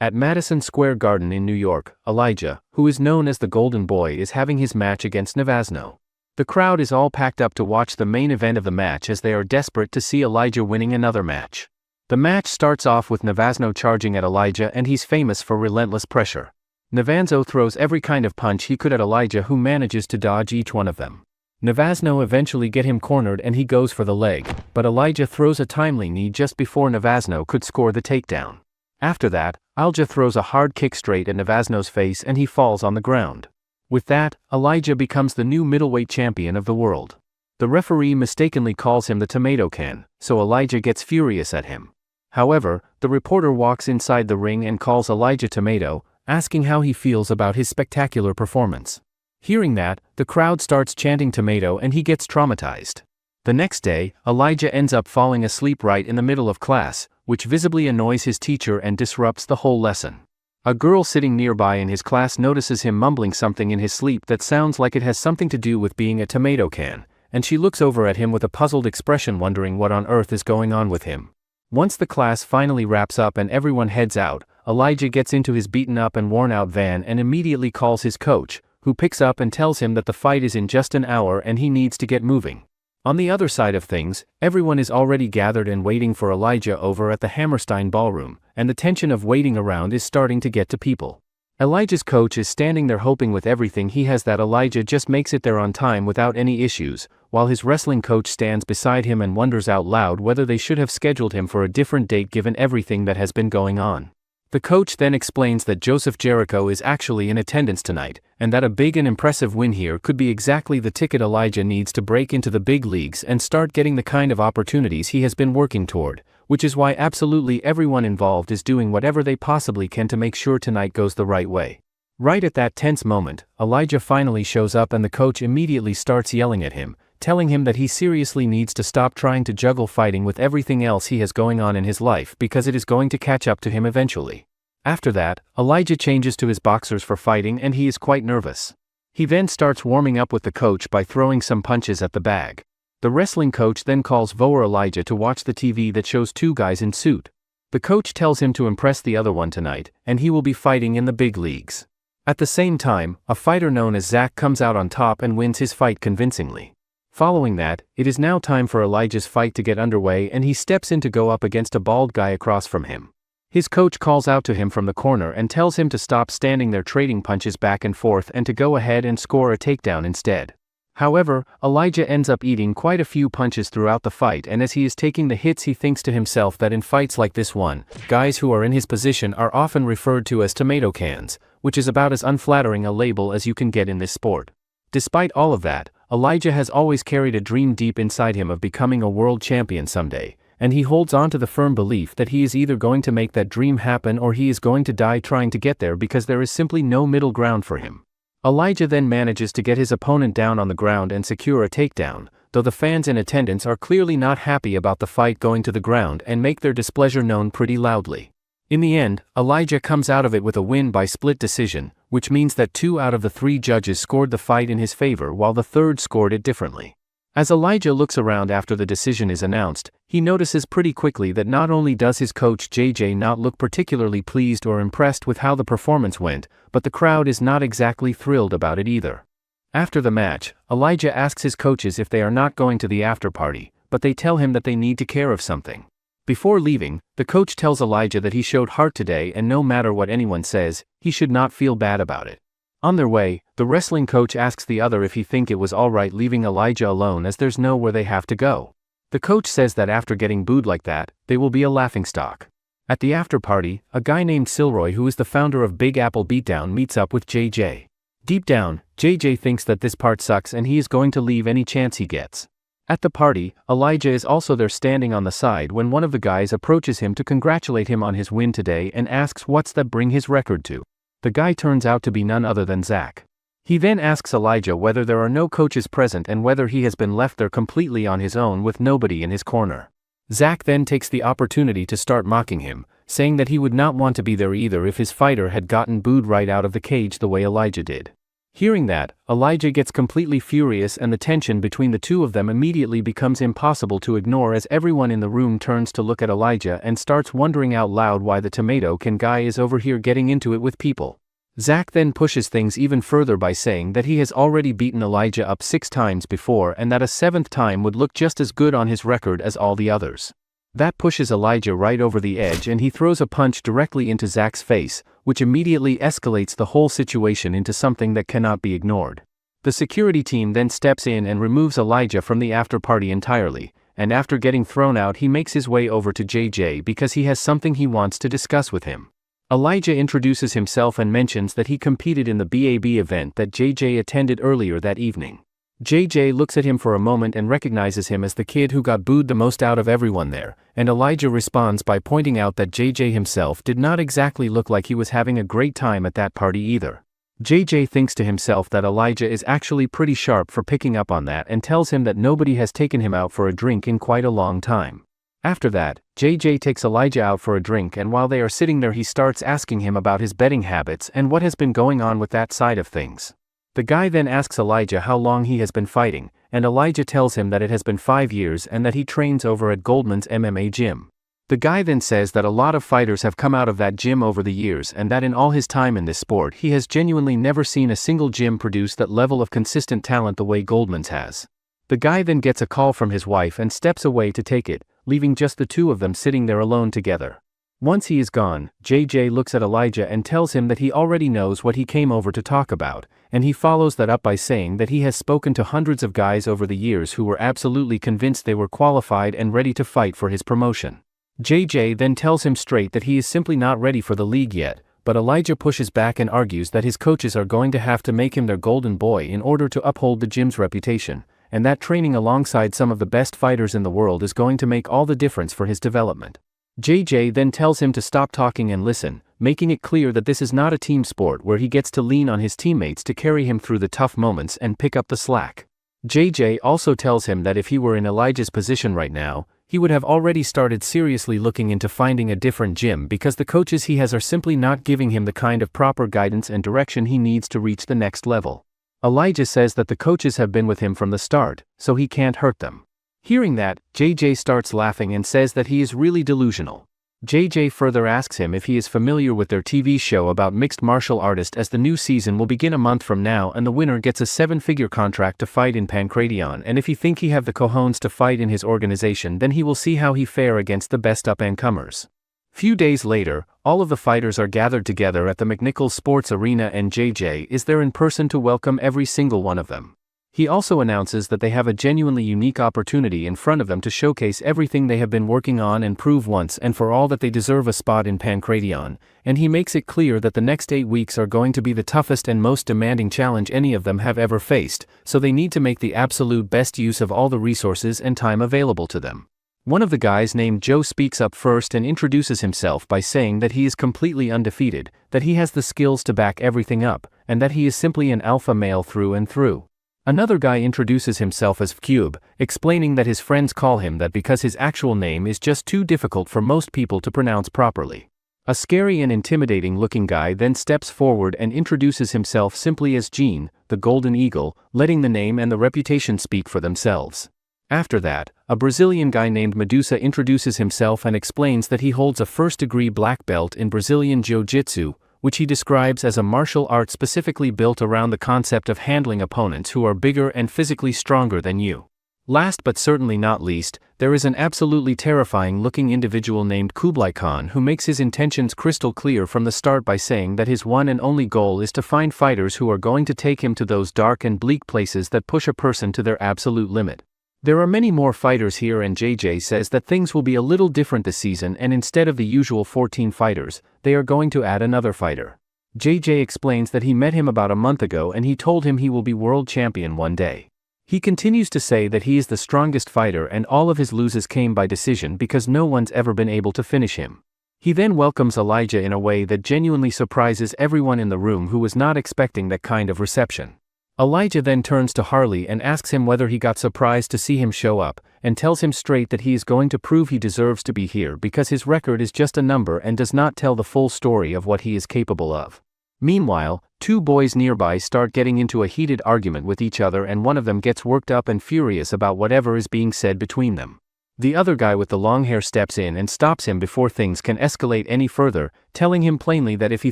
At Madison Square Garden in New York, Elijah, who is known as the Golden Boy, is having his match against Navasno. The crowd is all packed up to watch the main event of the match as they are desperate to see Elijah winning another match. The match starts off with Navasno charging at Elijah, and he's famous for relentless pressure. Navasno throws every kind of punch he could at Elijah, who manages to dodge each one of them. Navasno eventually get him cornered and he goes for the leg, but Elijah throws a timely knee just before Navasno could score the takedown. After that, Elijah throws a hard kick straight at Navasno's face and he falls on the ground. With that, Elijah becomes the new middleweight champion of the world. The referee mistakenly calls him the tomato can, so Elijah gets furious at him. However, the reporter walks inside the ring and calls Elijah Tomato, asking how he feels about his spectacular performance. Hearing that, the crowd starts chanting tomato and he gets traumatized. The next day, Elijah ends up falling asleep right in the middle of class, which visibly annoys his teacher and disrupts the whole lesson. A girl sitting nearby in his class notices him mumbling something in his sleep that sounds like it has something to do with being a tomato can, and she looks over at him with a puzzled expression, wondering what on earth is going on with him. Once the class finally wraps up and everyone heads out, Elijah gets into his beaten up and worn out van and immediately calls his coach, who picks up and tells him that the fight is in just an hour and he needs to get moving. On the other side of things, everyone is already gathered and waiting for Elijah over at the Hammerstein Ballroom, and the tension of waiting around is starting to get to people. Elijah's coach is standing there hoping with everything he has that Elijah just makes it there on time without any issues, while his wrestling coach stands beside him and wonders out loud whether they should have scheduled him for a different date given everything that has been going on. The coach then explains that Joseph Jericho is actually in attendance tonight, and that a big and impressive win here could be exactly the ticket Elijah needs to break into the big leagues and start getting the kind of opportunities he has been working toward, which is why absolutely everyone involved is doing whatever they possibly can to make sure tonight goes the right way. Right at that tense moment, Elijah finally shows up and the coach immediately starts yelling at him, telling him that he seriously needs to stop trying to juggle fighting with everything else he has going on in his life because it is going to catch up to him eventually. After that, Elijah changes to his boxers for fighting and he is quite nervous. He then starts warming up with the coach by throwing some punches at the bag. The wrestling coach then calls Voer Elijah to watch the TV that shows two guys in suit. The coach tells him to impress the other one tonight, and he will be fighting in the big leagues. At the same time, a fighter known as Zach comes out on top and wins his fight convincingly. Following that, it is now time for Elijah's fight to get underway and he steps in to go up against a bald guy across from him. His coach calls out to him from the corner and tells him to stop standing there trading punches back and forth and to go ahead and score a takedown instead. However, Elijah ends up eating quite a few punches throughout the fight, and as he is taking the hits he thinks to himself that in fights like this one, guys who are in his position are often referred to as tomato cans, which is about as unflattering a label as you can get in this sport. Despite all of that, Elijah has always carried a dream deep inside him of becoming a world champion someday, and he holds on to the firm belief that he is either going to make that dream happen or he is going to die trying to get there because there is simply no middle ground for him. Elijah then manages to get his opponent down on the ground and secure a takedown, though the fans in attendance are clearly not happy about the fight going to the ground and make their displeasure known pretty loudly. In the end, Elijah comes out of it with a win by split decision, which means that 2 out of the 3 judges scored the fight in his favor while the third scored it differently. As Elijah looks around after the decision is announced, he notices pretty quickly that not only does his coach JJ not look particularly pleased or impressed with how the performance went, but the crowd is not exactly thrilled about it either. After the match, Elijah asks his coaches if they are not going to the after party, but they tell him that they need to care of something. Before leaving, the coach tells Elijah that he showed heart today and no matter what anyone says, he should not feel bad about it. On their way, the wrestling coach asks the other if he think it was alright leaving Elijah alone as there's nowhere they have to go. The coach says that after getting booed like that, they will be a laughingstock. At the after party, a guy named Silroy, who is the founder of Big Apple Beatdown, meets up with JJ. Deep down, JJ thinks that this part sucks and he is going to leave any chance he gets. At the party, Elijah is also there standing on the side when one of the guys approaches him to congratulate him on his win today and asks what's that bring his record to. The guy turns out to be none other than Zach. He then asks Elijah whether there are no coaches present and whether he has been left there completely on his own with nobody in his corner. Zach then takes the opportunity to start mocking him, saying that he would not want to be there either if his fighter had gotten booed right out of the cage the way Elijah did. Hearing that, Elijah gets completely furious and the tension between the two of them immediately becomes impossible to ignore as everyone in the room turns to look at Elijah and starts wondering out loud why the tomato can guy is over here getting into it with people. Zach then pushes things even further by saying that he has already beaten Elijah up 6 times before and that a 7th time would look just as good on his record as all the others. That pushes Elijah right over the edge and he throws a punch directly into Zach's face, which immediately escalates the whole situation into something that cannot be ignored. The security team then steps in and removes Elijah from the after party entirely, and after getting thrown out he makes his way over to JJ because he has something he wants to discuss with him. Elijah introduces himself and mentions that he competed in the BAB event that JJ attended earlier that evening. JJ looks at him for a moment and recognizes him as the kid who got booed the most out of everyone there, and Elijah responds by pointing out that JJ himself did not exactly look like he was having a great time at that party either. JJ thinks to himself that Elijah is actually pretty sharp for picking up on that and tells him that nobody has taken him out for a drink in quite a long time. After that, JJ takes Elijah out for a drink and while they are sitting there he starts asking him about his betting habits and what has been going on with that side of things. The guy then asks Elijah how long he has been fighting, and Elijah tells him that it has been 5 years and that he trains over at Goldman's MMA gym. The guy then says that a lot of fighters have come out of that gym over the years and that in all his time in this sport he has genuinely never seen a single gym produce that level of consistent talent the way Goldman's has. The guy then gets a call from his wife and steps away to take it, leaving just the two of them sitting there alone together. Once he is gone, JJ looks at Elijah and tells him that he already knows what he came over to talk about, and he follows that up by saying that he has spoken to hundreds of guys over the years who were absolutely convinced they were qualified and ready to fight for his promotion. JJ then tells him straight that he is simply not ready for the league yet, but Elijah pushes back and argues that his coaches are going to have to make him their golden boy in order to uphold the gym's reputation, and that training alongside some of the best fighters in the world is going to make all the difference for his development. JJ then tells him to stop talking and listen, making it clear that this is not a team sport where he gets to lean on his teammates to carry him through the tough moments and pick up the slack. JJ also tells him that if he were in Elijah's position right now, he would have already started seriously looking into finding a different gym because the coaches he has are simply not giving him the kind of proper guidance and direction he needs to reach the next level. Elijah says that the coaches have been with him from the start, so he can't hurt them. Hearing that, JJ starts laughing and says that he is really delusional. JJ further asks him if he is familiar with their TV show about mixed martial artists as the new season will begin a month from now and the winner gets a 7-figure contract to fight in Pancration and if he think he have the cojones to fight in his organization then he will see how he fare against the best up-and-comers. Few days later, all of the fighters are gathered together at the McNichols Sports Arena and JJ is there in person to welcome every single one of them. He also announces that they have a genuinely unique opportunity in front of them to showcase everything they have been working on and prove once and for all that they deserve a spot in Pancration, and he makes it clear that the next 8 weeks are going to be the toughest and most demanding challenge any of them have ever faced, so they need to make the absolute best use of all the resources and time available to them. One of the guys named Joe speaks up first and introduces himself by saying that he is completely undefeated, that he has the skills to back everything up, and that he is simply an alpha male through and through. Another guy introduces himself as Cube, explaining that his friends call him that because his actual name is just too difficult for most people to pronounce properly. A scary and intimidating looking guy then steps forward and introduces himself simply as Gene, the Golden Eagle, letting the name and the reputation speak for themselves. After that, a Brazilian guy named Medusa introduces himself and explains that he holds a first-degree black belt in Brazilian Jiu-Jitsu, which he describes as a martial art specifically built around the concept of handling opponents who are bigger and physically stronger than you. Last but certainly not least, there is an absolutely terrifying-looking individual named Kublai Khan who makes his intentions crystal clear from the start by saying that his one and only goal is to find fighters who are going to take him to those dark and bleak places that push a person to their absolute limit. There are many more fighters here and JJ says that things will be a little different this season and instead of the usual 14 fighters, they are going to add another fighter. JJ explains that he met him about a month ago and he told him he will be world champion one day. He continues to say that he is the strongest fighter and all of his losses came by decision because no one's ever been able to finish him. He then welcomes Elijah in a way that genuinely surprises everyone in the room who was not expecting that kind of reception. Elijah then turns to Harley and asks him whether he got surprised to see him show up, and tells him straight that he is going to prove he deserves to be here because his record is just a number and does not tell the full story of what he is capable of. Meanwhile, two boys nearby start getting into a heated argument with each other, and one of them gets worked up and furious about whatever is being said between them. The other guy with the long hair steps in and stops him before things can escalate any further, telling him plainly that if he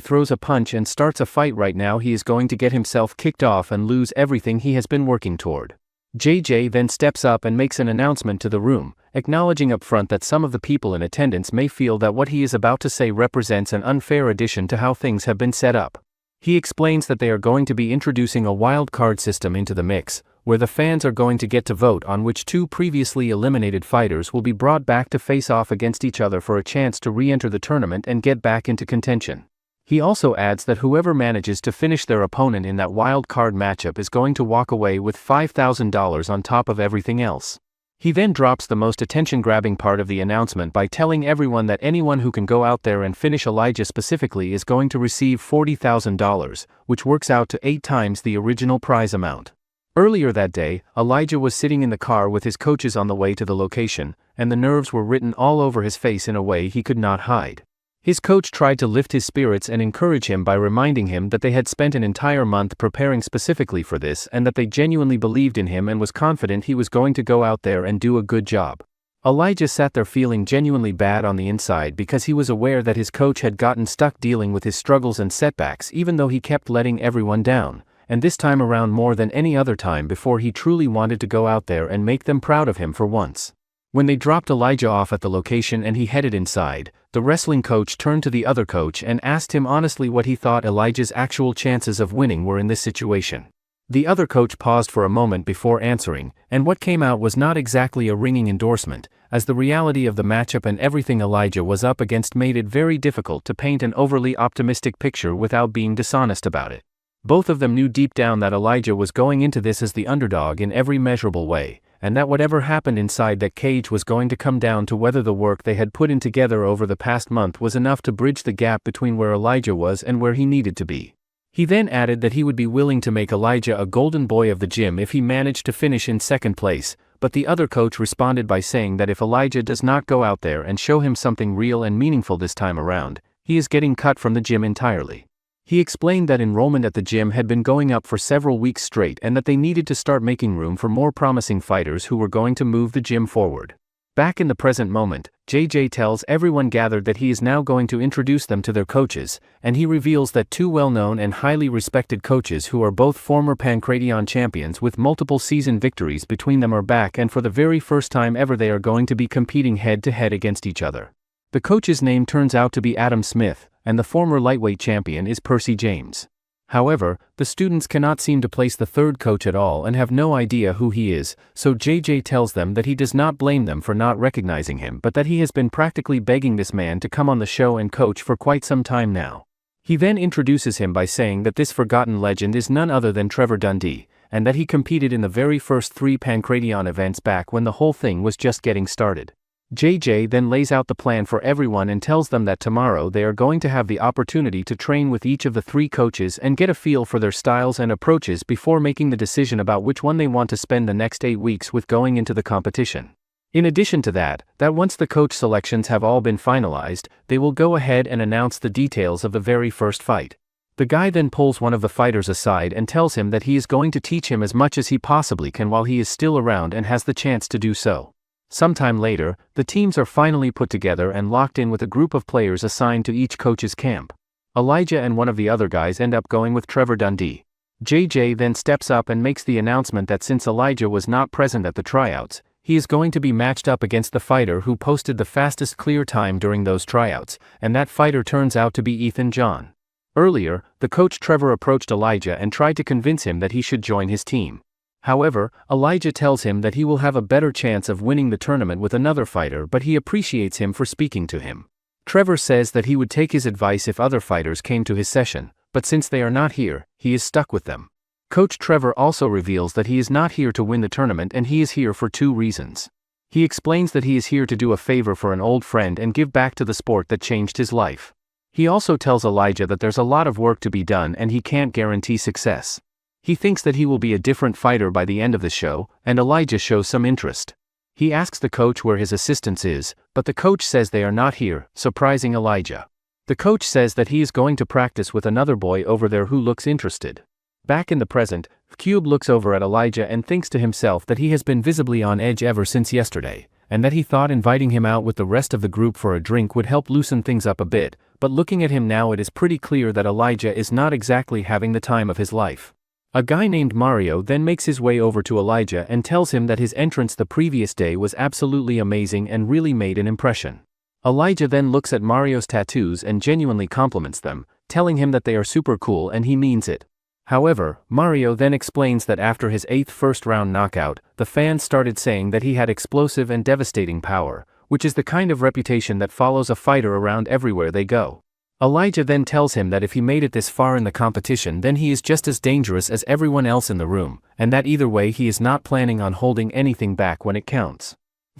throws a punch and starts a fight right now, he is going to get himself kicked off and lose everything he has been working toward. JJ then steps up and makes an announcement to the room, acknowledging up front that some of the people in attendance may feel that what he is about to say represents an unfair addition to how things have been set up. He explains that they are going to be introducing a wild card system into the mix, where the fans are going to get to vote on which two previously eliminated fighters will be brought back to face off against each other for a chance to re-enter the tournament and get back into contention. He also adds that whoever manages to finish their opponent in that wild card matchup is going to walk away with $5,000 on top of everything else. He then drops the most attention-grabbing part of the announcement by telling everyone that anyone who can go out there and finish Elijah specifically is going to receive $40,000, which works out to 8 times the original prize amount. Earlier that day, Elijah was sitting in the car with his coaches on the way to the location, and the nerves were written all over his face in a way he could not hide. His coach tried to lift his spirits and encourage him by reminding him that they had spent an entire month preparing specifically for this and that they genuinely believed in him and was confident he was going to go out there and do a good job. Elijah sat there feeling genuinely bad on the inside because he was aware that his coach had gotten stuck dealing with his struggles and setbacks even though he kept letting everyone down, and this time around more than any other time before he truly wanted to go out there and make them proud of him for once. When they dropped Elijah off at the location and he headed inside, the wrestling coach turned to the other coach and asked him honestly what he thought Elijah's actual chances of winning were in this situation. The other coach paused for a moment before answering, and what came out was not exactly a ringing endorsement, as the reality of the matchup and everything Elijah was up against made it very difficult to paint an overly optimistic picture without being dishonest about it. Both of them knew deep down that Elijah was going into this as the underdog in every measurable way, and that whatever happened inside that cage was going to come down to whether the work they had put in together over the past month was enough to bridge the gap between where Elijah was and where he needed to be. He then added that he would be willing to make Elijah a golden boy of the gym if he managed to finish in second place, but the other coach responded by saying that if Elijah does not go out there and show him something real and meaningful this time around, he is getting cut from the gym entirely. He explained that enrollment at the gym had been going up for several weeks straight and that they needed to start making room for more promising fighters who were going to move the gym forward. Back in the present moment, JJ tells everyone gathered that he is now going to introduce them to their coaches, and he reveals that 2 well-known and highly respected coaches who are both former Pancration champions with multiple season victories between them are back, and for the very first time ever they are going to be competing head-to-head against each other. The coach's name turns out to be Adam Smith, and the former lightweight champion is Percy James. However, the students cannot seem to place the third coach at all and have no idea who he is, so JJ tells them that he does not blame them for not recognizing him, but that he has been practically begging this man to come on the show and coach for quite some time now. He then introduces him by saying that this forgotten legend is none other than Trevor Dundee, and that he competed in the very first 3 Pancration events back when the whole thing was just getting started. JJ then lays out the plan for everyone and tells them that tomorrow they are going to have the opportunity to train with each of the 3 coaches and get a feel for their styles and approaches before making the decision about which one they want to spend the next 8 weeks with going into the competition. In addition to that once the coach selections have all been finalized, they will go ahead and announce the details of the very first fight. The guy then pulls one of the fighters aside and tells him that he is going to teach him as much as he possibly can while he is still around and has the chance to do so. Sometime later, the teams are finally put together and locked in with a group of players assigned to each coach's camp. Elijah and one of the other guys end up going with Trevor Dundee. JJ then steps up and makes the announcement that since Elijah was not present at the tryouts, he is going to be matched up against the fighter who posted the fastest clear time during those tryouts, and that fighter turns out to be Ethan John. Earlier, the coach Trevor approached Elijah and tried to convince him that he should join his team. However, Elijah tells him that he will have a better chance of winning the tournament with another fighter, but he appreciates him for speaking to him. Trevor says that he would take his advice if other fighters came to his session, but since they are not here, he is stuck with them. Coach Trevor also reveals that he is not here to win the tournament and he is here for 2 reasons. He explains that he is here to do a favor for an old friend and give back to the sport that changed his life. He also tells Elijah that there's a lot of work to be done and he can't guarantee success. He thinks that he will be a different fighter by the end of the show, and Elijah shows some interest. He asks the coach where his assistants is, but the coach says they are not here, surprising Elijah. The coach says that he is going to practice with another boy over there who looks interested. Back in the present, Cube looks over at Elijah and thinks to himself that he has been visibly on edge ever since yesterday, and that he thought inviting him out with the rest of the group for a drink would help loosen things up a bit, but looking at him now it is pretty clear that Elijah is not exactly having the time of his life. A guy named Mario then makes his way over to Elijah and tells him that his entrance the previous day was absolutely amazing and really made an impression. Elijah then looks at Mario's tattoos and genuinely compliments them, telling him that they are super cool and he means it. However, Mario then explains that after his 8th first-round knockout, the fans started saying that he had explosive and devastating power, which is the kind of reputation that follows a fighter around everywhere they go. Elijah then tells him that if he made it this far in the competition then he is just as dangerous as everyone else in the room, and that either way he is not planning on holding anything back when it counts.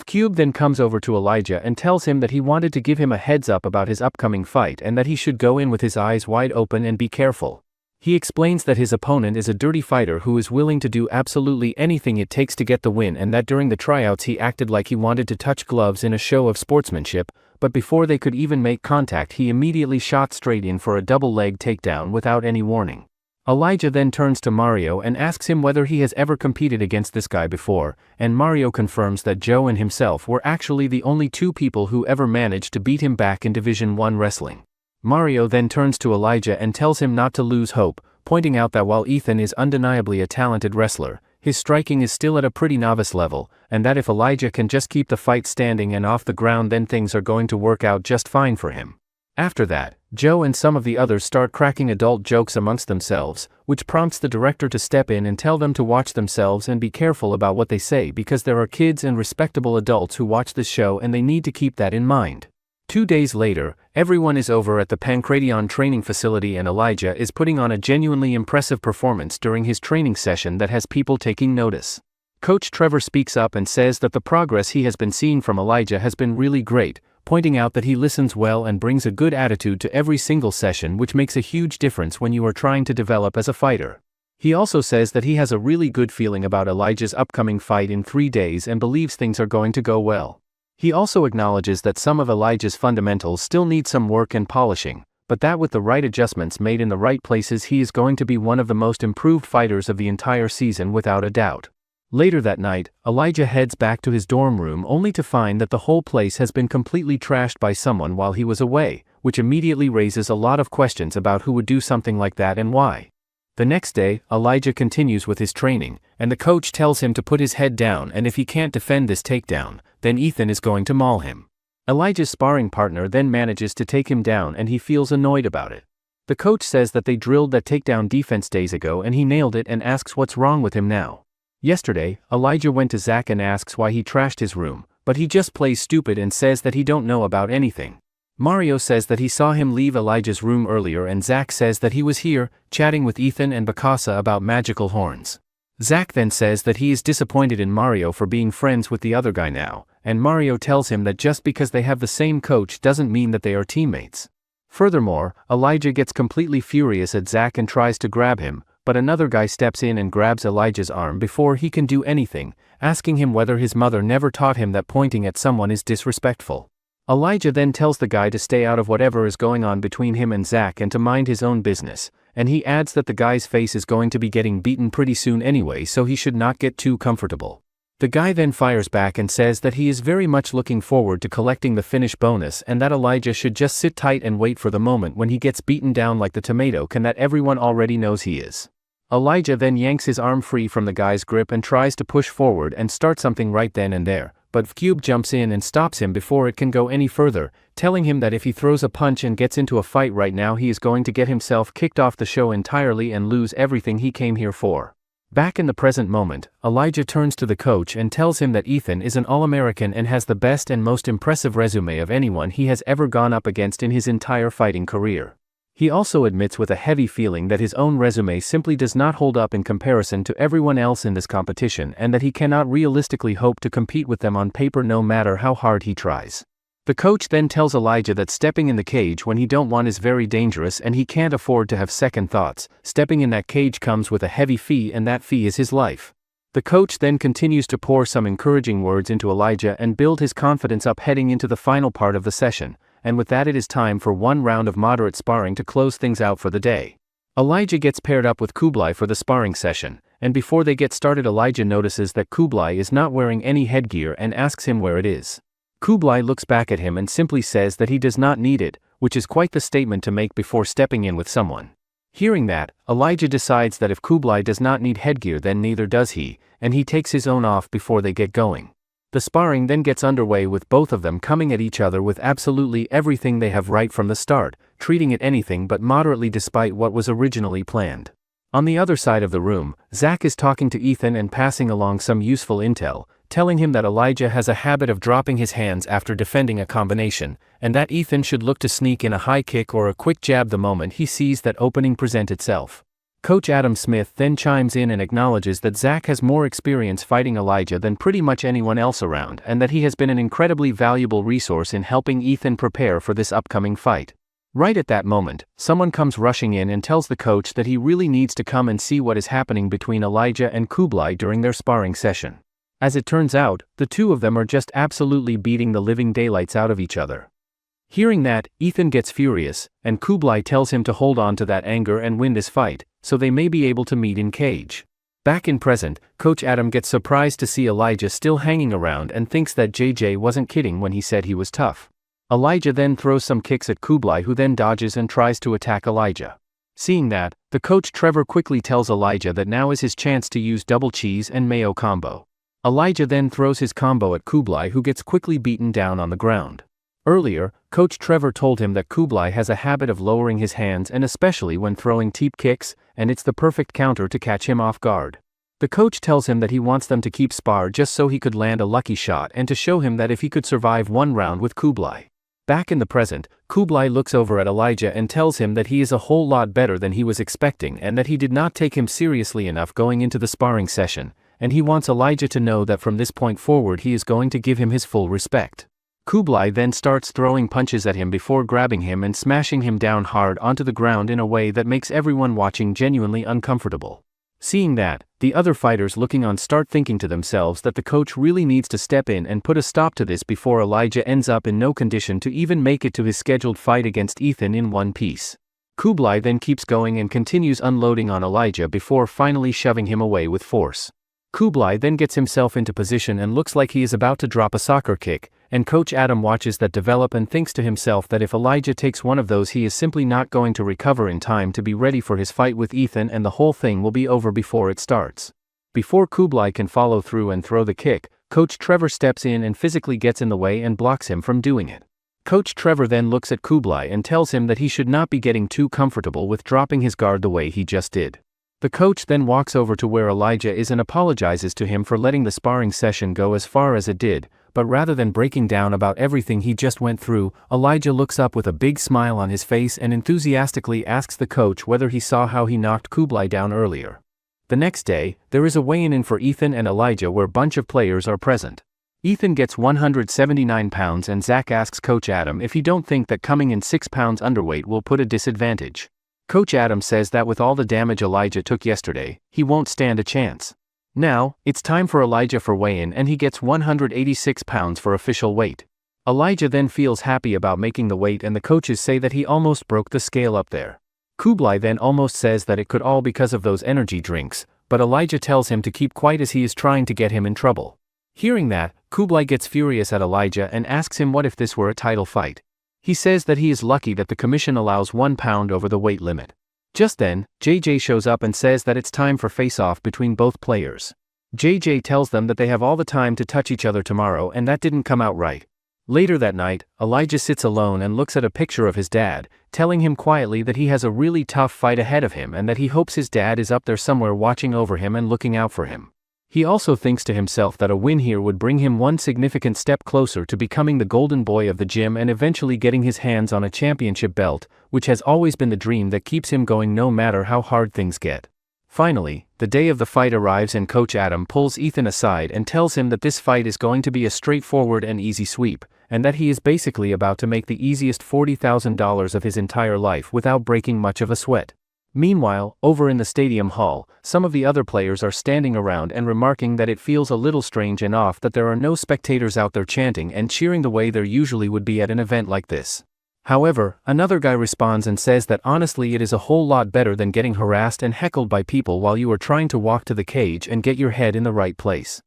Cube then comes over to Elijah and tells him that he wanted to give him a heads up about his upcoming fight and that he should go in with his eyes wide open and be careful. He explains that his opponent is a dirty fighter who is willing to do absolutely anything it takes to get the win and that during the tryouts he acted like he wanted to touch gloves in a show of sportsmanship, but before they could even make contact he immediately shot straight in for a double-leg takedown without any warning. Elijah then turns to Mario and asks him whether he has ever competed against this guy before, and Mario confirms that Joe and himself were actually the only two people who ever managed to beat him back in Division I wrestling. Mario then turns to Elijah and tells him not to lose hope, pointing out that while Ethan is undeniably a talented wrestler, his striking is still at a pretty novice level, and that if Elijah can just keep the fight standing and off the ground then things are going to work out just fine for him. After that, Joe and some of the others start cracking adult jokes amongst themselves, which prompts the director to step in and tell them to watch themselves and be careful about what they say because there are kids and respectable adults who watch this show and they need to keep that in mind. 2 days later, everyone is over at the Pancration training facility and Elijah is putting on a genuinely impressive performance during his training session that has people taking notice. Coach Trevor speaks up and says that the progress he has been seeing from Elijah has been really great, pointing out that he listens well and brings a good attitude to every single session, which makes a huge difference when you are trying to develop as a fighter. He also says that he has a really good feeling about Elijah's upcoming fight in 3 days and believes things are going to go well. He also acknowledges that some of Elijah's fundamentals still need some work and polishing, but that with the right adjustments made in the right places he is going to be one of the most improved fighters of the entire season without a doubt. Later that night, Elijah heads back to his dorm room only to find that the whole place has been completely trashed by someone while he was away, which immediately raises a lot of questions about who would do something like that and why. The next day, Elijah continues with his training, and the coach tells him to put his head down and if he can't defend this takedown, then Ethan is going to maul him. Elijah's sparring partner then manages to take him down and he feels annoyed about it. The coach says that they drilled that takedown defense days ago and he nailed it and asks what's wrong with him now. Yesterday, Elijah went to Zach and asks why he trashed his room, but he just plays stupid and says that he don't know about anything. Mario says that he saw him leave Elijah's room earlier and Zach says that he was here, chatting with Ethan and Bicasa about magical horns. Zach then says that he is disappointed in Mario for being friends with the other guy now, and Mario tells him that just because they have the same coach doesn't mean that they are teammates. Furthermore, Elijah gets completely furious at Zach and tries to grab him, but another guy steps in and grabs Elijah's arm before he can do anything, asking him whether his mother never taught him that pointing at someone is disrespectful. Elijah then tells the guy to stay out of whatever is going on between him and Zach and to mind his own business, and he adds that the guy's face is going to be getting beaten pretty soon anyway so he should not get too comfortable. The guy then fires back and says that he is very much looking forward to collecting the finish bonus and that Elijah should just sit tight and wait for the moment when he gets beaten down like the tomato can that everyone already knows he is. Elijah then yanks his arm free from the guy's grip and tries to push forward and start something right then and there, but Cube jumps in and stops him before it can go any further, telling him that if he throws a punch and gets into a fight right now he is going to get himself kicked off the show entirely and lose everything he came here for. Back in the present moment, Elijah turns to the coach and tells him that Ethan is an All-American and has the best and most impressive resume of anyone he has ever gone up against in his entire fighting career. He also admits with a heavy feeling that his own resume simply does not hold up in comparison to everyone else in this competition and that he cannot realistically hope to compete with them on paper no matter how hard he tries. The coach then tells Elijah that stepping in the cage when he don't want is very dangerous and he can't afford to have second thoughts. Stepping in that cage comes with a heavy fee and that fee is his life. The coach then continues to pour some encouraging words into Elijah and build his confidence up heading into the final part of the session, and with that it is time for one round of moderate sparring to close things out for the day. Elijah gets paired up with Kublai for the sparring session, and before they get started Elijah notices that Kublai is not wearing any headgear and asks him where it is. Kublai looks back at him and simply says that he does not need it, which is quite the statement to make before stepping in with someone. Hearing that, Elijah decides that if Kublai does not need headgear then neither does he, and he takes his own off before they get going. The sparring then gets underway with both of them coming at each other with absolutely everything they have right from the start, treating it anything but moderately despite what was originally planned. On the other side of the room, Zach is talking to Ethan and passing along some useful intel, telling him that Elijah has a habit of dropping his hands after defending a combination, and that Ethan should look to sneak in a high kick or a quick jab the moment he sees that opening present itself. Coach Adam Smith then chimes in and acknowledges that Zach has more experience fighting Elijah than pretty much anyone else around and that he has been an incredibly valuable resource in helping Ethan prepare for this upcoming fight. Right at that moment, someone comes rushing in and tells the coach that he really needs to come and see what is happening between Elijah and Kublai during their sparring session. As it turns out, the two of them are just absolutely beating the living daylights out of each other. Hearing that, Ethan gets furious, and Kublai tells him to hold on to that anger and win this fight, so they may be able to meet in cage. Back in present, Coach Adam gets surprised to see Elijah still hanging around and thinks that JJ wasn't kidding when he said he was tough. Elijah then throws some kicks at Kublai who then dodges and tries to attack Elijah. Seeing that, the coach Trevor quickly tells Elijah that now is his chance to use double cheese and mayo combo. Elijah then throws his combo at Kublai who gets quickly beaten down on the ground. Earlier, Coach Trevor told him that Kublai has a habit of lowering his hands and especially when throwing teep kicks, and it's the perfect counter to catch him off guard. The coach tells him that he wants them to keep spar just so he could land a lucky shot and to show him that if he could survive one round with Kublai. Back in the present, Kublai looks over at Elijah and tells him that he is a whole lot better than he was expecting and that he did not take him seriously enough going into the sparring session, and he wants Elijah to know that from this point forward he is going to give him his full respect. Kublai then starts throwing punches at him before grabbing him and smashing him down hard onto the ground in a way that makes everyone watching genuinely uncomfortable. Seeing that, the other fighters looking on start thinking to themselves that the coach really needs to step in and put a stop to this before Elijah ends up in no condition to even make it to his scheduled fight against Ethan in one piece. Kublai then keeps going and continues unloading on Elijah before finally shoving him away with force. Kublai then gets himself into position and looks like he is about to drop a soccer kick, and Coach Adam watches that develop and thinks to himself that if Elijah takes one of those he is simply not going to recover in time to be ready for his fight with Ethan and the whole thing will be over before it starts. Before Kublai can follow through and throw the kick, Coach Trevor steps in and physically gets in the way and blocks him from doing it. Coach Trevor then looks at Kublai and tells him that he should not be getting too comfortable with dropping his guard the way he just did. The coach then walks over to where Elijah is and apologizes to him for letting the sparring session go as far as it did, but rather than breaking down about everything he just went through, Elijah looks up with a big smile on his face and enthusiastically asks the coach whether he saw how he knocked Kublai down earlier. The next day, there is a weigh-in for Ethan and Elijah where a bunch of players are present. Ethan gets 179 pounds and Zach asks Coach Adam if he don't think that coming in 6 pounds underweight will put a disadvantage. Coach Adam says that with all the damage Elijah took yesterday, he won't stand a chance. Now, it's time for Elijah for weigh-in and he gets 186 pounds for official weight. Elijah then feels happy about making the weight and the coaches say that he almost broke the scale up there. Kublai then almost says that it could all because of those energy drinks, but Elijah tells him to keep quiet as he is trying to get him in trouble. Hearing that, Kublai gets furious at Elijah and asks him what if this were a title fight. He says that he is lucky that the commission allows 1 pound over the weight limit. Just then, JJ shows up and says that it's time for face-off between both players. JJ tells them that they have all the time to touch each other tomorrow and that didn't come out right. Later that night, Elijah sits alone and looks at a picture of his dad, telling him quietly that he has a really tough fight ahead of him and that he hopes his dad is up there somewhere watching over him and looking out for him. He also thinks to himself that a win here would bring him one significant step closer to becoming the golden boy of the gym and eventually getting his hands on a championship belt, which has always been the dream that keeps him going no matter how hard things get. Finally, the day of the fight arrives and Coach Adam pulls Ethan aside and tells him that this fight is going to be a straightforward and easy sweep, and that he is basically about to make the easiest $40,000 of his entire life without breaking much of a sweat. Meanwhile, over in the stadium hall, some of the other players are standing around and remarking that it feels a little strange and off that there are no spectators out there chanting and cheering the way there usually would be at an event like this. However, another guy responds and says that honestly it is a whole lot better than getting harassed and heckled by people while you are trying to walk to the cage and get your head in the right place.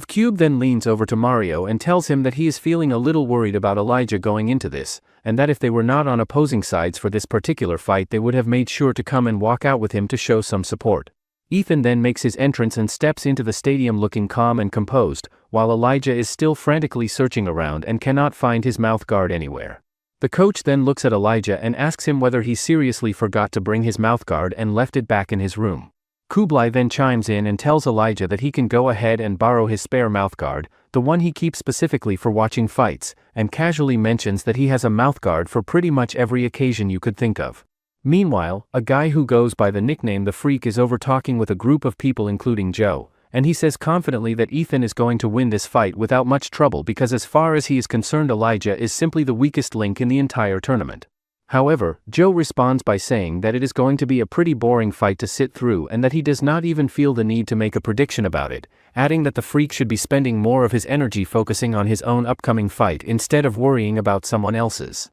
Cube then leans over to Mario and tells him that he is feeling a little worried about Elijah going into this, and that if they were not on opposing sides for this particular fight they would have made sure to come and walk out with him to show some support. Ethan then makes his entrance and steps into the stadium looking calm and composed, while Elijah is still frantically searching around and cannot find his mouth guard anywhere. The coach then looks at Elijah and asks him whether he seriously forgot to bring his mouth guard and left it back in his room. Kublai then chimes in and tells Elijah that he can go ahead and borrow his spare mouthguard, the one he keeps specifically for watching fights, and casually mentions that he has a mouthguard for pretty much every occasion you could think of. Meanwhile, a guy who goes by the nickname The Freak is over talking with a group of people including Joe, and he says confidently that Ethan is going to win this fight without much trouble because as far as he is concerned Elijah is simply the weakest link in the entire tournament. However, Joe responds by saying that it is going to be a pretty boring fight to sit through and that he does not even feel the need to make a prediction about it, adding that the Freak should be spending more of his energy focusing on his own upcoming fight instead of worrying about someone else's.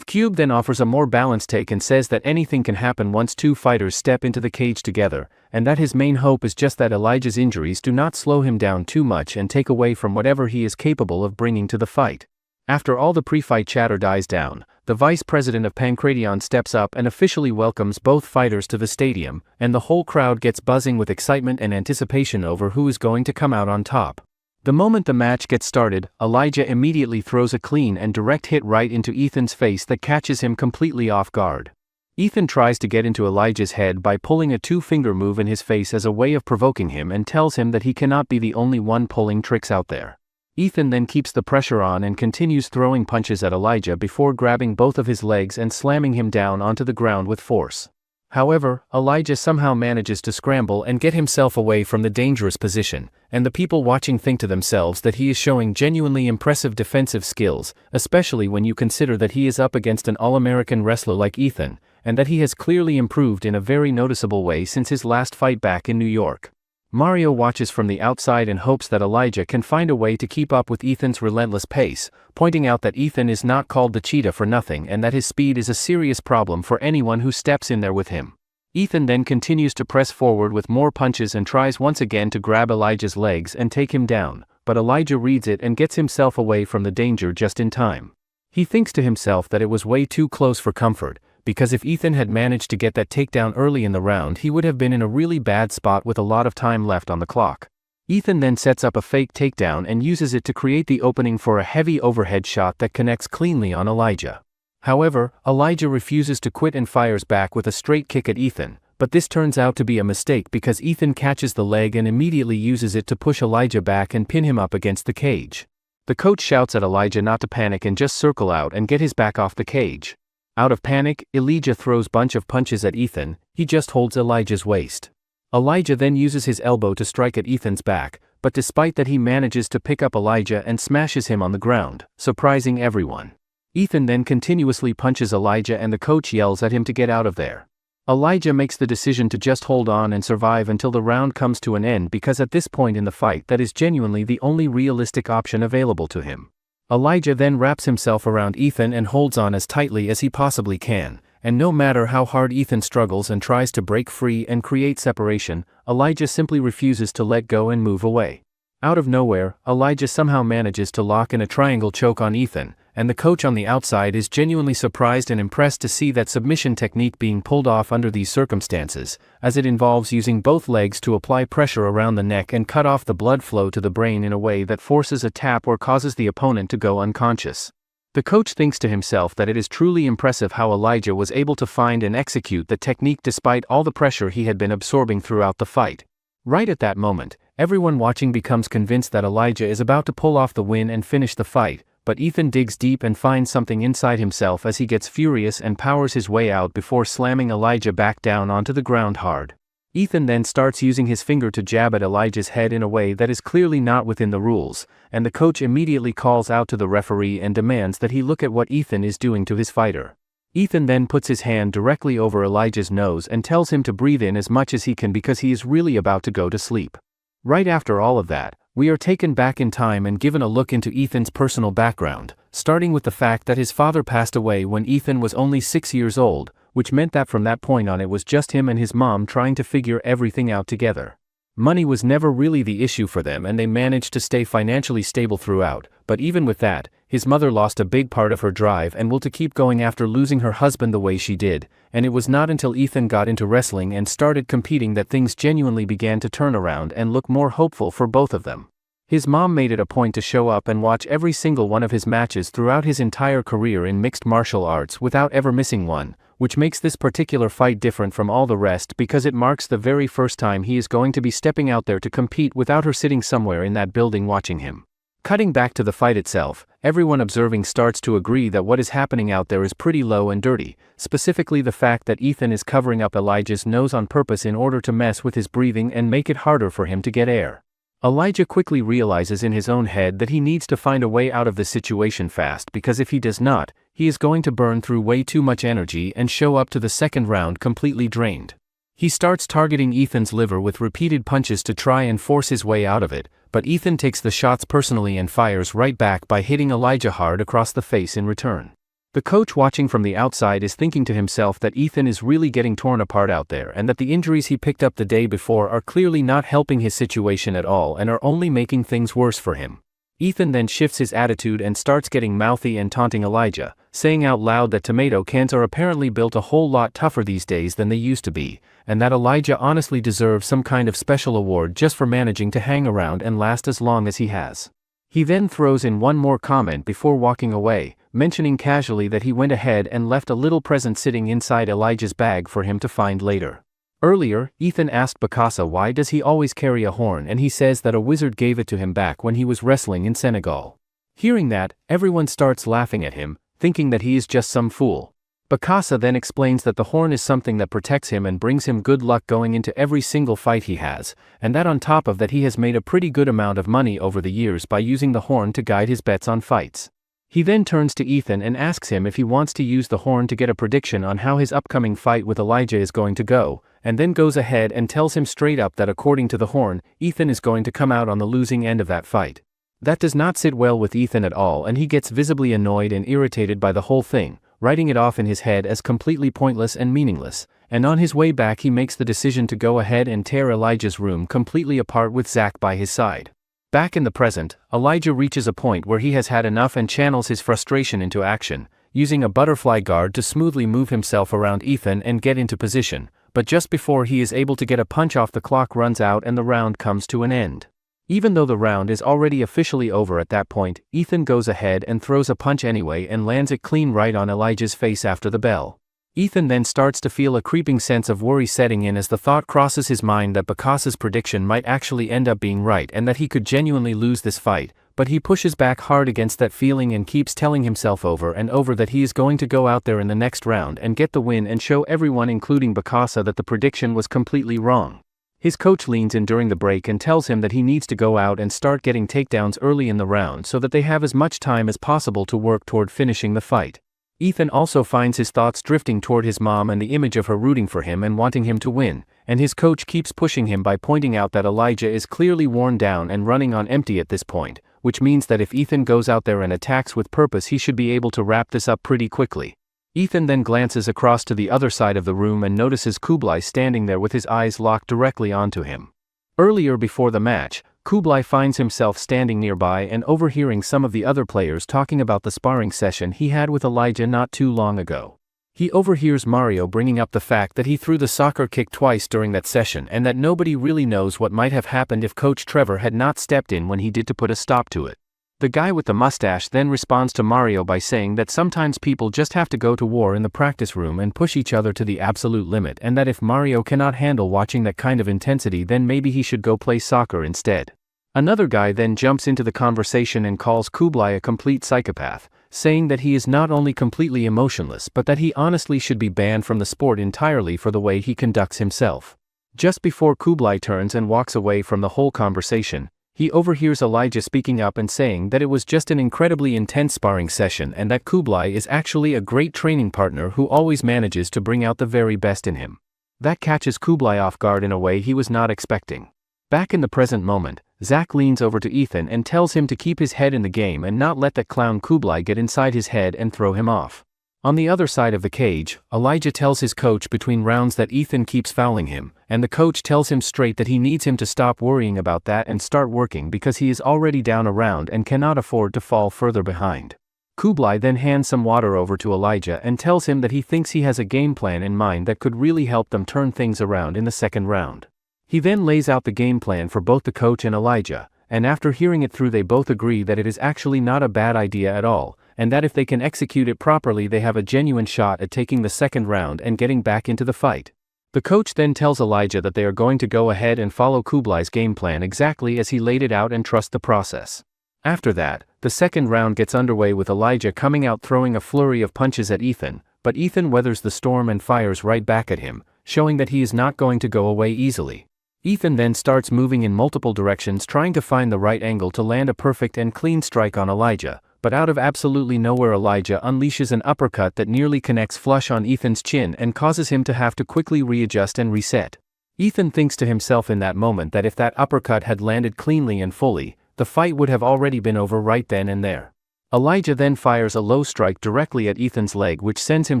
Cube then offers a more balanced take and says that anything can happen once two fighters step into the cage together, and that his main hope is just that Elijah's injuries do not slow him down too much and take away from whatever he is capable of bringing to the fight. After all the pre-fight chatter dies down, the vice president of Pancration steps up and officially welcomes both fighters to the stadium, and the whole crowd gets buzzing with excitement and anticipation over who is going to come out on top. The moment the match gets started, Elijah immediately throws a clean and direct hit right into Ethan's face that catches him completely off guard. Ethan tries to get into Elijah's head by pulling a two-finger move in his face as a way of provoking him and tells him that he cannot be the only one pulling tricks out there. Ethan then keeps the pressure on and continues throwing punches at Elijah before grabbing both of his legs and slamming him down onto the ground with force. However, Elijah somehow manages to scramble and get himself away from the dangerous position, and the people watching think to themselves that he is showing genuinely impressive defensive skills, especially when you consider that he is up against an all-American wrestler like Ethan, and that he has clearly improved in a very noticeable way since his last fight back in New York. Mario watches from the outside and hopes that Elijah can find a way to keep up with Ethan's relentless pace, pointing out that Ethan is not called the cheetah for nothing and that his speed is a serious problem for anyone who steps in there with him. Ethan then continues to press forward with more punches and tries once again to grab Elijah's legs and take him down, but Elijah reads it and gets himself away from the danger just in time. He thinks to himself that it was way too close for comfort, because if Ethan had managed to get that takedown early in the round he would have been in a really bad spot with a lot of time left on the clock. Ethan then sets up a fake takedown and uses it to create the opening for a heavy overhead shot that connects cleanly on Elijah. However, Elijah refuses to quit and fires back with a straight kick at Ethan, but this turns out to be a mistake because Ethan catches the leg and immediately uses it to push Elijah back and pin him up against the cage. The coach shouts at Elijah not to panic and just circle out and get his back off the cage. Out of panic, Elijah throws bunch of punches at Ethan, he just holds Elijah's waist. Elijah then uses his elbow to strike at Ethan's back, but despite that he manages to pick up Elijah and smashes him on the ground, surprising everyone. Ethan then continuously punches Elijah and the coach yells at him to get out of there. Elijah makes the decision to just hold on and survive until the round comes to an end because at this point in the fight that is genuinely the only realistic option available to him. Elijah then wraps himself around Ethan and holds on as tightly as he possibly can, and no matter how hard Ethan struggles and tries to break free and create separation, Elijah simply refuses to let go and move away. Out of nowhere, Elijah somehow manages to lock in a triangle choke on Ethan, and the coach on the outside is genuinely surprised and impressed to see that submission technique being pulled off under these circumstances, as it involves using both legs to apply pressure around the neck and cut off the blood flow to the brain in a way that forces a tap or causes the opponent to go unconscious. The coach thinks to himself that it is truly impressive how Elijah was able to find and execute the technique despite all the pressure he had been absorbing throughout the fight. Right at that moment, everyone watching becomes convinced that Elijah is about to pull off the win and finish the fight, but Ethan digs deep and finds something inside himself as he gets furious and powers his way out before slamming Elijah back down onto the ground hard. Ethan then starts using his finger to jab at Elijah's head in a way that is clearly not within the rules, and the coach immediately calls out to the referee and demands that he look at what Ethan is doing to his fighter. Ethan then puts his hand directly over Elijah's nose and tells him to breathe in as much as he can because he is really about to go to sleep. Right after all of that, We are taken back in time and given a look into Ethan's personal background, starting with the fact that his father passed away when Ethan was only 6 years old, which meant that from that point on it was just him and his mom trying to figure everything out together. Money was never really the issue for them and they managed to stay financially stable throughout, but even with that, his mother lost a big part of her drive and will to keep going after losing her husband the way she did, and it was not until Ethan got into wrestling and started competing that things genuinely began to turn around and look more hopeful for both of them. His mom made it a point to show up and watch every single one of his matches throughout his entire career in mixed martial arts without ever missing one, which makes this particular fight different from all the rest because it marks the very first time he is going to be stepping out there to compete without her sitting somewhere in that building watching him. Cutting back to the fight itself, everyone observing starts to agree that what is happening out there is pretty low and dirty, specifically the fact that Ethan is covering up Elijah's nose on purpose in order to mess with his breathing and make it harder for him to get air. Elijah quickly realizes in his own head that he needs to find a way out of this situation fast because if he does not, he is going to burn through way too much energy and show up to the second round completely drained. He starts targeting Ethan's liver with repeated punches to try and force his way out of it, but Ethan takes the shots personally and fires right back by hitting Elijah hard across the face in return. The coach watching from the outside is thinking to himself that Ethan is really getting torn apart out there and that the injuries he picked up the day before are clearly not helping his situation at all and are only making things worse for him. Ethan then shifts his attitude and starts getting mouthy and taunting Elijah, saying out loud that tomato cans are apparently built a whole lot tougher these days than they used to be, and that Elijah honestly deserves some kind of special award just for managing to hang around and last as long as he has. He then throws in one more comment before walking away, mentioning casually that he went ahead and left a little present sitting inside Elijah's bag for him to find later. Earlier, Ethan asked Bicasa why does he always carry a horn and he says that a wizard gave it to him back when he was wrestling in Senegal. Hearing that, everyone starts laughing at him, thinking that he is just some fool. Bicasa then explains that the horn is something that protects him and brings him good luck going into every single fight he has, and that on top of that he has made a pretty good amount of money over the years by using the horn to guide his bets on fights. He then turns to Ethan and asks him if he wants to use the horn to get a prediction on how his upcoming fight with Elijah is going to go, and then goes ahead and tells him straight up that according to the horn, Ethan is going to come out on the losing end of that fight. That does not sit well with Ethan at all and he gets visibly annoyed and irritated by the whole thing, writing it off in his head as completely pointless and meaningless, and on his way back he makes the decision to go ahead and tear Elijah's room completely apart with Zach by his side. Back in the present, Elijah reaches a point where he has had enough and channels his frustration into action, using a butterfly guard to smoothly move himself around Ethan and get into position, but just before he is able to get a punch off the clock runs out and the round comes to an end. Even though the round is already officially over at that point, Ethan goes ahead and throws a punch anyway and lands it clean right on Elijah's face after the bell. Ethan then starts to feel a creeping sense of worry setting in as the thought crosses his mind that Bicasa's prediction might actually end up being right and that he could genuinely lose this fight, but he pushes back hard against that feeling and keeps telling himself over and over that he is going to go out there in the next round and get the win and show everyone including Bicasa that the prediction was completely wrong. His coach leans in during the break and tells him that he needs to go out and start getting takedowns early in the round so that they have as much time as possible to work toward finishing the fight. Ethan also finds his thoughts drifting toward his mom and the image of her rooting for him and wanting him to win, and his coach keeps pushing him by pointing out that Elijah is clearly worn down and running on empty at this point, which means that if Ethan goes out there and attacks with purpose he should be able to wrap this up pretty quickly. Ethan then glances across to the other side of the room and notices Kublai standing there with his eyes locked directly onto him. Earlier before the match, Kublai finds himself standing nearby and overhearing some of the other players talking about the sparring session he had with Elijah not too long ago. He overhears Mario bringing up the fact that he threw the soccer kick twice during that session and that nobody really knows what might have happened if Coach Trevor had not stepped in when he did to put a stop to it. The guy with the mustache then responds to Mario by saying that sometimes people just have to go to war in the practice room and push each other to the absolute limit and that if Mario cannot handle watching that kind of intensity then maybe he should go play soccer instead. Another guy then jumps into the conversation and calls Kublai a complete psychopath, saying that he is not only completely emotionless but that he honestly should be banned from the sport entirely for the way he conducts himself. Just before Kublai turns and walks away from the whole conversation, he overhears Elijah speaking up and saying that it was just an incredibly intense sparring session and that Kublai is actually a great training partner who always manages to bring out the very best in him. That catches Kublai off guard in a way he was not expecting. Back in the present moment, Zach leans over to Ethan and tells him to keep his head in the game and not let that clown Kublai get inside his head and throw him off. On the other side of the cage, Elijah tells his coach between rounds that Ethan keeps fouling him, and the coach tells him straight that he needs him to stop worrying about that and start working because he is already down a round and cannot afford to fall further behind. Kublai then hands some water over to Elijah and tells him that he thinks he has a game plan in mind that could really help them turn things around in the second round. He then lays out the game plan for both the coach and Elijah, and after hearing it through they both agree that it is actually not a bad idea at all, and that if they can execute it properly they have a genuine shot at taking the second round and getting back into the fight. The coach then tells Elijah that they are going to go ahead and follow Kublai's game plan exactly as he laid it out and trust the process. After that, the second round gets underway with Elijah coming out throwing a flurry of punches at Ethan, but Ethan weathers the storm and fires right back at him, showing that he is not going to go away easily. Ethan then starts moving in multiple directions trying to find the right angle to land a perfect and clean strike on Elijah, but out of absolutely nowhere Elijah unleashes an uppercut that nearly connects flush on Ethan's chin and causes him to have to quickly readjust and reset. Ethan thinks to himself in that moment that if that uppercut had landed cleanly and fully, the fight would have already been over right then and there. Elijah then fires a low strike directly at Ethan's leg which sends him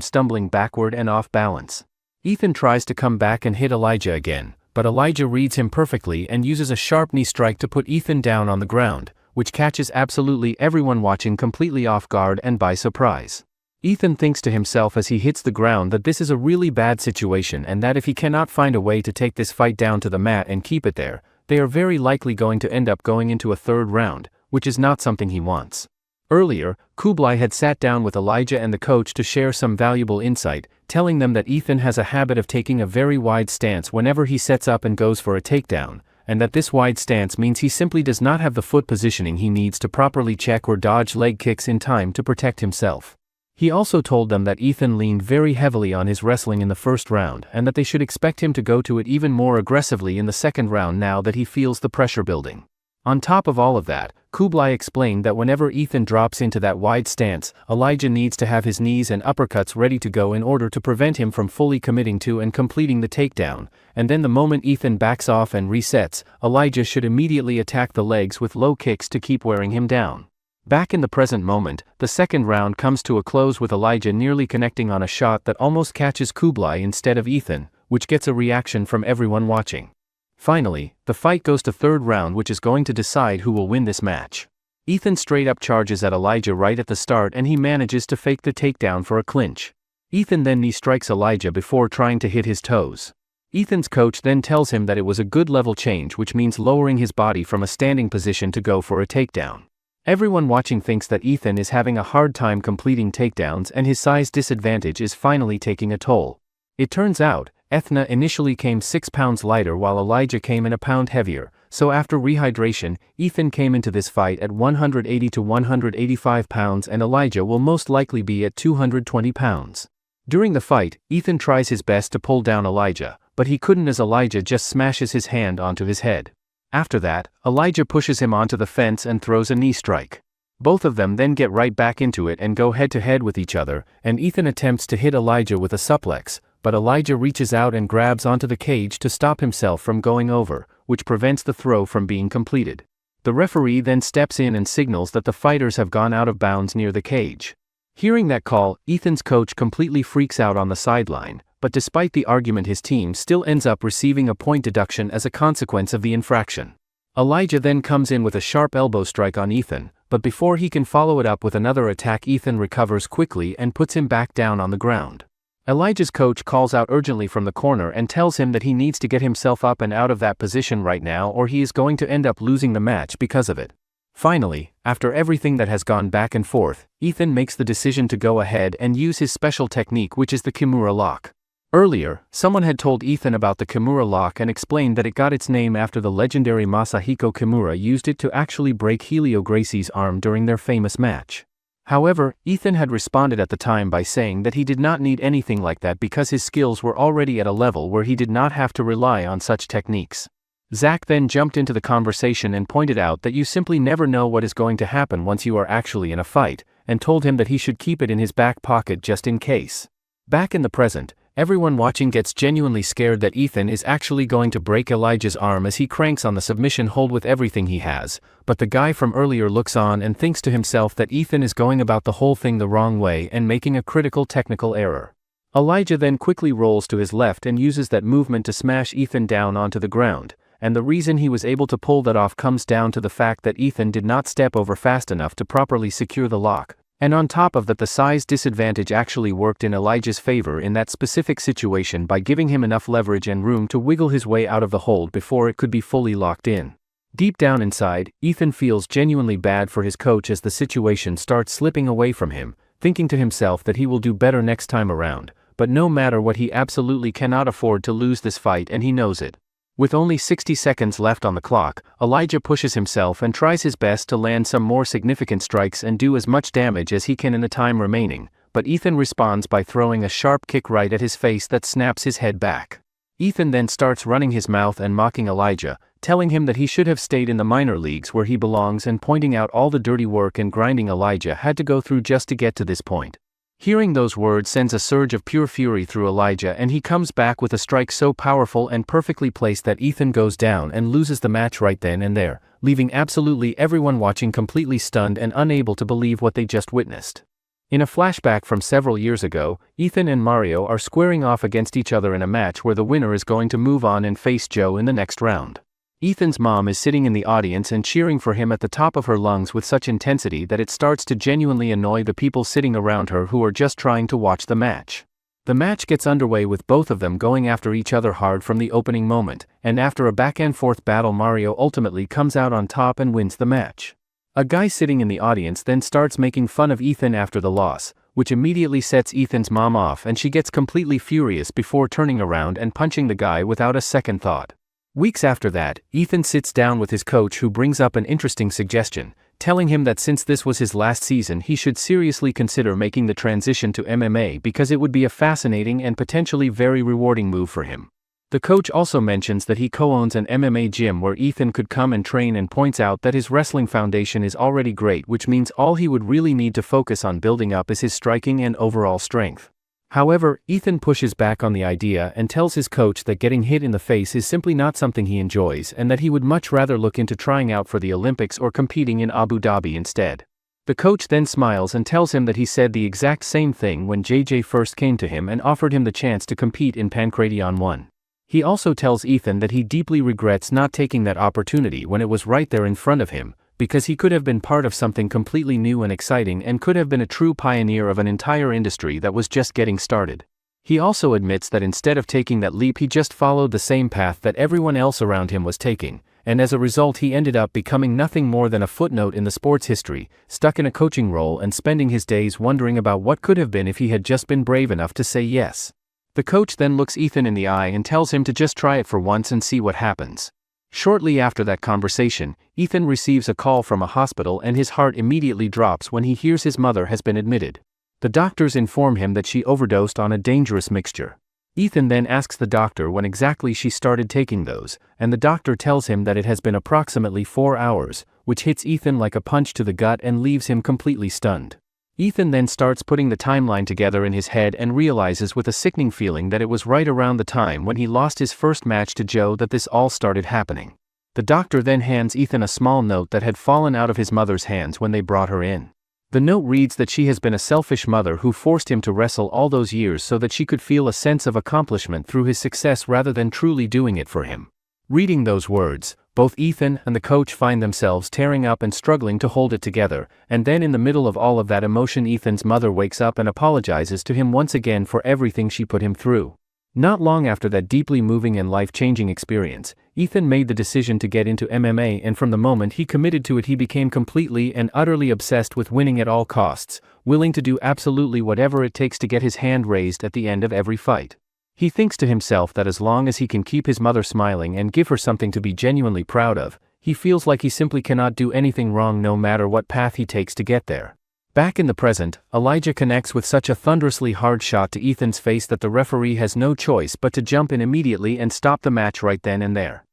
stumbling backward and off balance. Ethan tries to come back and hit Elijah again, but Elijah reads him perfectly and uses a sharp knee strike to put Ethan down on the ground, which catches absolutely everyone watching completely off guard and by surprise. Ethan thinks to himself as he hits the ground that this is a really bad situation and that if he cannot find a way to take this fight down to the mat and keep it there, they are very likely going to end up going into a third round, which is not something he wants. Earlier, Kublai had sat down with Elijah and the coach to share some valuable insight, telling them that Ethan has a habit of taking a very wide stance whenever he sets up and goes for a takedown, and that this wide stance means he simply does not have the foot positioning he needs to properly check or dodge leg kicks in time to protect himself. He also told them that Ethan leaned very heavily on his wrestling in the first round and that they should expect him to go to it even more aggressively in the second round now that he feels the pressure building. On top of all of that, Kublai explained that whenever Ethan drops into that wide stance, Elijah needs to have his knees and uppercuts ready to go in order to prevent him from fully committing to and completing the takedown, and then the moment Ethan backs off and resets, Elijah should immediately attack the legs with low kicks to keep wearing him down. Back in the present moment, the second round comes to a close with Elijah nearly connecting on a shot that almost catches Kublai instead of Ethan, which gets a reaction from everyone watching. Finally, the fight goes to third round which is going to decide who will win this match. Ethan straight up charges at Elijah right at the start and he manages to fake the takedown for a clinch. Ethan then knee strikes Elijah before trying to hit his toes. Ethan's coach then tells him that it was a good level change which means lowering his body from a standing position to go for a takedown. Everyone watching thinks that Ethan is having a hard time completing takedowns and his size disadvantage is finally taking a toll. It turns out, Ethna initially came 6 pounds lighter while Elijah came in a pound heavier, so after rehydration, Ethan came into this fight at 180 to 185 pounds and Elijah will most likely be at 220 pounds. During the fight, Ethan tries his best to pull down Elijah, but he couldn't as Elijah just smashes his hand onto his head. After that, Elijah pushes him onto the fence and throws a knee strike. Both of them then get right back into it and go head to head with each other, and Ethan attempts to hit Elijah with a suplex, but Elijah reaches out and grabs onto the cage to stop himself from going over, which prevents the throw from being completed. The referee then steps in and signals that the fighters have gone out of bounds near the cage. Hearing that call, Ethan's coach completely freaks out on the sideline, but despite the argument his team still ends up receiving a point deduction as a consequence of the infraction. Elijah then comes in with a sharp elbow strike on Ethan, but before he can follow it up with another attack Ethan recovers quickly and puts him back down on the ground. Elijah's coach calls out urgently from the corner and tells him that he needs to get himself up and out of that position right now or he is going to end up losing the match because of it. Finally, after everything that has gone back and forth, Ethan makes the decision to go ahead and use his special technique which is the Kimura lock. Earlier, someone had told Ethan about the Kimura lock and explained that it got its name after the legendary Masahiko Kimura used it to actually break Helio Gracie's arm during their famous match. However, Ethan had responded at the time by saying that he did not need anything like that because his skills were already at a level where he did not have to rely on such techniques. Zach then jumped into the conversation and pointed out that you simply never know what is going to happen once you are actually in a fight, and told him that he should keep it in his back pocket just in case. Back in the present, Everyone watching gets genuinely scared that Ethan is actually going to break Elijah's arm as he cranks on the submission hold with everything he has, but the guy from earlier looks on and thinks to himself that Ethan is going about the whole thing the wrong way and making a critical technical error. Elijah then quickly rolls to his left and uses that movement to smash Ethan down onto the ground, and the reason he was able to pull that off comes down to the fact that Ethan did not step over fast enough to properly secure the lock. And on top of that, the size disadvantage actually worked in Elijah's favor in that specific situation by giving him enough leverage and room to wiggle his way out of the hold before it could be fully locked in. Deep down inside, Ethan feels genuinely bad for his coach as the situation starts slipping away from him, thinking to himself that he will do better next time around, but no matter what, he absolutely cannot afford to lose this fight, and he knows it. With only 60 seconds left on the clock, Elijah pushes himself and tries his best to land some more significant strikes and do as much damage as he can in the time remaining, but Ethan responds by throwing a sharp kick right at his face that snaps his head back. Ethan then starts running his mouth and mocking Elijah, telling him that he should have stayed in the minor leagues where he belongs and pointing out all the dirty work and grinding Elijah had to go through just to get to this point. Hearing those words sends a surge of pure fury through Elijah, and he comes back with a strike so powerful and perfectly placed that Ethan goes down and loses the match right then and there, leaving absolutely everyone watching completely stunned and unable to believe what they just witnessed. In a flashback from several years ago, Ethan and Mario are squaring off against each other in a match where the winner is going to move on and face Joe in the next round. Ethan's mom is sitting in the audience and cheering for him at the top of her lungs with such intensity that it starts to genuinely annoy the people sitting around her who are just trying to watch the match. The match gets underway with both of them going after each other hard from the opening moment, and after a back-and-forth battle, Mario ultimately comes out on top and wins the match. A guy sitting in the audience then starts making fun of Ethan after the loss, which immediately sets Ethan's mom off, and she gets completely furious before turning around and punching the guy without a second thought. Weeks after that, Ethan sits down with his coach, who brings up an interesting suggestion, telling him that since this was his last season, he should seriously consider making the transition to MMA because it would be a fascinating and potentially very rewarding move for him. The coach also mentions that he co-owns an MMA gym where Ethan could come and train, and points out that his wrestling foundation is already great, which means all he would really need to focus on building up is his striking and overall strength. However, Ethan pushes back on the idea and tells his coach that getting hit in the face is simply not something he enjoys, and that he would much rather look into trying out for the Olympics or competing in Abu Dhabi instead. The coach then smiles and tells him that he said the exact same thing when JJ first came to him and offered him the chance to compete in Pancration 1. He also tells Ethan that he deeply regrets not taking that opportunity when it was right there in front of him, because he could have been part of something completely new and exciting and could have been a true pioneer of an entire industry that was just getting started. He also admits that instead of taking that leap, he just followed the same path that everyone else around him was taking, and as a result he ended up becoming nothing more than a footnote in the sport's history, stuck in a coaching role and spending his days wondering about what could have been if he had just been brave enough to say yes. The coach then looks Ethan in the eye and tells him to just try it for once and see what happens. Shortly after that conversation, Ethan receives a call from a hospital and his heart immediately drops when he hears his mother has been admitted. The doctors inform him that she overdosed on a dangerous mixture. Ethan then asks the doctor when exactly she started taking those, and the doctor tells him that it has been approximately 4 hours, which hits Ethan like a punch to the gut and leaves him completely stunned. Ethan then starts putting the timeline together in his head and realizes with a sickening feeling that it was right around the time when he lost his first match to Joe that this all started happening. The doctor then hands Ethan a small note that had fallen out of his mother's hands when they brought her in. The note reads that she has been a selfish mother who forced him to wrestle all those years so that she could feel a sense of accomplishment through his success rather than truly doing it for him. Reading those words, both Ethan and the coach find themselves tearing up and struggling to hold it together, and then in the middle of all of that emotion, Ethan's mother wakes up and apologizes to him once again for everything she put him through. Not long after that deeply moving and life-changing experience, Ethan made the decision to get into MMA, and from the moment he committed to it he became completely and utterly obsessed with winning at all costs, willing to do absolutely whatever it takes to get his hand raised at the end of every fight. He thinks to himself that as long as he can keep his mother smiling and give her something to be genuinely proud of, he feels like he simply cannot do anything wrong no matter what path he takes to get there. Back in the present, Elijah connects with such a thunderously hard shot to Ethan's face that the referee has no choice but to jump in immediately and stop the match right then and there.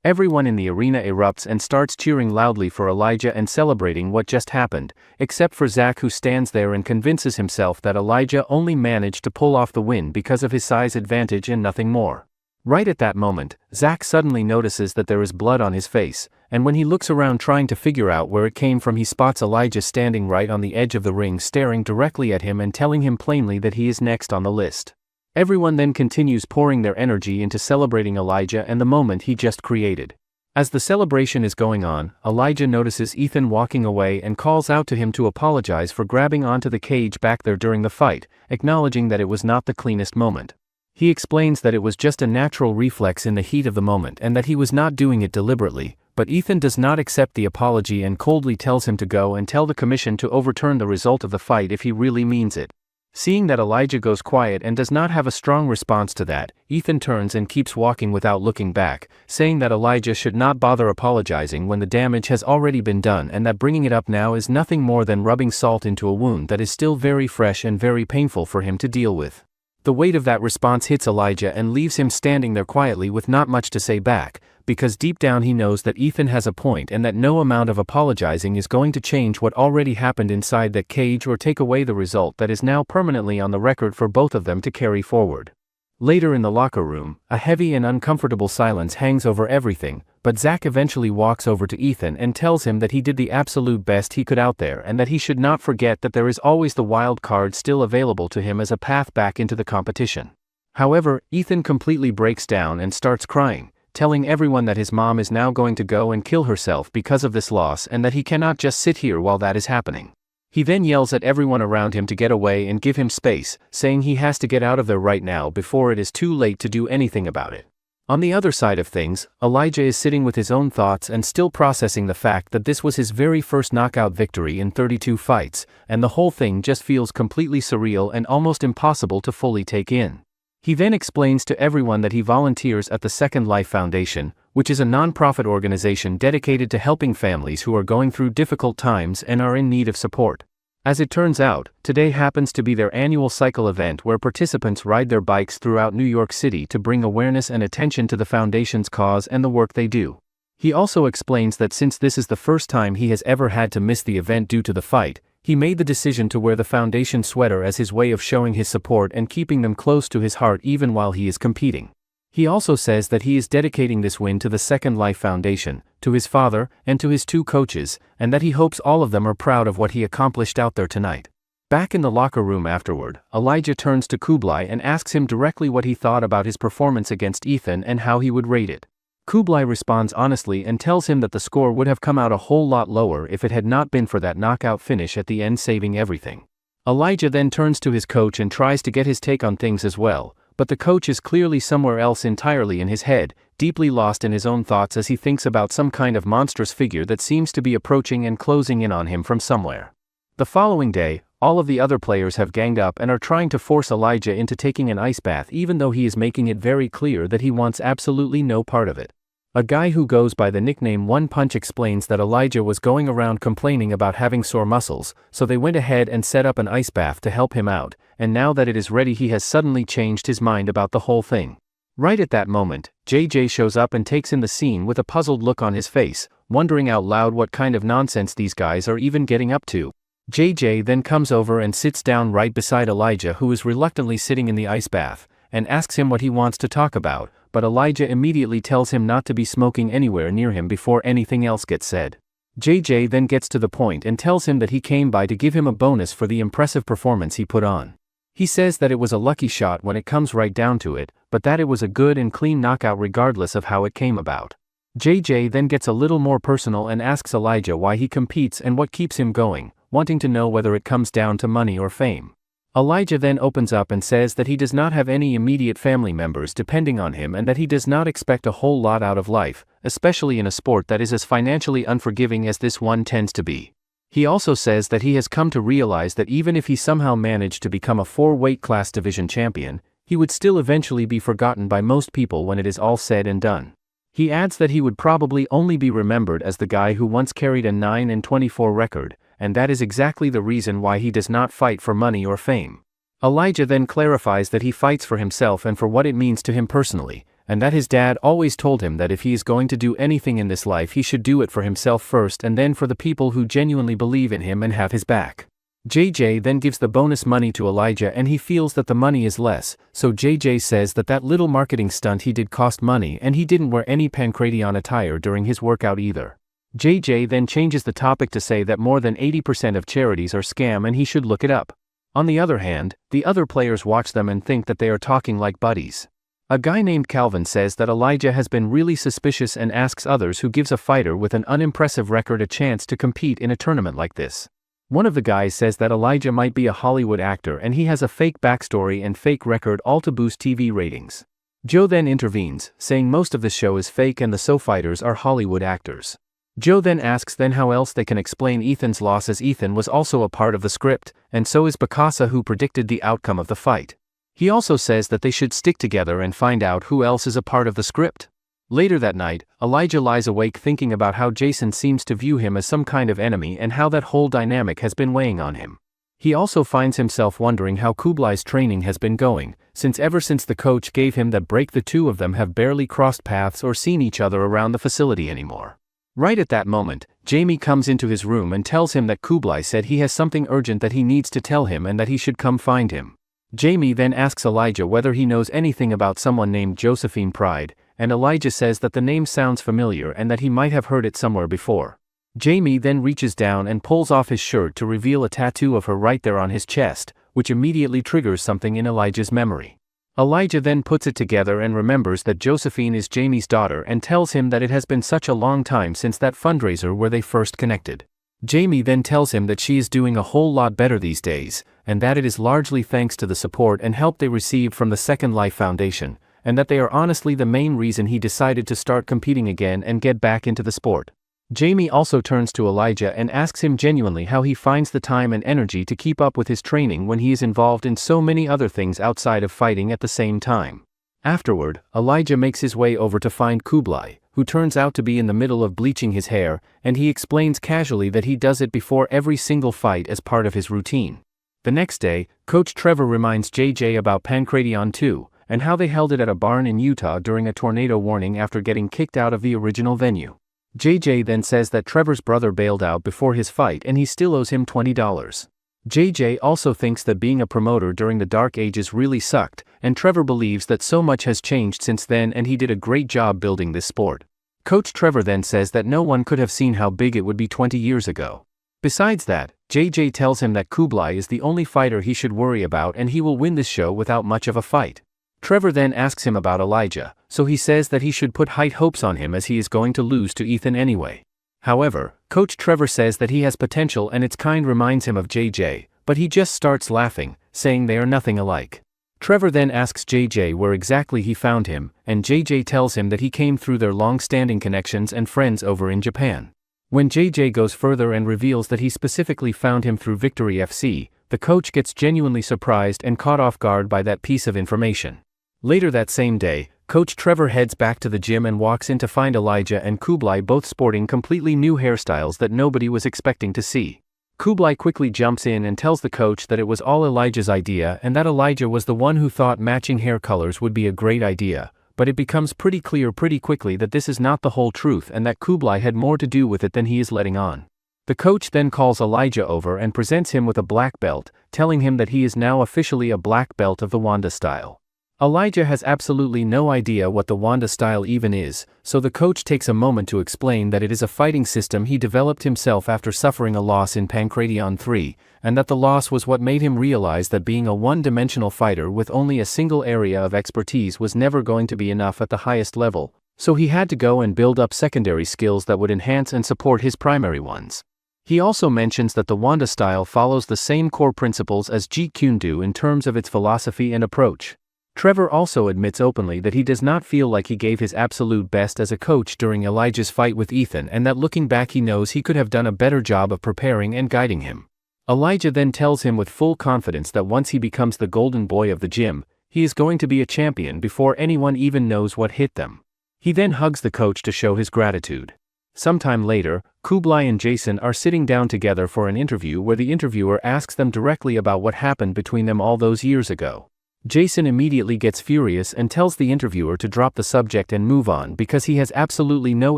Everyone in the arena erupts and starts cheering loudly for Elijah and celebrating what just happened, except for Zach, who stands there and convinces himself that Elijah only managed to pull off the win because of his size advantage and nothing more. Right at that moment, Zach suddenly notices that there is blood on his face, and when he looks around trying to figure out where it came from, he spots Elijah standing right on the edge of the ring, staring directly at him and telling him plainly that he is next on the list. Everyone then continues pouring their energy into celebrating Elijah and the moment he just created. As the celebration is going on, Elijah notices Ethan walking away and calls out to him to apologize for grabbing onto the cage back there during the fight, acknowledging that it was not the cleanest moment. He explains that it was just a natural reflex in the heat of the moment and that he was not doing it deliberately, but Ethan does not accept the apology and coldly tells him to go and tell the commission to overturn the result of the fight if he really means it. Seeing that Elijah goes quiet and does not have a strong response to that, Ethan turns and keeps walking without looking back, saying that Elijah should not bother apologizing when the damage has already been done and that bringing it up now is nothing more than rubbing salt into a wound that is still very fresh and very painful for him to deal with. The weight of that response hits Elijah and leaves him standing there quietly with not much to say back, because deep down he knows that Ethan has a point and that no amount of apologizing is going to change what already happened inside that cage or take away the result that is now permanently on the record for both of them to carry forward. Later in the locker room, a heavy and uncomfortable silence hangs over everything, but Zach eventually walks over to Ethan and tells him that he did the absolute best he could out there and that he should not forget that there is always the wild card still available to him as a path back into the competition. However, Ethan completely breaks down and starts crying, telling everyone that his mom is now going to go and kill herself because of this loss and that he cannot just sit here while that is happening. He then yells at everyone around him to get away and give him space, saying he has to get out of there right now before it is too late to do anything about it. On the other side of things, Elijah is sitting with his own thoughts and still processing the fact that this was his very first knockout victory in 32 fights, and the whole thing just feels completely surreal and almost impossible to fully take in. He then explains to everyone that he volunteers at the Second Life Foundation, which is a non-profit organization dedicated to helping families who are going through difficult times and are in need of support. As it turns out, today happens to be their annual cycle event where participants ride their bikes throughout New York City to bring awareness and attention to the foundation's cause and the work they do. He also explains that since this is the first time he has ever had to miss the event due to the fight, he made the decision to wear the foundation sweater as his way of showing his support and keeping them close to his heart even while he is competing. He also says that he is dedicating this win to the Second Life Foundation, to his father, and to his 2 coaches, and that he hopes all of them are proud of what he accomplished out there tonight. Back in the locker room afterward, Elijah turns to Kublai and asks him directly what he thought about his performance against Ethan and how he would rate it. Kublai responds honestly and tells him that the score would have come out a whole lot lower if it had not been for that knockout finish at the end saving everything. Elijah then turns to his coach and tries to get his take on things as well, but the coach is clearly somewhere else entirely in his head, deeply lost in his own thoughts as he thinks about some kind of monstrous figure that seems to be approaching and closing in on him from somewhere. The following day, all of the other players have ganged up and are trying to force Elijah into taking an ice bath even though he is making it very clear that he wants absolutely no part of it. A guy who goes by the nickname One Punch explains that Elijah was going around complaining about having sore muscles, so they went ahead and set up an ice bath to help him out, and now that it is ready he has suddenly changed his mind about the whole thing. Right at that moment, JJ shows up and takes in the scene with a puzzled look on his face, wondering out loud what kind of nonsense these guys are even getting up to. JJ then comes over and sits down right beside Elijah, who is reluctantly sitting in the ice bath, and asks him what he wants to talk about, but Elijah immediately tells him not to be smoking anywhere near him before anything else gets said. JJ then gets to the point and tells him that he came by to give him a bonus for the impressive performance he put on. He says that it was a lucky shot when it comes right down to it, but that it was a good and clean knockout regardless of how it came about. JJ then gets a little more personal and asks Elijah why he competes and what keeps him going, wanting to know whether it comes down to money or fame. Elijah then opens up and says that he does not have any immediate family members depending on him and that he does not expect a whole lot out of life, especially in a sport that is as financially unforgiving as this one tends to be. He also says that he has come to realize that even if he somehow managed to become a 4-weight class division champion, he would still eventually be forgotten by most people when it is all said and done. He adds that he would probably only be remembered as the guy who once carried a 9-24 record, and that is exactly the reason why he does not fight for money or fame. Elijah then clarifies that he fights for himself and for what it means to him personally, and that his dad always told him that if he is going to do anything in this life he should do it for himself first and then for the people who genuinely believe in him and have his back. JJ then gives the bonus money to Elijah and he feels that the money is less, so JJ says that that little marketing stunt he did cost money and he didn't wear any Pancration attire during his workout either. JJ then changes the topic to say that more than 80% of charities are scam and he should look it up. On the other hand, the other players watch them and think that they are talking like buddies. A guy named Calvin says that Elijah has been really suspicious and asks others who gives a fighter with an unimpressive record a chance to compete in a tournament like this. One of the guys says that Elijah might be a Hollywood actor and he has a fake backstory and fake record all to boost TV ratings. Joe then intervenes, saying most of the show is fake and the SO fighters are Hollywood actors. Joe then asks how else they can explain Ethan's loss as Ethan was also a part of the script, and so is Bicasa who predicted the outcome of the fight. He also says that they should stick together and find out who else is a part of the script. Later that night, Elijah lies awake thinking about how Jason seems to view him as some kind of enemy and how that whole dynamic has been weighing on him. He also finds himself wondering how Kublai's training has been going, since ever since the coach gave him that break the two of them have barely crossed paths or seen each other around the facility anymore. Right at that moment, Jaime comes into his room and tells him that Kublai said he has something urgent that he needs to tell him and that he should come find him. Jaime then asks Elijah whether he knows anything about someone named Josephine Pride, and Elijah says that the name sounds familiar and that he might have heard it somewhere before. Jaime then reaches down and pulls off his shirt to reveal a tattoo of her right there on his chest, which immediately triggers something in Elijah's memory. Elijah then puts it together and remembers that Josephine is Jaime's daughter and tells him that it has been such a long time since that fundraiser where they first connected. Jaime then tells him that she is doing a whole lot better these days, and that it is largely thanks to the support and help they received from the Second Life Foundation, and that they are honestly the main reason he decided to start competing again and get back into the sport. Jaime also turns to Elijah and asks him genuinely how he finds the time and energy to keep up with his training when he is involved in so many other things outside of fighting at the same time. Afterward, Elijah makes his way over to find Kublai, who turns out to be in the middle of bleaching his hair, and he explains casually that he does it before every single fight as part of his routine. The next day, Coach Trevor reminds JJ about Pancration 2, and how they held it at a barn in Utah during a tornado warning after getting kicked out of the original venue. JJ then says that Trevor's brother bailed out before his fight and he still owes him $20. JJ also thinks that being a promoter during the Dark Ages really sucked, and Trevor believes that so much has changed since then and he did a great job building this sport. Coach Trevor then says that no one could have seen how big it would be 20 years ago. Besides that, JJ tells him that Kublai is the only fighter he should worry about and he will win this show without much of a fight. Trevor then asks him about Elijah, so he says that he should put high hopes on him as he is going to lose to Ethan anyway. However, Coach Trevor says that he has potential and its kind reminds him of JJ, but he just starts laughing, saying they are nothing alike. Trevor then asks JJ where exactly he found him, and JJ tells him that he came through their long-standing connections and friends over in Japan. When JJ goes further and reveals that he specifically found him through Victory FC, the coach gets genuinely surprised and caught off guard by that piece of information. Later that same day, Coach Trevor heads back to the gym and walks in to find Elijah and Kublai both sporting completely new hairstyles that nobody was expecting to see. Kublai quickly jumps in and tells the coach that it was all Elijah's idea and that Elijah was the one who thought matching hair colors would be a great idea, but it becomes pretty clear pretty quickly that this is not the whole truth and that Kublai had more to do with it than he is letting on. The coach then calls Elijah over and presents him with a black belt, telling him that he is now officially a black belt of the Wanda style. Elijah has absolutely no idea what the Wanda style even is, so the coach takes a moment to explain that it is a fighting system he developed himself after suffering a loss in Pancration 3, and that the loss was what made him realize that being a one-dimensional fighter with only a single area of expertise was never going to be enough at the highest level, so he had to go and build up secondary skills that would enhance and support his primary ones. He also mentions that the Wanda style follows the same core principles as Jeet Kune Do in terms of its philosophy and approach. Trevor also admits openly that he does not feel like he gave his absolute best as a coach during Elijah's fight with Ethan and that looking back he knows he could have done a better job of preparing and guiding him. Elijah then tells him with full confidence that once he becomes the golden boy of the gym, he is going to be a champion before anyone even knows what hit them. He then hugs the coach to show his gratitude. Sometime later, Kublai and Jason are sitting down together for an interview where the interviewer asks them directly about what happened between them all those years ago. Jason immediately gets furious and tells the interviewer to drop the subject and move on because he has absolutely no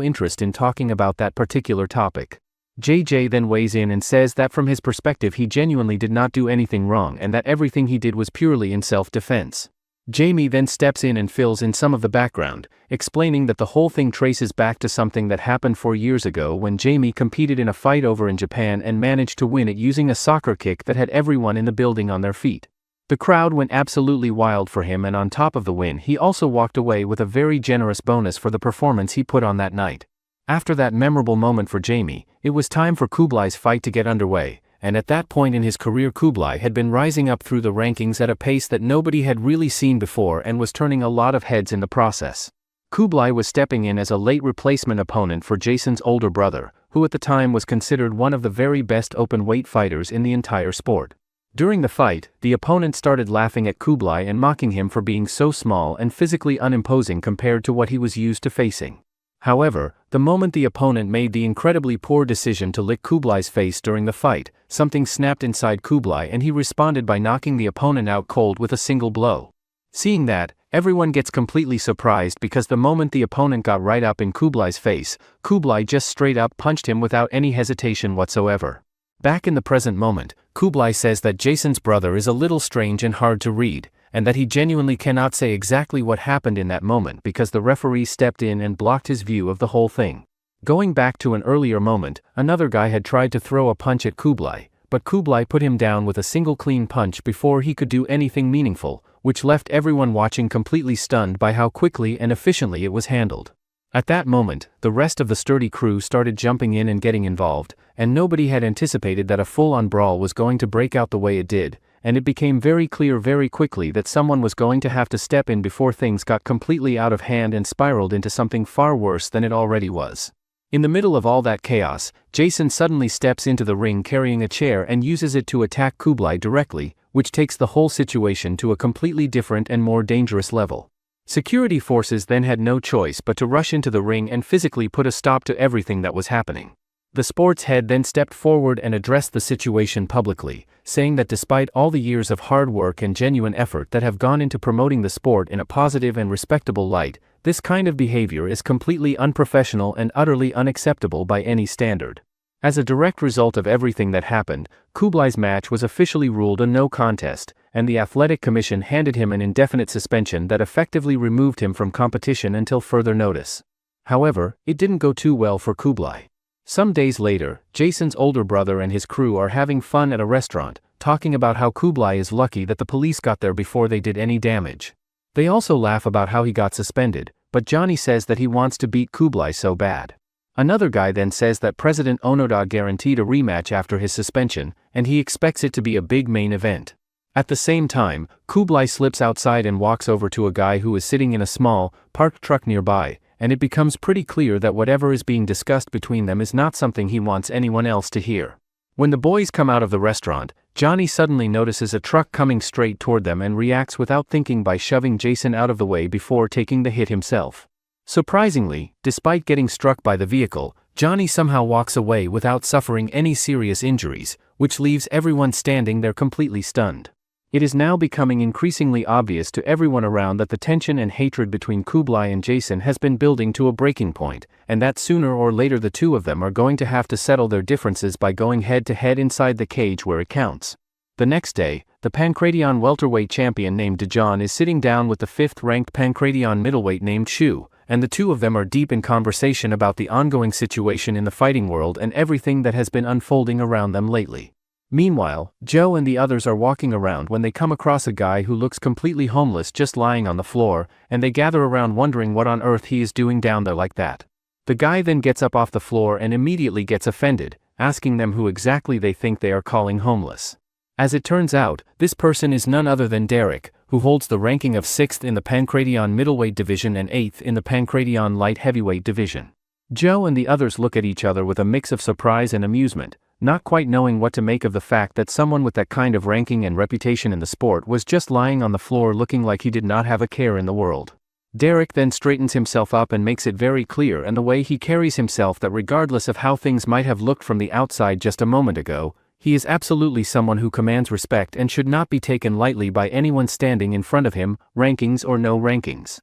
interest in talking about that particular topic. JJ then weighs in and says that from his perspective he genuinely did not do anything wrong and that everything he did was purely in self-defense. Jaime then steps in and fills in some of the background, explaining that the whole thing traces back to something that happened 4 years ago when Jaime competed in a fight over in Japan and managed to win it using a soccer kick that had everyone in the building on their feet. The crowd went absolutely wild for him, and on top of the win he also walked away with a very generous bonus for the performance he put on that night. After that memorable moment for Jaime, it was time for Kublai's fight to get underway, and at that point in his career Kublai had been rising up through the rankings at a pace that nobody had really seen before and was turning a lot of heads in the process. Kublai was stepping in as a late replacement opponent for Jason's older brother, who at the time was considered one of the very best open-weight fighters in the entire sport. During the fight, the opponent started laughing at Kublai and mocking him for being so small and physically unimposing compared to what he was used to facing. However, the moment the opponent made the incredibly poor decision to lick Kublai's face during the fight, something snapped inside Kublai and he responded by knocking the opponent out cold with a single blow. Seeing that, everyone gets completely surprised because the moment the opponent got right up in Kublai's face, Kublai just straight up punched him without any hesitation whatsoever. Back in the present moment, Kublai says that Jason's brother is a little strange and hard to read, and that he genuinely cannot say exactly what happened in that moment because the referee stepped in and blocked his view of the whole thing. Going back to an earlier moment, another guy had tried to throw a punch at Kublai, but Kublai put him down with a single clean punch before he could do anything meaningful, which left everyone watching completely stunned by how quickly and efficiently it was handled. At that moment, the rest of the sturdy crew started jumping in and getting involved, and nobody had anticipated that a full-on brawl was going to break out the way it did, and it became very clear very quickly that someone was going to have to step in before things got completely out of hand and spiraled into something far worse than it already was. In the middle of all that chaos, Jason suddenly steps into the ring carrying a chair and uses it to attack Kublai directly, which takes the whole situation to a completely different and more dangerous level. Security forces then had no choice but to rush into the ring and physically put a stop to everything that was happening. The sports head then stepped forward and addressed the situation publicly, saying that despite all the years of hard work and genuine effort that have gone into promoting the sport in a positive and respectable light, this kind of behavior is completely unprofessional and utterly unacceptable by any standard. As a direct result of everything that happened, Kublai's match was officially ruled a no contest, and the Athletic Commission handed him an indefinite suspension that effectively removed him from competition until further notice. However, it didn't go too well for Kublai. Some days later, Jason's older brother and his crew are having fun at a restaurant, talking about how Kublai is lucky that the police got there before they did any damage. They also laugh about how he got suspended, but Johnny says that he wants to beat Kublai so bad. Another guy then says that President Onoda guaranteed a rematch after his suspension, and he expects it to be a big main event. At the same time, Kublai slips outside and walks over to a guy who is sitting in a small, parked truck nearby, and it becomes pretty clear that whatever is being discussed between them is not something he wants anyone else to hear. When the boys come out of the restaurant, Johnny suddenly notices a truck coming straight toward them and reacts without thinking by shoving Jason out of the way before taking the hit himself. Surprisingly, despite getting struck by the vehicle, Johnny somehow walks away without suffering any serious injuries, which leaves everyone standing there completely stunned. It is now becoming increasingly obvious to everyone around that the tension and hatred between Kublai and Jason has been building to a breaking point, and that sooner or later the two of them are going to have to settle their differences by going head-to-head inside the cage where it counts. The next day, the Pancration welterweight champion named Dejan is sitting down with the 5th-ranked Pancration middleweight named Shu, and the two of them are deep in conversation about the ongoing situation in the fighting world and everything that has been unfolding around them lately. Meanwhile, Joe and the others are walking around when they come across a guy who looks completely homeless just lying on the floor, and they gather around wondering what on earth he is doing down there like that. The guy then gets up off the floor and immediately gets offended, asking them who exactly they think they are calling homeless. As it turns out, this person is none other than Derek, who holds the ranking of 6th in the Pancration middleweight division and 8th in the Pancration light heavyweight division. Joe and the others look at each other with a mix of surprise and amusement, not quite knowing what to make of the fact that someone with that kind of ranking and reputation in the sport was just lying on the floor looking like he did not have a care in the world. Derek then straightens himself up and makes it very clear in the way he carries himself that regardless of how things might have looked from the outside just a moment ago, He is absolutely someone who commands respect and should not be taken lightly by anyone standing in front of him, rankings or no rankings.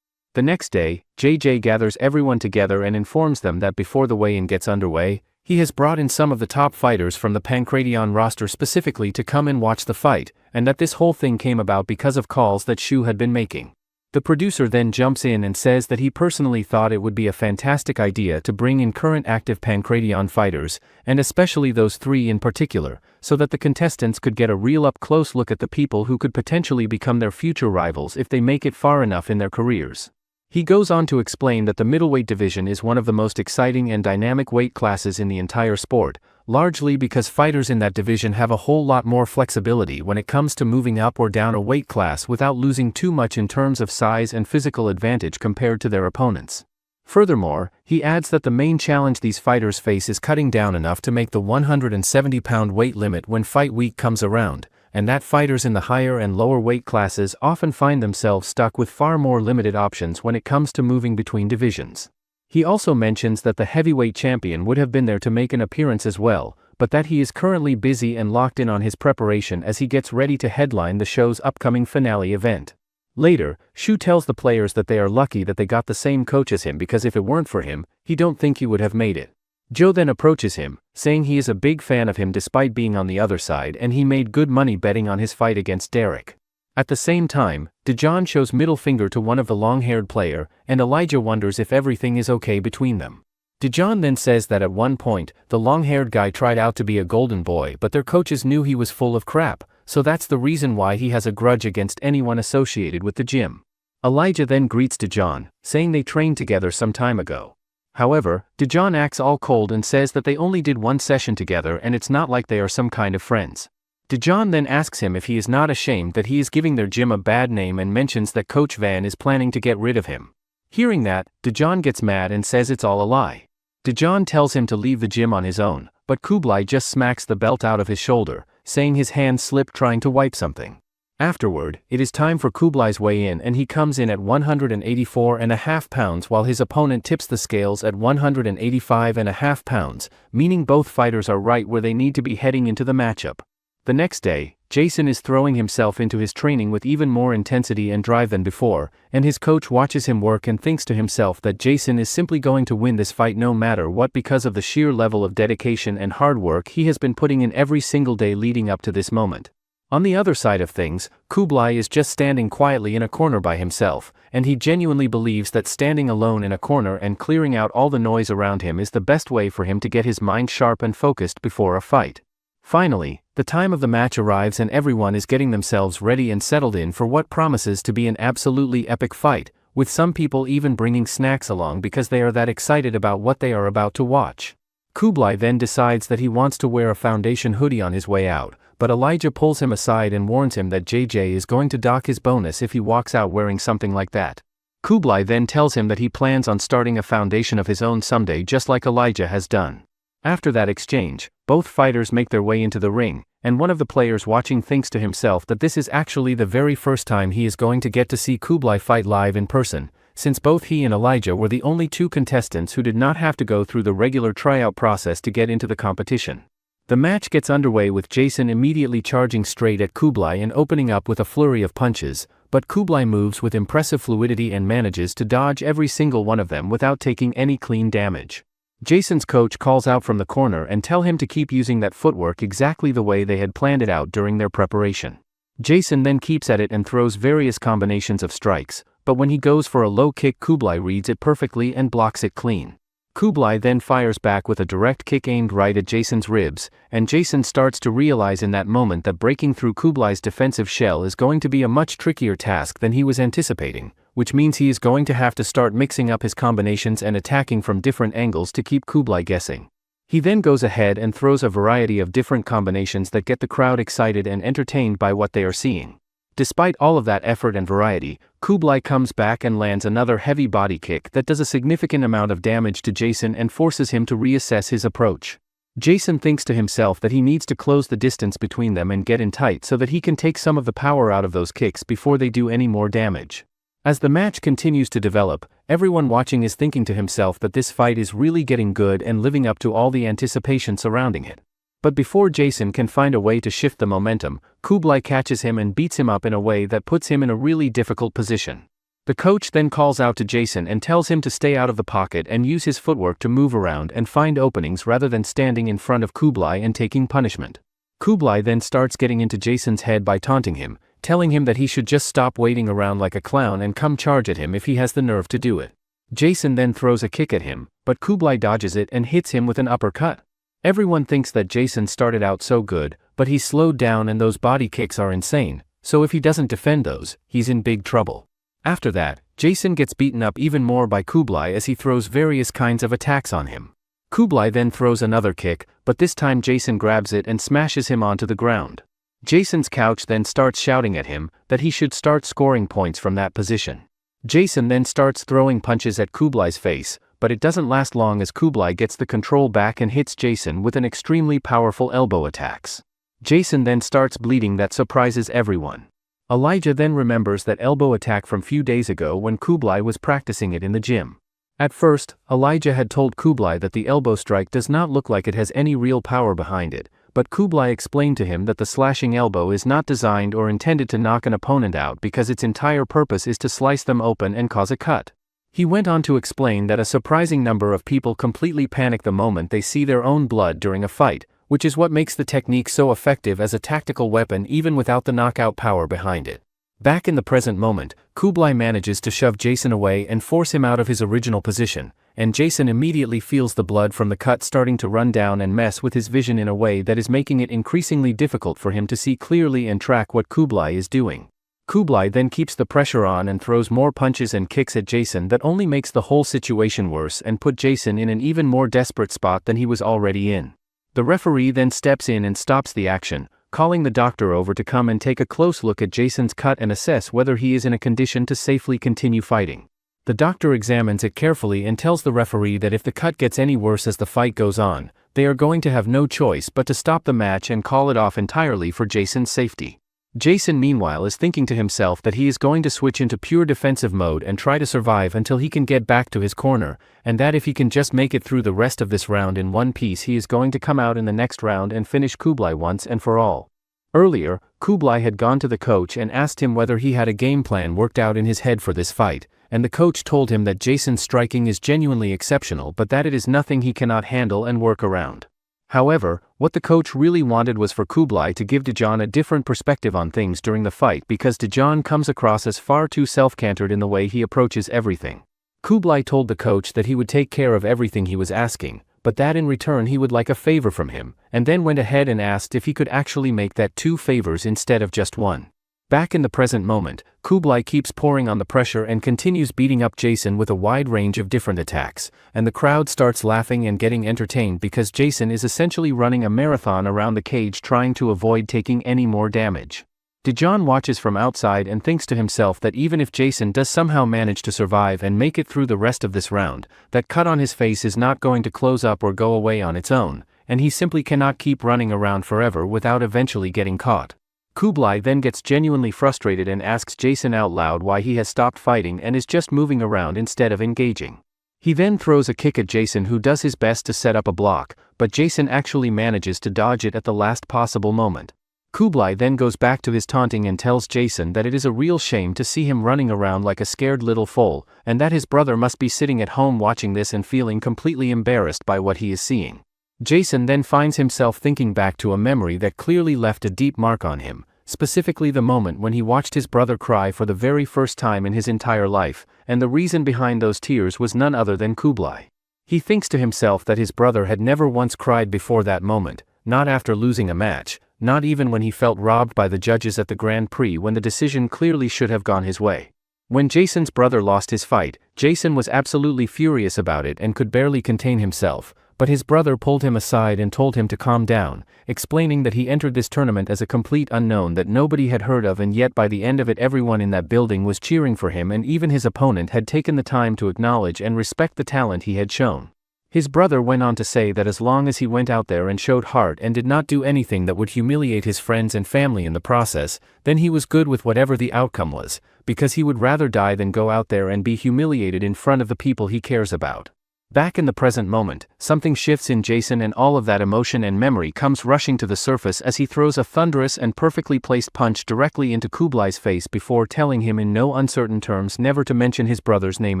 The next day, JJ gathers everyone together and informs them that before the weigh-in gets underway, he has brought in some of the top fighters from the Pancration roster specifically to come and watch the fight, and that this whole thing came about because of calls that Shu had been making. The producer then jumps in and says that he personally thought it would be a fantastic idea to bring in current active Pancration fighters, and especially those 3 in particular, so that the contestants could get a real up-close look at the people who could potentially become their future rivals if they make it far enough in their careers. He goes on to explain that the middleweight division is one of the most exciting and dynamic weight classes in the entire sport, largely because fighters in that division have a whole lot more flexibility when it comes to moving up or down a weight class without losing too much in terms of size and physical advantage compared to their opponents. Furthermore, he adds that the main challenge these fighters face is cutting down enough to make the 170-pound weight limit when fight week comes around, and that fighters in the higher and lower weight classes often find themselves stuck with far more limited options when it comes to moving between divisions. He also mentions that the heavyweight champion would have been there to make an appearance as well, but that he is currently busy and locked in on his preparation as he gets ready to headline the show's upcoming finale event. Later, Shu tells the players that they are lucky that they got the same coach as him because if it weren't for him, he don't think he would have made it. Joe then approaches him, saying he is a big fan of him despite being on the other side and he made good money betting on his fight against Derek. At the same time, Dejan shows middle finger to one of the long-haired player, and Elijah wonders if everything is okay between them. Dejan then says that at one point, the long-haired guy tried out to be a golden boy but their coaches knew he was full of crap, so that's the reason why he has a grudge against anyone associated with the gym. Elijah then greets Dejan, saying they trained together some time ago. However, Dejan acts all cold and says that they only did one session together and it's not like they are some kind of friends. Dejan then asks him if he is not ashamed that he is giving their gym a bad name and mentions that Coach Van is planning to get rid of him. Hearing that, Dejan gets mad and says it's all a lie. Dejan tells him to leave the gym on his own, but Kublai just smacks the belt out of his shoulder, saying his hand slipped trying to wipe something. Afterward, it is time for Kublai's weigh-in and he comes in at 184.5 pounds while his opponent tips the scales at 185.5 pounds, meaning both fighters are right where they need to be heading into the matchup. The next day, Jason is throwing himself into his training with even more intensity and drive than before, and his coach watches him work and thinks to himself that Jason is simply going to win this fight no matter what because of the sheer level of dedication and hard work he has been putting in every single day leading up to this moment. On the other side of things, Kublai is just standing quietly in a corner by himself, and he genuinely believes that standing alone in a corner and clearing out all the noise around him is the best way for him to get his mind sharp and focused before a fight. Finally, the time of the match arrives and everyone is getting themselves ready and settled in for what promises to be an absolutely epic fight, with some people even bringing snacks along because they are that excited about what they are about to watch. Kublai then decides that he wants to wear a foundation hoodie on his way out, but Elijah pulls him aside and warns him that JJ is going to dock his bonus if he walks out wearing something like that. Kublai then tells him that he plans on starting a foundation of his own someday just like Elijah has done. After that exchange, both fighters make their way into the ring, and one of the players watching thinks to himself that this is actually the very first time he is going to get to see Kublai fight live in person, since both he and Elijah were the only two contestants who did not have to go through the regular tryout process to get into the competition. The match gets underway with Jason immediately charging straight at Kublai and opening up with a flurry of punches, but Kublai moves with impressive fluidity and manages to dodge every single one of them without taking any clean damage. Jason's coach calls out from the corner and tell him to keep using that footwork exactly the way they had planned it out during their preparation. Jason then keeps at it and throws various combinations of strikes, but when he goes for a low kick Kublai reads it perfectly and blocks it clean. Kublai then fires back with a direct kick aimed right at Jason's ribs, and Jason starts to realize in that moment that breaking through Kublai's defensive shell is going to be a much trickier task than he was anticipating, which means he is going to have to start mixing up his combinations and attacking from different angles to keep Kublai guessing. He then goes ahead and throws a variety of different combinations that get the crowd excited and entertained by what they are seeing. Despite all of that effort and variety, Kublai comes back and lands another heavy body kick that does a significant amount of damage to Jason and forces him to reassess his approach. Jason thinks to himself that he needs to close the distance between them and get in tight so that he can take some of the power out of those kicks before they do any more damage. As the match continues to develop, everyone watching is thinking to himself that this fight is really getting good and living up to all the anticipation surrounding it. But before Jason can find a way to shift the momentum, Kublai catches him and beats him up in a way that puts him in a really difficult position. The coach then calls out to Jason and tells him to stay out of the pocket and use his footwork to move around and find openings rather than standing in front of Kublai and taking punishment. Kublai then starts getting into Jason's head by taunting him, telling him that he should just stop waiting around like a clown and come charge at him if he has the nerve to do it. Jason then throws a kick at him, but Kublai dodges it and hits him with an uppercut. Everyone thinks that Jason started out so good, but he's slowed down and those body kicks are insane, so if he doesn't defend those, he's in big trouble. After that, Jason gets beaten up even more by Kublai as he throws various kinds of attacks on him. Kublai then throws another kick, but this time Jason grabs it and smashes him onto the ground. Jason's coach then starts shouting at him that he should start scoring points from that position. Jason then starts throwing punches at Kublai's face, but it doesn't last long as Kublai gets the control back and hits Jason with an extremely powerful elbow attacks. Jason then starts bleeding that surprises everyone. Elijah then remembers that elbow attack from few days ago when Kublai was practicing it in the gym. At first, Elijah had told Kublai that the elbow strike does not look like it has any real power behind it, but Kublai explained to him that the slashing elbow is not designed or intended to knock an opponent out because its entire purpose is to slice them open and cause a cut. He went on to explain that a surprising number of people completely panic the moment they see their own blood during a fight, which is what makes the technique so effective as a tactical weapon even without the knockout power behind it. Back in the present moment, Kublai manages to shove Jason away and force him out of his original position, and Jason immediately feels the blood from the cut starting to run down and mess with his vision in a way that is making it increasingly difficult for him to see clearly and track what Kublai is doing. Kublai then keeps the pressure on and throws more punches and kicks at Jason that only makes the whole situation worse and put Jason in an even more desperate spot than he was already in. The referee then steps in and stops the action, calling the doctor over to come and take a close look at Jason's cut and assess whether he is in a condition to safely continue fighting. The doctor examines it carefully and tells the referee that if the cut gets any worse as the fight goes on, they are going to have no choice but to stop the match and call it off entirely for Jason's safety. Jason meanwhile is thinking to himself that he is going to switch into pure defensive mode and try to survive until he can get back to his corner, and that if he can just make it through the rest of this round in one piece he is going to come out in the next round and finish Kublai once and for all. Earlier, Kublai had gone to the coach and asked him whether he had a game plan worked out in his head for this fight, and the coach told him that Jason's striking is genuinely exceptional but that it is nothing he cannot handle and work around. However, what the coach really wanted was for Kublai to give Dajan a different perspective on things during the fight because Dajan comes across as far too self-centered in the way he approaches everything. Kublai told the coach that he would take care of everything he was asking, but that in return he would like a favor from him, and then went ahead and asked if he could actually make that 2 favors instead of just 1. Back in the present moment, Kublai keeps pouring on the pressure and continues beating up Jason with a wide range of different attacks, and the crowd starts laughing and getting entertained because Jason is essentially running a marathon around the cage trying to avoid taking any more damage. Dajan watches from outside and thinks to himself that even if Jason does somehow manage to survive and make it through the rest of this round, that cut on his face is not going to close up or go away on its own, and he simply cannot keep running around forever without eventually getting caught. Kublai then gets genuinely frustrated and asks Jason out loud why he has stopped fighting and is just moving around instead of engaging. He then throws a kick at Jason who does his best to set up a block, but Jason actually manages to dodge it at the last possible moment. Kublai then goes back to his taunting and tells Jason that it is a real shame to see him running around like a scared little foal, and that his brother must be sitting at home watching this and feeling completely embarrassed by what he is seeing. Jason then finds himself thinking back to a memory that clearly left a deep mark on him, specifically the moment when he watched his brother cry for the very first time in his entire life, and the reason behind those tears was none other than Kublai. He thinks to himself that his brother had never once cried before that moment, not after losing a match, not even when he felt robbed by the judges at the Grand Prix when the decision clearly should have gone his way. When Jason's brother lost his fight, Jason was absolutely furious about it and could barely contain himself, but his brother pulled him aside and told him to calm down, explaining that he entered this tournament as a complete unknown that nobody had heard of, and yet by the end of it everyone in that building was cheering for him and even his opponent had taken the time to acknowledge and respect the talent he had shown. His brother went on to say that as long as he went out there and showed heart and did not do anything that would humiliate his friends and family in the process, then he was good with whatever the outcome was, because he would rather die than go out there and be humiliated in front of the people he cares about. Back in the present moment, something shifts in Jason and all of that emotion and memory comes rushing to the surface as he throws a thunderous and perfectly placed punch directly into Kublai's face before telling him in no uncertain terms never to mention his brother's name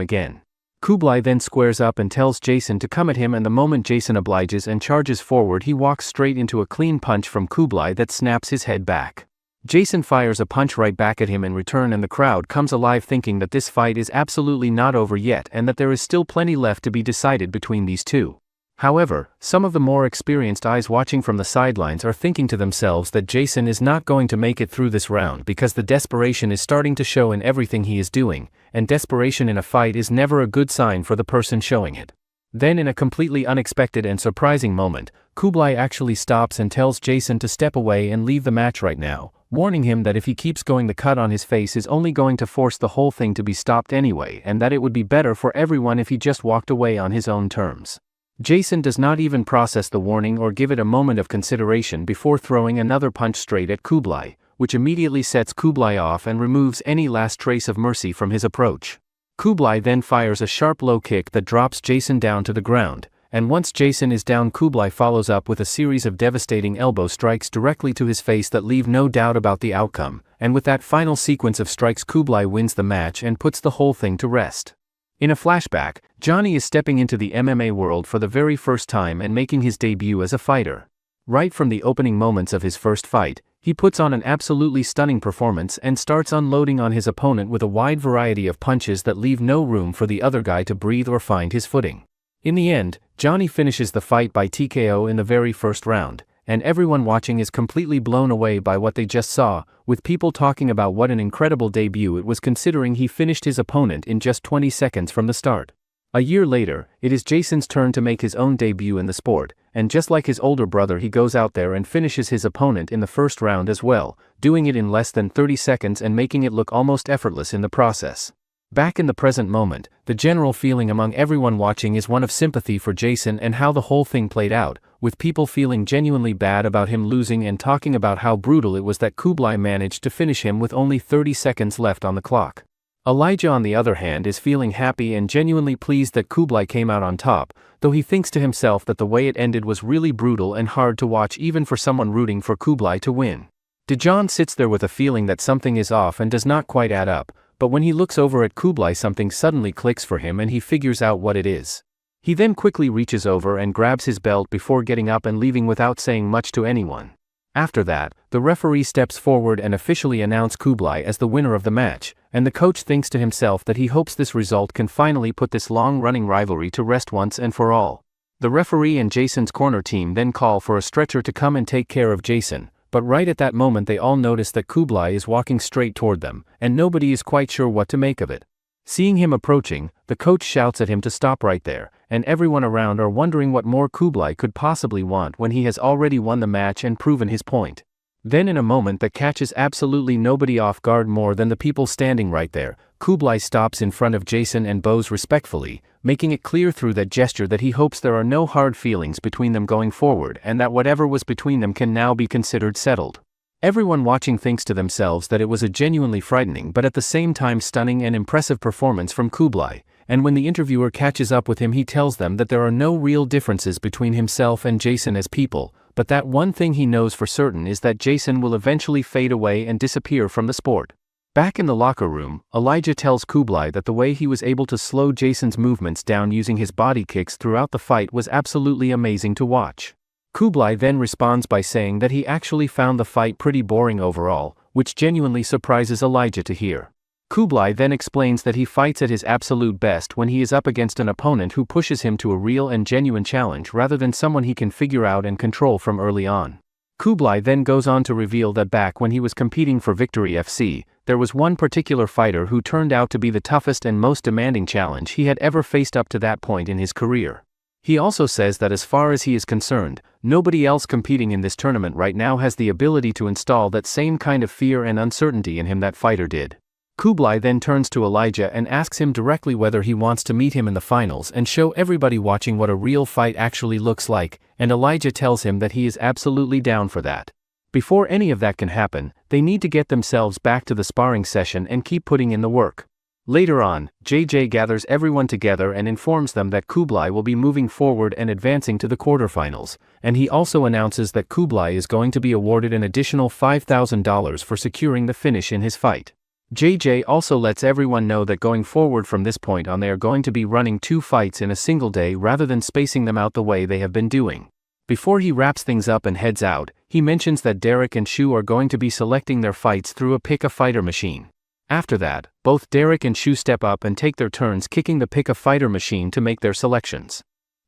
again. Kublai then squares up and tells Jason to come at him, and the moment Jason obliges and charges forward, he walks straight into a clean punch from Kublai that snaps his head back. Jason fires a punch right back at him in return, and the crowd comes alive thinking that this fight is absolutely not over yet and that there is still plenty left to be decided between these two. However, some of the more experienced eyes watching from the sidelines are thinking to themselves that Jason is not going to make it through this round because the desperation is starting to show in everything he is doing, and desperation in a fight is never a good sign for the person showing it. Then, in a completely unexpected and surprising moment, Kublai actually stops and tells Jason to step away and leave the match right now, warning him that if he keeps going, the cut on his face is only going to force the whole thing to be stopped anyway, and that it would be better for everyone if he just walked away on his own terms. Jason does not even process the warning or give it a moment of consideration before throwing another punch straight at Kublai, which immediately sets Kublai off and removes any last trace of mercy from his approach. Kublai then fires a sharp low kick that drops Jason down to the ground, and once Jason is down, Kublai follows up with a series of devastating elbow strikes directly to his face that leave no doubt about the outcome, and with that final sequence of strikes, Kublai wins the match and puts the whole thing to rest. In a flashback, Johnny is stepping into the MMA world for the very first time and making his debut as a fighter. Right from the opening moments of his first fight, he puts on an absolutely stunning performance and starts unloading on his opponent with a wide variety of punches that leave no room for the other guy to breathe or find his footing. In the end, Johnny finishes the fight by TKO in the very first round, and everyone watching is completely blown away by what they just saw, with people talking about what an incredible debut it was considering he finished his opponent in just 20 seconds from the start. A year later, it is Jason's turn to make his own debut in the sport, and just like his older brother, he goes out there and finishes his opponent in the first round as well, doing it in less than 30 seconds and making it look almost effortless in the process. Back in the present moment, the general feeling among everyone watching is one of sympathy for Jason and how the whole thing played out, with people feeling genuinely bad about him losing and talking about how brutal it was that Kublai managed to finish him with only 30 seconds left on the clock. Elijah, on the other hand, is feeling happy and genuinely pleased that Kublai came out on top, though he thinks to himself that the way it ended was really brutal and hard to watch even for someone rooting for Kublai to win. Dejan sits there with a feeling that something is off and does not quite add up, but when he looks over at Kublai, something suddenly clicks for him and he figures out what it is. He then quickly reaches over and grabs his belt before getting up and leaving without saying much to anyone. After that, the referee steps forward and officially announces Kublai as the winner of the match, and the coach thinks to himself that he hopes this result can finally put this long-running rivalry to rest once and for all. The referee and Jason's corner team then call for a stretcher to come and take care of Jason, but right at that moment they all notice that Kublai is walking straight toward them, and nobody is quite sure what to make of it. Seeing him approaching, the coach shouts at him to stop right there, and everyone around are wondering what more Kublai could possibly want when he has already won the match and proven his point. Then, in a moment that catches absolutely nobody off guard more than the people standing right there, Kublai stops in front of Jason and bows respectfully, making it clear through that gesture that he hopes there are no hard feelings between them going forward and that whatever was between them can now be considered settled. Everyone watching thinks to themselves that it was a genuinely frightening but at the same time stunning and impressive performance from Kublai, and when the interviewer catches up with him, he tells them that there are no real differences between himself and Jason as people, but that one thing he knows for certain is that Jason will eventually fade away and disappear from the sport. Back in the locker room, Elijah tells Kublai that the way he was able to slow Jason's movements down using his body kicks throughout the fight was absolutely amazing to watch. Kublai then responds by saying that he actually found the fight pretty boring overall, which genuinely surprises Elijah to hear. Kublai then explains that he fights at his absolute best when he is up against an opponent who pushes him to a real and genuine challenge rather than someone he can figure out and control from early on. Kublai then goes on to reveal that back when he was competing for Victory FC, there was one particular fighter who turned out to be the toughest and most demanding challenge he had ever faced up to that point in his career. He also says that as far as he is concerned, nobody else competing in this tournament right now has the ability to install that same kind of fear and uncertainty in him that fighter did. Kublai then turns to Elijah and asks him directly whether he wants to meet him in the finals and show everybody watching what a real fight actually looks like, and Elijah tells him that he is absolutely down for that. Before any of that can happen, they need to get themselves back to the sparring session and keep putting in the work. Later on, JJ gathers everyone together and informs them that Kublai will be moving forward and advancing to the quarterfinals, and he also announces that Kublai is going to be awarded an additional $5,000 for securing the finish in his fight. JJ also lets everyone know that going forward from this point on they are going to be running 2 fights in a single day rather than spacing them out the way they have been doing. Before he wraps things up and heads out, he mentions that Derek and Shu are going to be selecting their fights through a pick-a-fighter machine. After that, both Derek and Shu step up and take their turns kicking the pick-a-fighter machine to make their selections.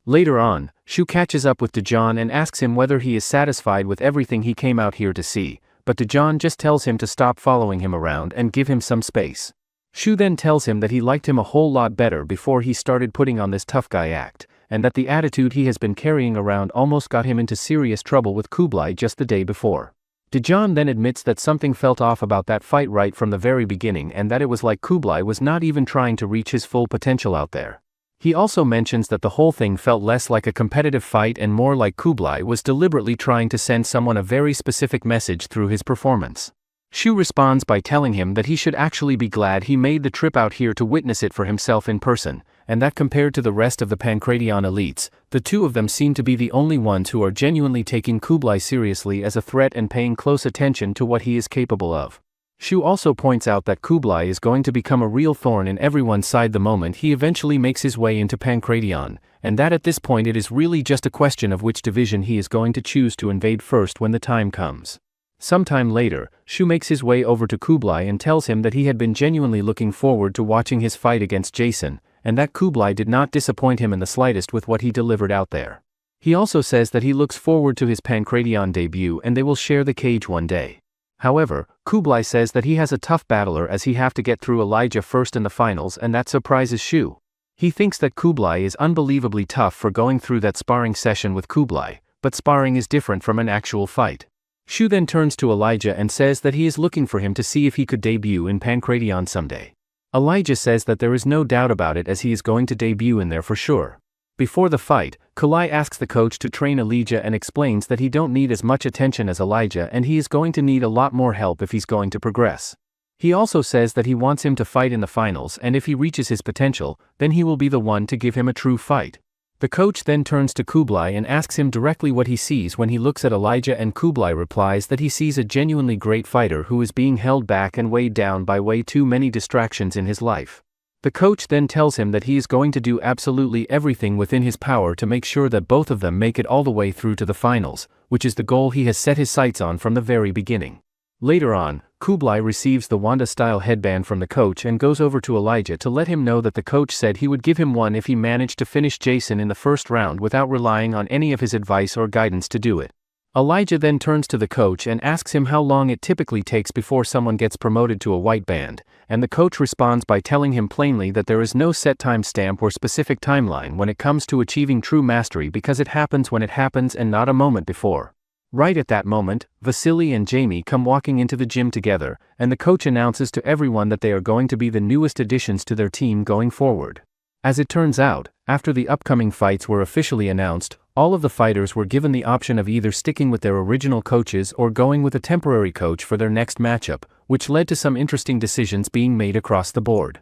Later on, Shu catches up with Dajon and asks him whether he is satisfied with everything he came out here to see, but Dajon just tells him to stop following him around and give him some space. Shu then tells him that he liked him a whole lot better before he started putting on this tough guy act, and that the attitude he has been carrying around almost got him into serious trouble with Kublai just the day before. Dajon then admits that something felt off about that fight right from the very beginning and that it was like Kublai was not even trying to reach his full potential out there. He also mentions that the whole thing felt less like a competitive fight and more like Kublai was deliberately trying to send someone a very specific message through his performance. Shu responds by telling him that he should actually be glad he made the trip out here to witness it for himself in person, and that compared to the rest of the Pancration elites, the two of them seem to be the only ones who are genuinely taking Kublai seriously as a threat and paying close attention to what he is capable of. Shu also points out that Kublai is going to become a real thorn in everyone's side the moment he eventually makes his way into Pancration, and that at this point it is really just a question of which division he is going to choose to invade first when the time comes. Sometime later, Shu makes his way over to Kublai and tells him that he had been genuinely looking forward to watching his fight against Jason, and that Kublai did not disappoint him in the slightest with what he delivered out there. He also says that he looks forward to his Pancration debut and they will share the cage one day. However, Kublai says that he has a tough battler as he have to get through Elijah first in the finals, and that surprises Shu. He thinks that Kublai is unbelievably tough for going through that sparring session with Kublai, but sparring is different from an actual fight. Shu then turns to Elijah and says that he is looking for him to see if he could debut in Pancration someday. Elijah says that there is no doubt about it as he is going to debut in there for sure. Before the fight, Kublai asks the coach to train Elijah and explains that he don't need as much attention as Elijah and he is going to need a lot more help if he's going to progress. He also says that he wants him to fight in the finals and if he reaches his potential, then he will be the one to give him a true fight. The coach then turns to Kublai and asks him directly what he sees when he looks at Elijah, and Kublai replies that he sees a genuinely great fighter who is being held back and weighed down by way too many distractions in his life. The coach then tells him that he is going to do absolutely everything within his power to make sure that both of them make it all the way through to the finals, which is the goal he has set his sights on from the very beginning. Later on, Kublai receives the Wanda-style headband from the coach and goes over to Elijah to let him know that the coach said he would give him one if he managed to finish Jason in the first round without relying on any of his advice or guidance to do it. Elijah then turns to the coach and asks him how long it typically takes before someone gets promoted to a white band, and the coach responds by telling him plainly that there is no set time stamp or specific timeline when it comes to achieving true mastery because it happens when it happens and not a moment before. Right at that moment, Vasily and Jaime come walking into the gym together, and the coach announces to everyone that they are going to be the newest additions to their team going forward. As it turns out, after the upcoming fights were officially announced, all of the fighters were given the option of either sticking with their original coaches or going with a temporary coach for their next matchup, which led to some interesting decisions being made across the board.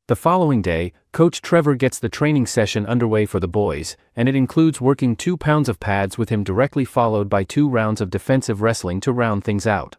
The following day, Coach Trevor gets the training session underway for the boys, and it includes working 2 pounds of pads with him directly followed by 2 rounds of defensive wrestling to round things out.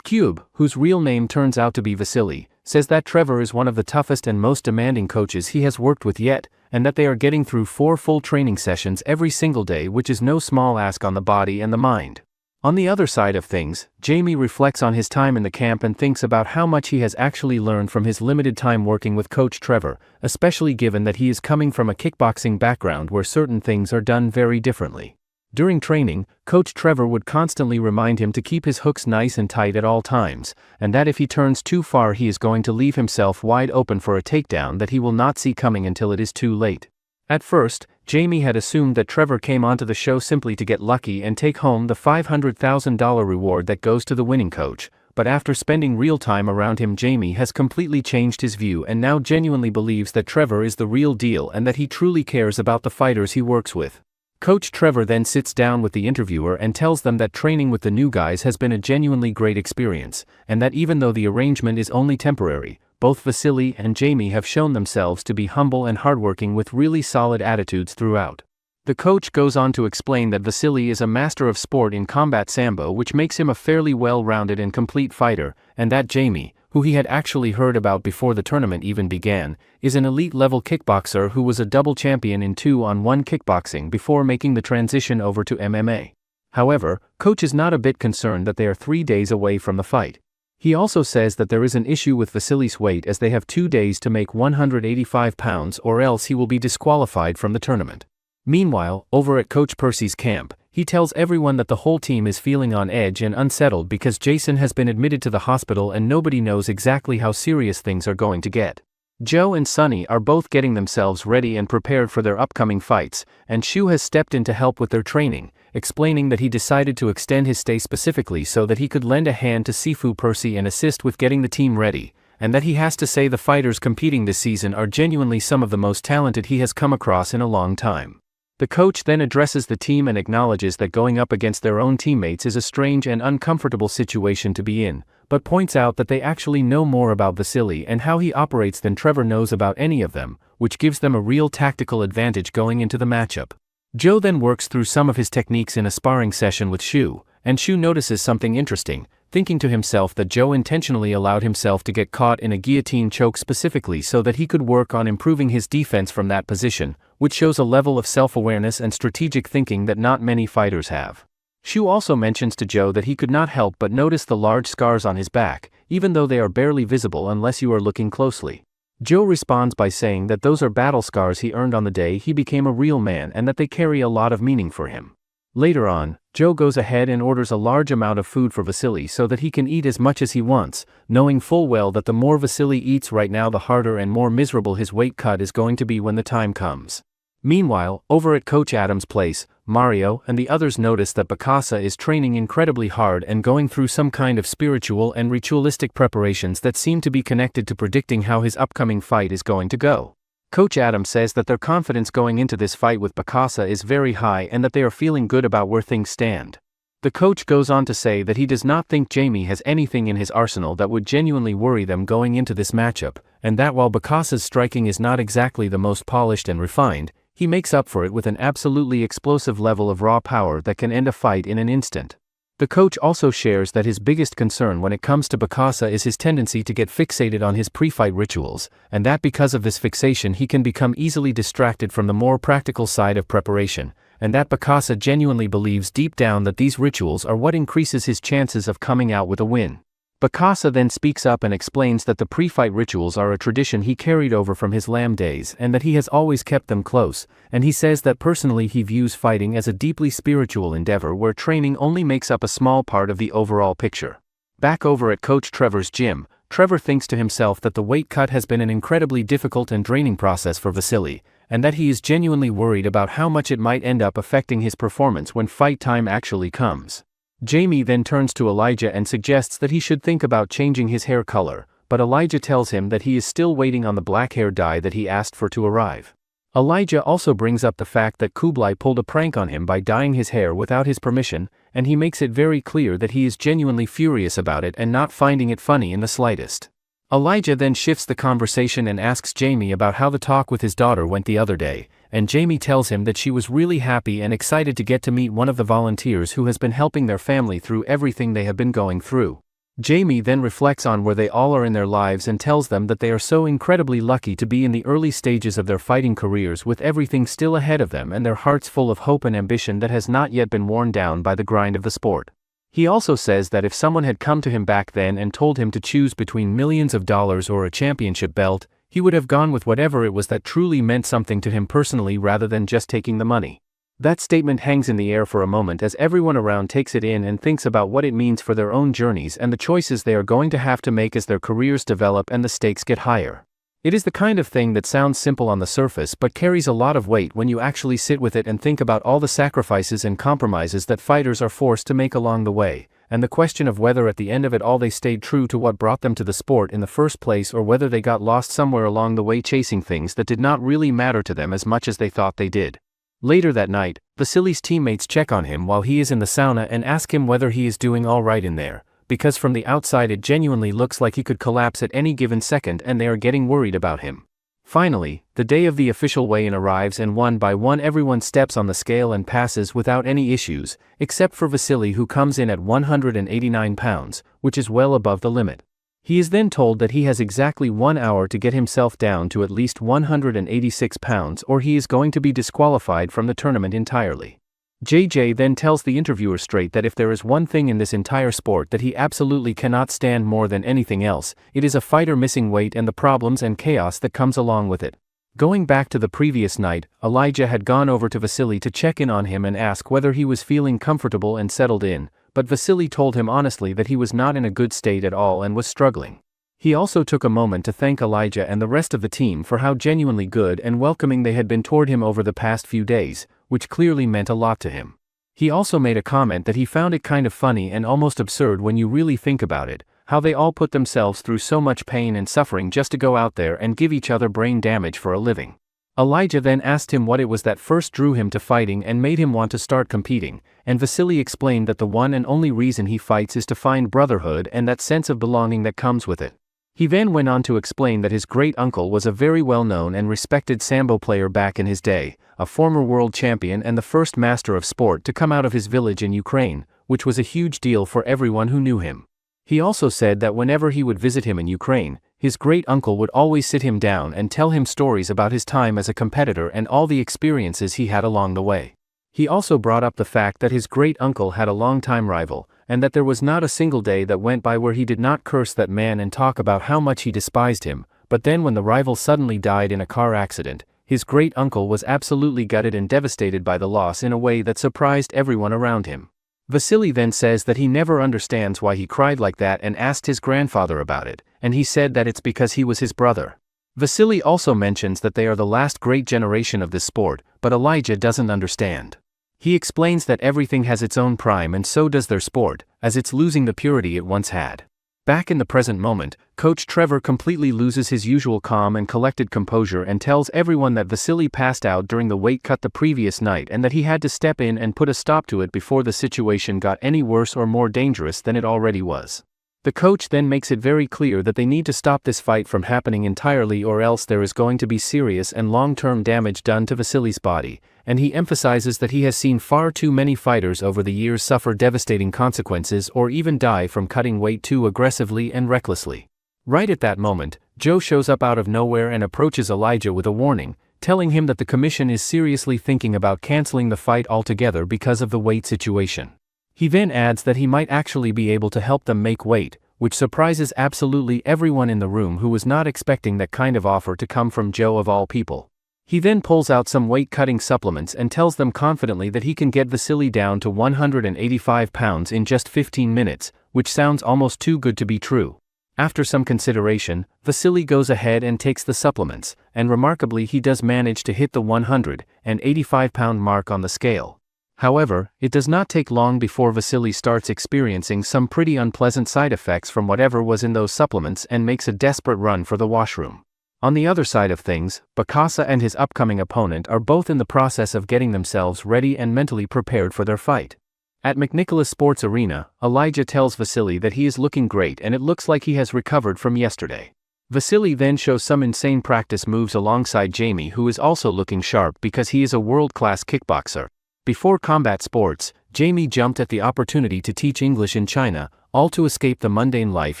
Cube, whose real name turns out to be Vasily, says that Trevor is one of the toughest and most demanding coaches he has worked with yet, and that they are getting through 4 full training sessions every single day, which is no small ask on the body and the mind. On the other side of things, Jaime reflects on his time in the camp and thinks about how much he has actually learned from his limited time working with Coach Trevor, especially given that he is coming from a kickboxing background where certain things are done very differently. During training, Coach Trevor would constantly remind him to keep his hooks nice and tight at all times, and that if he turns too far he is going to leave himself wide open for a takedown that he will not see coming until it is too late. At first, Jaime had assumed that Trevor came onto the show simply to get lucky and take home the $500,000 reward that goes to the winning coach, but after spending real time around him, Jaime has completely changed his view and now genuinely believes that Trevor is the real deal and that he truly cares about the fighters he works with. Coach Trevor then sits down with the interviewer and tells them that training with the new guys has been a genuinely great experience, and that even though the arrangement is only temporary, both Vasily and Jaime have shown themselves to be humble and hardworking with really solid attitudes throughout. The coach goes on to explain that Vasily is a master of sport in combat sambo, which makes him a fairly well-rounded and complete fighter, and that Jaime, who he had actually heard about before the tournament even began, is an elite-level kickboxer who was a double champion in 2-on-1 kickboxing before making the transition over to MMA. However, coach is not a bit concerned that they are 3 days away from the fight. He also says that there is an issue with Vasily's weight as they have 2 days to make 185 pounds or else he will be disqualified from the tournament. Meanwhile, over at Coach Percy's camp, he tells everyone that the whole team is feeling on edge and unsettled because Jason has been admitted to the hospital and nobody knows exactly how serious things are going to get. Joe and Sunny are both getting themselves ready and prepared for their upcoming fights, and Shu has stepped in to help with their training, explaining that he decided to extend his stay specifically so that he could lend a hand to Sifu Percy and assist with getting the team ready, and that he has to say the fighters competing this season are genuinely some of the most talented he has come across in a long time. The coach then addresses the team and acknowledges that going up against their own teammates is a strange and uncomfortable situation to be in, but points out that they actually know more about Vasily and how he operates than Trevor knows about any of them, which gives them a real tactical advantage going into the matchup. Joe then works through some of his techniques in a sparring session with Shu, and Shu notices something interesting, thinking to himself that Joe intentionally allowed himself to get caught in a guillotine choke specifically so that he could work on improving his defense from that position, which shows a level of self-awareness and strategic thinking that not many fighters have. Shu also mentions to Joe that he could not help but notice the large scars on his back, even though they are barely visible unless you are looking closely. Joe responds by saying that those are battle scars he earned on the day he became a real man and that they carry a lot of meaning for him. Later on, Joe goes ahead and orders a large amount of food for Vasily so that he can eat as much as he wants, knowing full well that the more Vasily eats right now the harder and more miserable his weight cut is going to be when the time comes. Meanwhile, over at Coach Adam's place, Mario and the others notice that Bicasa is training incredibly hard and going through some kind of spiritual and ritualistic preparations that seem to be connected to predicting how his upcoming fight is going to go. Coach Adam says that their confidence going into this fight with Bicasa is very high and that they are feeling good about where things stand. The coach goes on to say that he does not think Jaime has anything in his arsenal that would genuinely worry them going into this matchup, and that while Bicasa's striking is not exactly the most polished and refined, he makes up for it with an absolutely explosive level of raw power that can end a fight in an instant. The coach also shares that his biggest concern when it comes to Bicasa is his tendency to get fixated on his pre-fight rituals, and that because of this fixation he can become easily distracted from the more practical side of preparation, and that Bicasa genuinely believes deep down that these rituals are what increases his chances of coming out with a win. Bicasa then speaks up and explains that the pre-fight rituals are a tradition he carried over from his Lamb days and that he has always kept them close, and he says that personally he views fighting as a deeply spiritual endeavor where training only makes up a small part of the overall picture. Back over at Coach Trevor's gym, Trevor thinks to himself that the weight cut has been an incredibly difficult and draining process for Vasily, and that he is genuinely worried about how much it might end up affecting his performance when fight time actually comes. Jaime then turns to Elijah and suggests that he should think about changing his hair color, but Elijah tells him that he is still waiting on the black hair dye that he asked for to arrive. Elijah also brings up the fact that Kublai pulled a prank on him by dyeing his hair without his permission, and he makes it very clear that he is genuinely furious about it and not finding it funny in the slightest. Elijah then shifts the conversation and asks Jaime about how the talk with his daughter went the other day, and Jaime tells him that she was really happy and excited to get to meet one of the volunteers who has been helping their family through everything they have been going through. Jaime then reflects on where they all are in their lives and tells them that they are so incredibly lucky to be in the early stages of their fighting careers with everything still ahead of them and their hearts full of hope and ambition that has not yet been worn down by the grind of the sport. He also says that if someone had come to him back then and told him to choose between millions of dollars or a championship belt, he would have gone with whatever it was that truly meant something to him personally rather than just taking the money. That statement hangs in the air for a moment as everyone around takes it in and thinks about what it means for their own journeys and the choices they are going to have to make as their careers develop and the stakes get higher. It is the kind of thing that sounds simple on the surface but carries a lot of weight when you actually sit with it and think about all the sacrifices and compromises that fighters are forced to make along the way, and the question of whether at the end of it all they stayed true to what brought them to the sport in the first place or whether they got lost somewhere along the way chasing things that did not really matter to them as much as they thought they did. Later that night, Vasily's teammates check on him while he is in the sauna and ask him whether he is doing all right in there, because from the outside it genuinely looks like he could collapse at any given second and they are getting worried about him. Finally, the day of the official weigh-in arrives and one by one everyone steps on the scale and passes without any issues, except for Vasily, who comes in at 189 pounds, which is well above the limit. He is then told that he has exactly 1 hour to get himself down to at least 186 pounds or he is going to be disqualified from the tournament entirely. JJ then tells the interviewer straight that if there is one thing in this entire sport that he absolutely cannot stand more than anything else, it is a fighter missing weight and the problems and chaos that comes along with it. Going back to the previous night, Elijah had gone over to Vasily to check in on him and ask whether he was feeling comfortable and settled in, but Vasily told him honestly that he was not in a good state at all and was struggling. He also took a moment to thank Elijah and the rest of the team for how genuinely good and welcoming they had been toward him over the past few days, which clearly meant a lot to him. He also made a comment that he found it kind of funny and almost absurd when you really think about it, how they all put themselves through so much pain and suffering just to go out there and give each other brain damage for a living. Elijah then asked him what it was that first drew him to fighting and made him want to start competing, and Vasily explained that the one and only reason he fights is to find brotherhood and that sense of belonging that comes with it. He then went on to explain that his great-uncle was a very well-known and respected sambo player back in his day, a former world champion and the first master of sport to come out of his village in Ukraine, which was a huge deal for everyone who knew him. He also said that whenever he would visit him in Ukraine, his great-uncle would always sit him down and tell him stories about his time as a competitor and all the experiences he had along the way. He also brought up the fact that his great-uncle had a longtime rival, and that there was not a single day that went by where he did not curse that man and talk about how much he despised him, but then when the rival suddenly died in a car accident, his great-uncle was absolutely gutted and devastated by the loss in a way that surprised everyone around him. Vasily then says that he never understands why he cried like that and asked his grandfather about it, and he said that it's because he was his brother. Vasily also mentions that they are the last great generation of this sport, but Elijah doesn't understand. He explains that everything has its own prime and so does their sport, as it's losing the purity it once had. Back in the present moment, Coach Trevor completely loses his usual calm and collected composure and tells everyone that Vasily passed out during the weight cut the previous night and that he had to step in and put a stop to it before the situation got any worse or more dangerous than it already was. The coach then makes it very clear that they need to stop this fight from happening entirely or else there is going to be serious and long-term damage done to Vasily's body, and he emphasizes that he has seen far too many fighters over the years suffer devastating consequences or even die from cutting weight too aggressively and recklessly. Right at that moment, Joe shows up out of nowhere and approaches Elijah with a warning, telling him that the commission is seriously thinking about canceling the fight altogether because of the weight situation. He then adds that he might actually be able to help them make weight, which surprises absolutely everyone in the room who was not expecting that kind of offer to come from Joe of all people. He then pulls out some weight-cutting supplements and tells them confidently that he can get Vasily down to 185 pounds in just 15 minutes, which sounds almost too good to be true. After some consideration, Vasily goes ahead and takes the supplements, and remarkably he does manage to hit the 185-pound mark on the scale. However, it does not take long before Vasily starts experiencing some pretty unpleasant side effects from whatever was in those supplements and makes a desperate run for the washroom. On the other side of things, Bicasa and his upcoming opponent are both in the process of getting themselves ready and mentally prepared for their fight. At McNicholas Sports Arena, Elijah tells Vasily that he is looking great and it looks like he has recovered from yesterday. Vasily then shows some insane practice moves alongside Jaime, who is also looking sharp because he is a world-class kickboxer. Before combat sports, Jaime jumped at the opportunity to teach English in China, all to escape the mundane life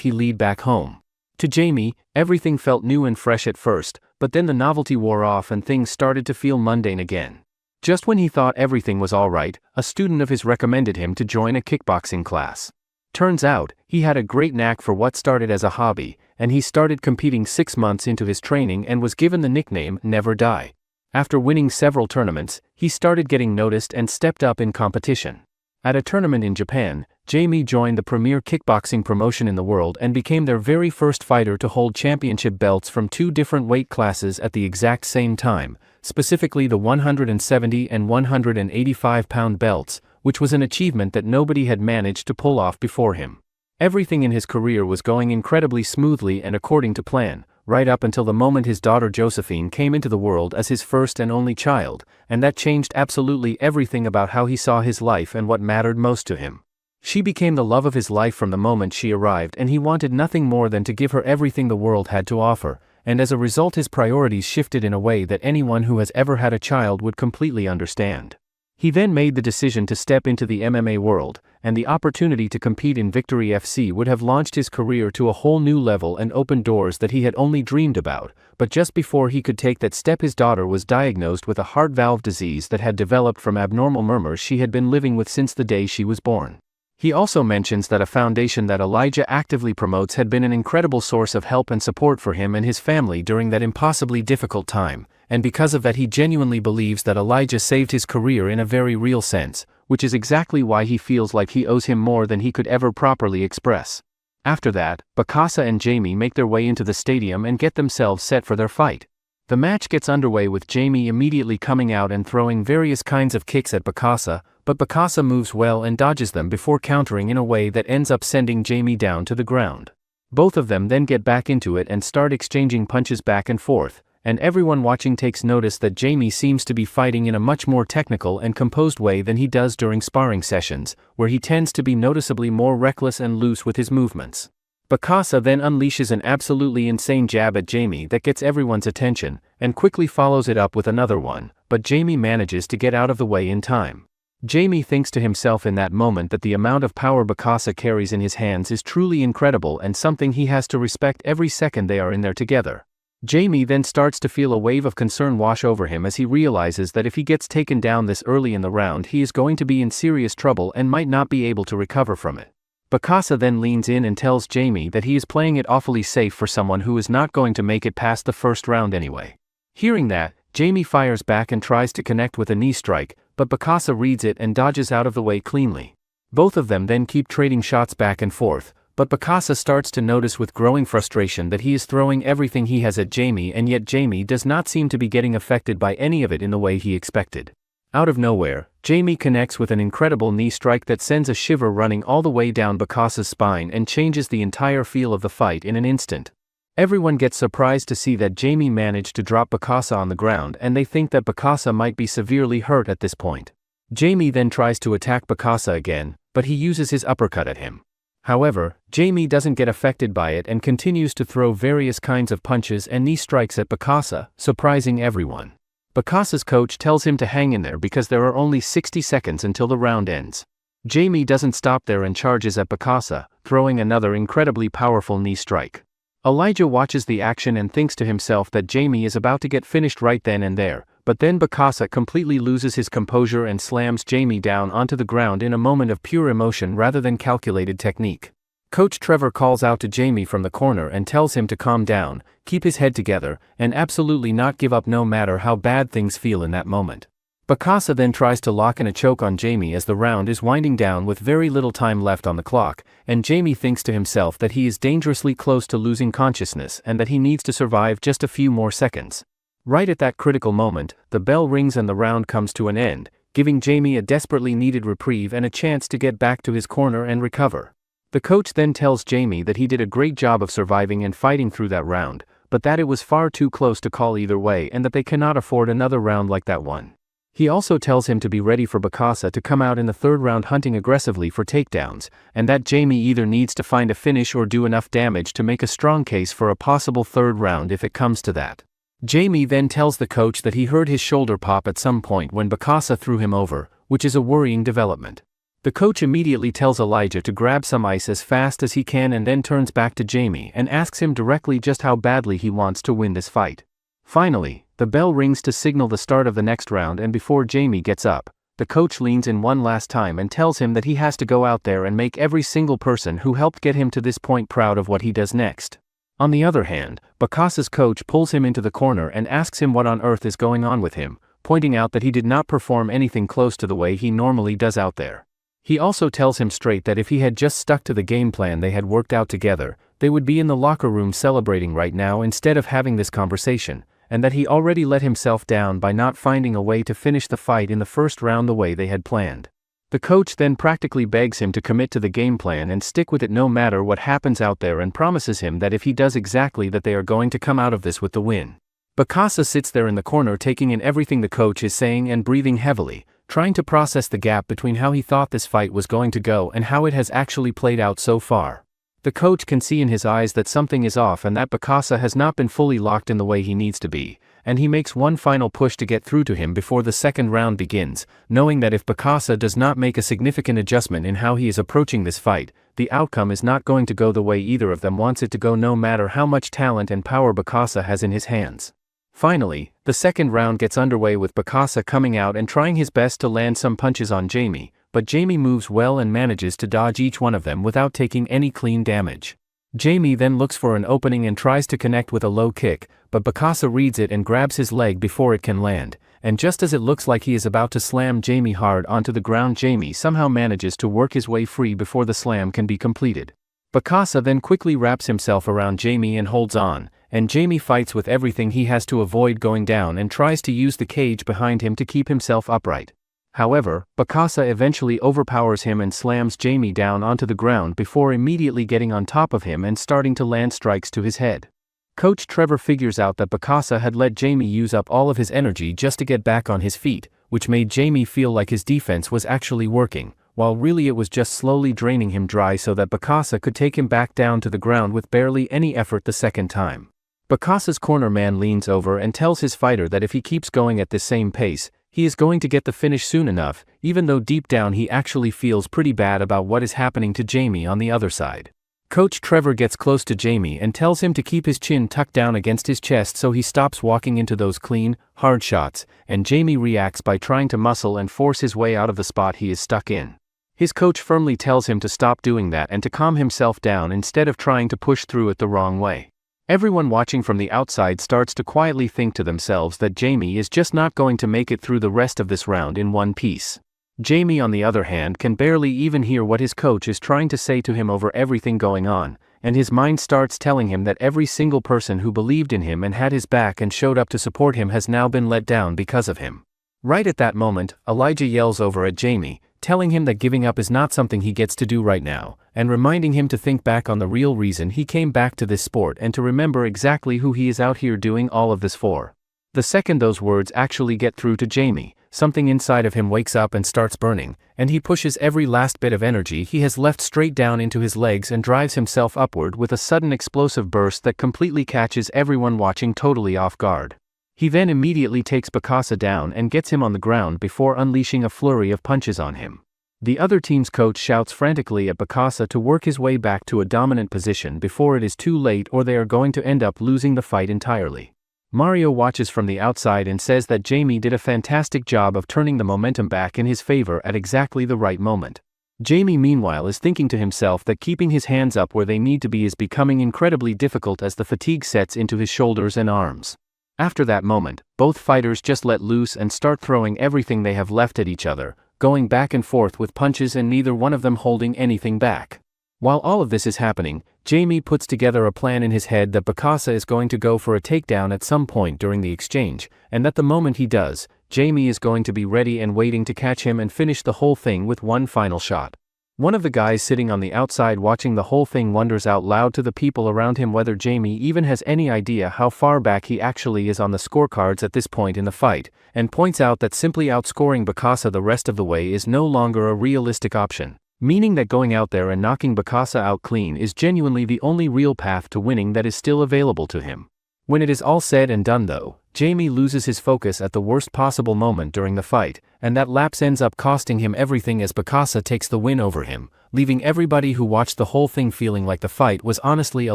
he led back home. To Jaime, everything felt new and fresh at first, but then the novelty wore off and things started to feel mundane again. Just when he thought everything was alright, a student of his recommended him to join a kickboxing class. Turns out, he had a great knack for what started as a hobby, and he started competing 6 months into his training and was given the nickname Never Die. After winning several tournaments, he started getting noticed and stepped up in competition. At a tournament in Japan, Jaime joined the premier kickboxing promotion in the world and became their very first fighter to hold championship belts from 2 different weight classes at the exact same time, specifically the 170 and 185-pound belts, which was an achievement that nobody had managed to pull off before him. Everything in his career was going incredibly smoothly and according to plan, right up until the moment his daughter Josephine came into the world as his first and only child, and that changed absolutely everything about how he saw his life and what mattered most to him. She became the love of his life from the moment she arrived, and he wanted nothing more than to give her everything the world had to offer, and as a result his priorities shifted in a way that anyone who has ever had a child would completely understand. He then made the decision to step into the MMA world, and the opportunity to compete in Victory FC would have launched his career to a whole new level and opened doors that he had only dreamed about, but just before he could take that step his daughter was diagnosed with a heart valve disease that had developed from abnormal murmurs she had been living with since the day she was born. He also mentions that a foundation that Elijah actively promotes had been an incredible source of help and support for him and his family during that impossibly difficult time, and because of that he genuinely believes that Elijah saved his career in a very real sense, which is exactly why he feels like he owes him more than he could ever properly express. After that, Bicasa and Jaime make their way into the stadium and get themselves set for their fight. The match gets underway with Jaime immediately coming out and throwing various kinds of kicks at Bicasa, but Bicasa moves well and dodges them before countering in a way that ends up sending Jaime down to the ground. Both of them then get back into it and start exchanging punches back and forth, and everyone watching takes notice that Jaime seems to be fighting in a much more technical and composed way than he does during sparring sessions, where he tends to be noticeably more reckless and loose with his movements. Bicasa then unleashes an absolutely insane jab at Jaime that gets everyone's attention, and quickly follows it up with another one, but Jaime manages to get out of the way in time. Jaime thinks to himself in that moment that the amount of power Bicasa carries in his hands is truly incredible and something he has to respect every second they are in there together. Jaime then starts to feel a wave of concern wash over him as he realizes that if he gets taken down this early in the round he is going to be in serious trouble and might not be able to recover from it. Bicasa then leans in and tells Jaime that he is playing it awfully safe for someone who is not going to make it past the first round anyway. Hearing that, Jaime fires back and tries to connect with a knee strike, but Bicasa reads it and dodges out of the way cleanly. Both of them then keep trading shots back and forth, but Bicasa starts to notice with growing frustration that he is throwing everything he has at Jaime, and yet Jaime does not seem to be getting affected by any of it in the way he expected. Out of nowhere, Jaime connects with an incredible knee strike that sends a shiver running all the way down Bicasa's spine and changes the entire feel of the fight in an instant. Everyone gets surprised to see that Jaime managed to drop Bicasa on the ground, and they think that Bicasa might be severely hurt at this point. Jaime then tries to attack Bicasa again, but he uses his uppercut at him. However, Jaime doesn't get affected by it and continues to throw various kinds of punches and knee strikes at Bicasa, surprising everyone. Bicasa's coach tells him to hang in there because there are only 60 seconds until the round ends. Jaime doesn't stop there and charges at Bicasa, throwing another incredibly powerful knee strike. Elijah watches the action and thinks to himself that Jaime is about to get finished right then and there, but then Bicasa completely loses his composure and slams Jaime down onto the ground in a moment of pure emotion rather than calculated technique. Coach Trevor calls out to Jaime from the corner and tells him to calm down, keep his head together, and absolutely not give up no matter how bad things feel in that moment. Bicasa then tries to lock in a choke on Jaime as the round is winding down with very little time left on the clock, and Jaime thinks to himself that he is dangerously close to losing consciousness and that he needs to survive just a few more seconds. Right at that critical moment, the bell rings and the round comes to an end, giving Jaime a desperately needed reprieve and a chance to get back to his corner and recover. The coach then tells Jaime that he did a great job of surviving and fighting through that round, but that it was far too close to call either way and that they cannot afford another round like that one. He also tells him to be ready for Bicasa to come out in the third round hunting aggressively for takedowns, and that Jaime either needs to find a finish or do enough damage to make a strong case for a possible third round if it comes to that. Jaime then tells the coach that he heard his shoulder pop at some point when Bicasa threw him over, which is a worrying development. The coach immediately tells Elijah to grab some ice as fast as he can and then turns back to Jaime and asks him directly just how badly he wants to win this fight. Finally, the bell rings to signal the start of the next round, and before Jaime gets up, the coach leans in one last time and tells him that he has to go out there and make every single person who helped get him to this point proud of what he does next. On the other hand, Bicasa's coach pulls him into the corner and asks him what on earth is going on with him, pointing out that he did not perform anything close to the way he normally does out there. He also tells him straight that if he had just stuck to the game plan they had worked out together, they would be in the locker room celebrating right now instead of having this conversation, and that he already let himself down by not finding a way to finish the fight in the first round the way they had planned. The coach then practically begs him to commit to the game plan and stick with it no matter what happens out there, and promises him that if he does exactly that they are going to come out of this with the win. Bicasa sits there in the corner taking in everything the coach is saying and breathing heavily, trying to process the gap between how he thought this fight was going to go and how it has actually played out so far. The coach can see in his eyes that something is off and that Bicasa has not been fully locked in the way he needs to be, and he makes one final push to get through to him before the second round begins, knowing that if Bicasa does not make a significant adjustment in how he is approaching this fight, the outcome is not going to go the way either of them wants it to go, no matter how much talent and power Bicasa has in his hands. Finally, the second round gets underway with Bicasa coming out and trying his best to land some punches on Jaime, but Jaime moves well and manages to dodge each one of them without taking any clean damage. Jaime then looks for an opening and tries to connect with a low kick, but Bicasa reads it and grabs his leg before it can land, and just as it looks like he is about to slam Jaime hard onto the ground, Jaime somehow manages to work his way free before the slam can be completed. Bicasa then quickly wraps himself around Jaime and holds on, and Jaime fights with everything he has to avoid going down and tries to use the cage behind him to keep himself upright. However, Bicasa eventually overpowers him and slams Jaime down onto the ground before immediately getting on top of him and starting to land strikes to his head. Coach Trevor figures out that Bicasa had let Jaime use up all of his energy just to get back on his feet, which made Jaime feel like his defense was actually working, while really it was just slowly draining him dry so that Bicasa could take him back down to the ground with barely any effort the second time. Bicasa's corner man leans over and tells his fighter that if he keeps going at this same pace, he is going to get the finish soon enough, even though deep down he actually feels pretty bad about what is happening to Jaime on the other side. Coach Trevor gets close to Jaime and tells him to keep his chin tucked down against his chest so he stops walking into those clean, hard shots, and Jaime reacts by trying to muscle and force his way out of the spot he is stuck in. His coach firmly tells him to stop doing that and to calm himself down instead of trying to push through it the wrong way. Everyone watching from the outside starts to quietly think to themselves that Jaime is just not going to make it through the rest of this round in one piece. Jaime, on the other hand, can barely even hear what his coach is trying to say to him over everything going on, and his mind starts telling him that every single person who believed in him and had his back and showed up to support him has now been let down because of him. Right at that moment, Elijah yells over at Jaime, telling him that giving up is not something he gets to do right now, and reminding him to think back on the real reason he came back to this sport and to remember exactly who he is out here doing all of this for. The second those words actually get through to Jaime, something inside of him wakes up and starts burning, and he pushes every last bit of energy he has left straight down into his legs and drives himself upward with a sudden explosive burst that completely catches everyone watching totally off guard. He then immediately takes Bicasa down and gets him on the ground before unleashing a flurry of punches on him. The other team's coach shouts frantically at Bicasa to work his way back to a dominant position before it is too late or they are going to end up losing the fight entirely. Mario watches from the outside and says that Jaime did a fantastic job of turning the momentum back in his favor at exactly the right moment. Jaime, meanwhile, is thinking to himself that keeping his hands up where they need to be is becoming incredibly difficult as the fatigue sets into his shoulders and arms. After that moment, both fighters just let loose and start throwing everything they have left at each other, going back and forth with punches and neither one of them holding anything back. While all of this is happening, Jaime puts together a plan in his head that Bicasa is going to go for a takedown at some point during the exchange, and that the moment he does, Jaime is going to be ready and waiting to catch him and finish the whole thing with one final shot. One of the guys sitting on the outside watching the whole thing wonders out loud to the people around him whether Jaime even has any idea how far back he actually is on the scorecards at this point in the fight, and points out that simply outscoring Bicasa the rest of the way is no longer a realistic option, meaning that going out there and knocking Bicasa out clean is genuinely the only real path to winning that is still available to him. When it is all said and done though, Jaime loses his focus at the worst possible moment during the fight, and that lapse ends up costing him everything as Bicasa takes the win over him, leaving everybody who watched the whole thing feeling like the fight was honestly a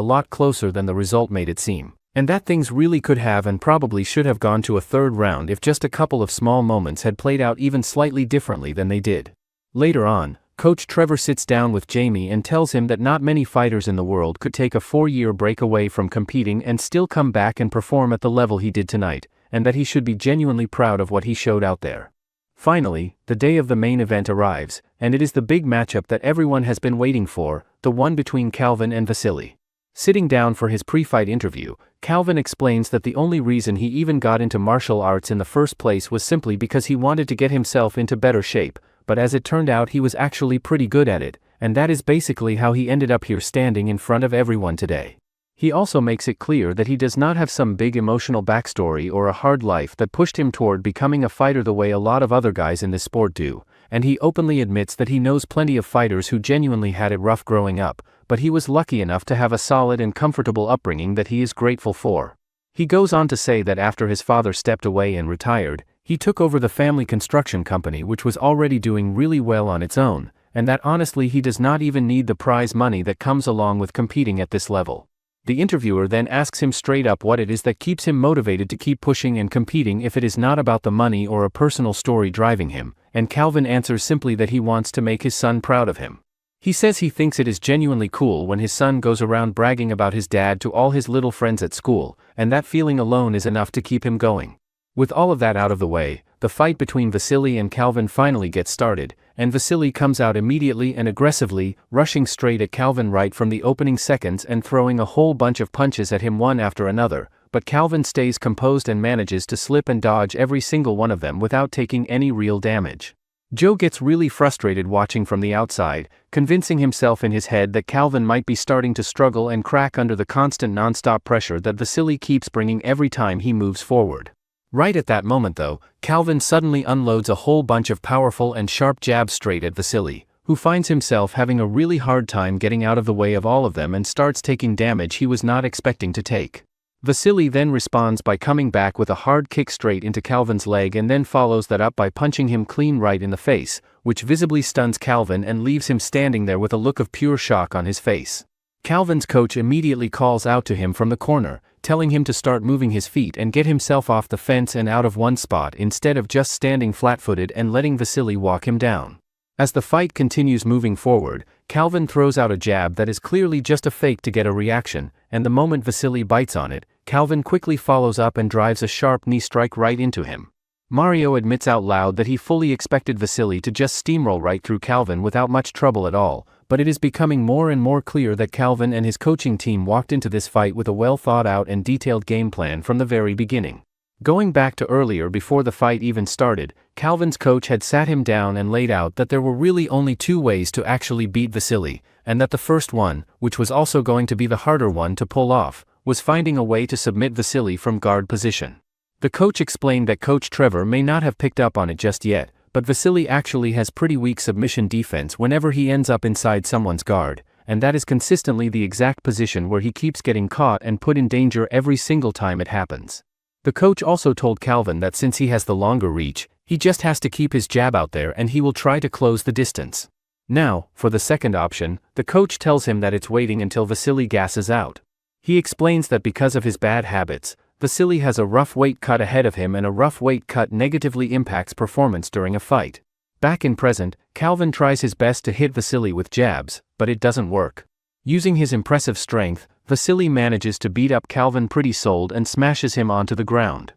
lot closer than the result made it seem, and that things really could have and probably should have gone to a third round if just a couple of small moments had played out even slightly differently than they did. Later on, Coach Trevor sits down with Jaime and tells him that not many fighters in the world could take a 4-year break away from competing and still come back and perform at the level he did tonight, and that he should be genuinely proud of what he showed out there. Finally, the day of the main event arrives, and it is the big matchup that everyone has been waiting for, the one between Calvin and Vasily. Sitting down for his pre-fight interview, Calvin explains that the only reason he even got into martial arts in the first place was simply because he wanted to get himself into better shape, but as it turned out he was actually pretty good at it, and that is basically how he ended up here standing in front of everyone today. He also makes it clear that he does not have some big emotional backstory or a hard life that pushed him toward becoming a fighter the way a lot of other guys in this sport do, and he openly admits that he knows plenty of fighters who genuinely had it rough growing up, but he was lucky enough to have a solid and comfortable upbringing that he is grateful for. He goes on to say that after his father stepped away and retired, he took over the family construction company, which was already doing really well on its own, and that honestly he does not even need the prize money that comes along with competing at this level. The interviewer then asks him straight up what it is that keeps him motivated to keep pushing and competing if it is not about the money or a personal story driving him, and Calvin answers simply that he wants to make his son proud of him. He says he thinks it is genuinely cool when his son goes around bragging about his dad to all his little friends at school, and that feeling alone is enough to keep him going. With all of that out of the way, the fight between Vasily and Calvin finally gets started, and Vasily comes out immediately and aggressively, rushing straight at Calvin right from the opening seconds and throwing a whole bunch of punches at him one after another, but Calvin stays composed and manages to slip and dodge every single one of them without taking any real damage. Joe gets really frustrated watching from the outside, convincing himself in his head that Calvin might be starting to struggle and crack under the constant non-stop pressure that Vasily keeps bringing every time he moves forward. Right at that moment though, Calvin suddenly unloads a whole bunch of powerful and sharp jabs straight at Vasily, who finds himself having a really hard time getting out of the way of all of them and starts taking damage he was not expecting to take. Vasily then responds by coming back with a hard kick straight into Calvin's leg and then follows that up by punching him clean right in the face, which visibly stuns Calvin and leaves him standing there with a look of pure shock on his face. Calvin's coach immediately calls out to him from the corner, telling him to start moving his feet and get himself off the fence and out of one spot instead of just standing flat-footed and letting Vasily walk him down. As the fight continues moving forward, Calvin throws out a jab that is clearly just a fake to get a reaction, and the moment Vasily bites on it, Calvin quickly follows up and drives a sharp knee strike right into him. Mario admits out loud that he fully expected Vasily to just steamroll right through Calvin without much trouble at all, but it is becoming more and more clear that Calvin and his coaching team walked into this fight with a well thought out and detailed game plan from the very beginning. Going back to earlier before the fight even started, Calvin's coach had sat him down and laid out that there were really only two ways to actually beat Vasily, and that the first one, which was also going to be the harder one to pull off, was finding a way to submit Vasily from guard position. The coach explained that Coach Trevor may not have picked up on it just yet, but Vasily actually has pretty weak submission defense whenever he ends up inside someone's guard, and that is consistently the exact position where he keeps getting caught and put in danger every single time it happens. The coach also told Calvin that since he has the longer reach, he just has to keep his jab out there and he will try to close the distance. Now, for the second option, the coach tells him that it's waiting until Vasily gasses out. He explains that because of his bad habits, Vasily has a rough weight cut ahead of him and a rough weight cut negatively impacts performance during a fight. Back in present, Calvin tries his best to hit Vasily with jabs, but it doesn't work. Using his impressive strength, Vasily manages to beat up Calvin pretty sold and smashes him onto the ground.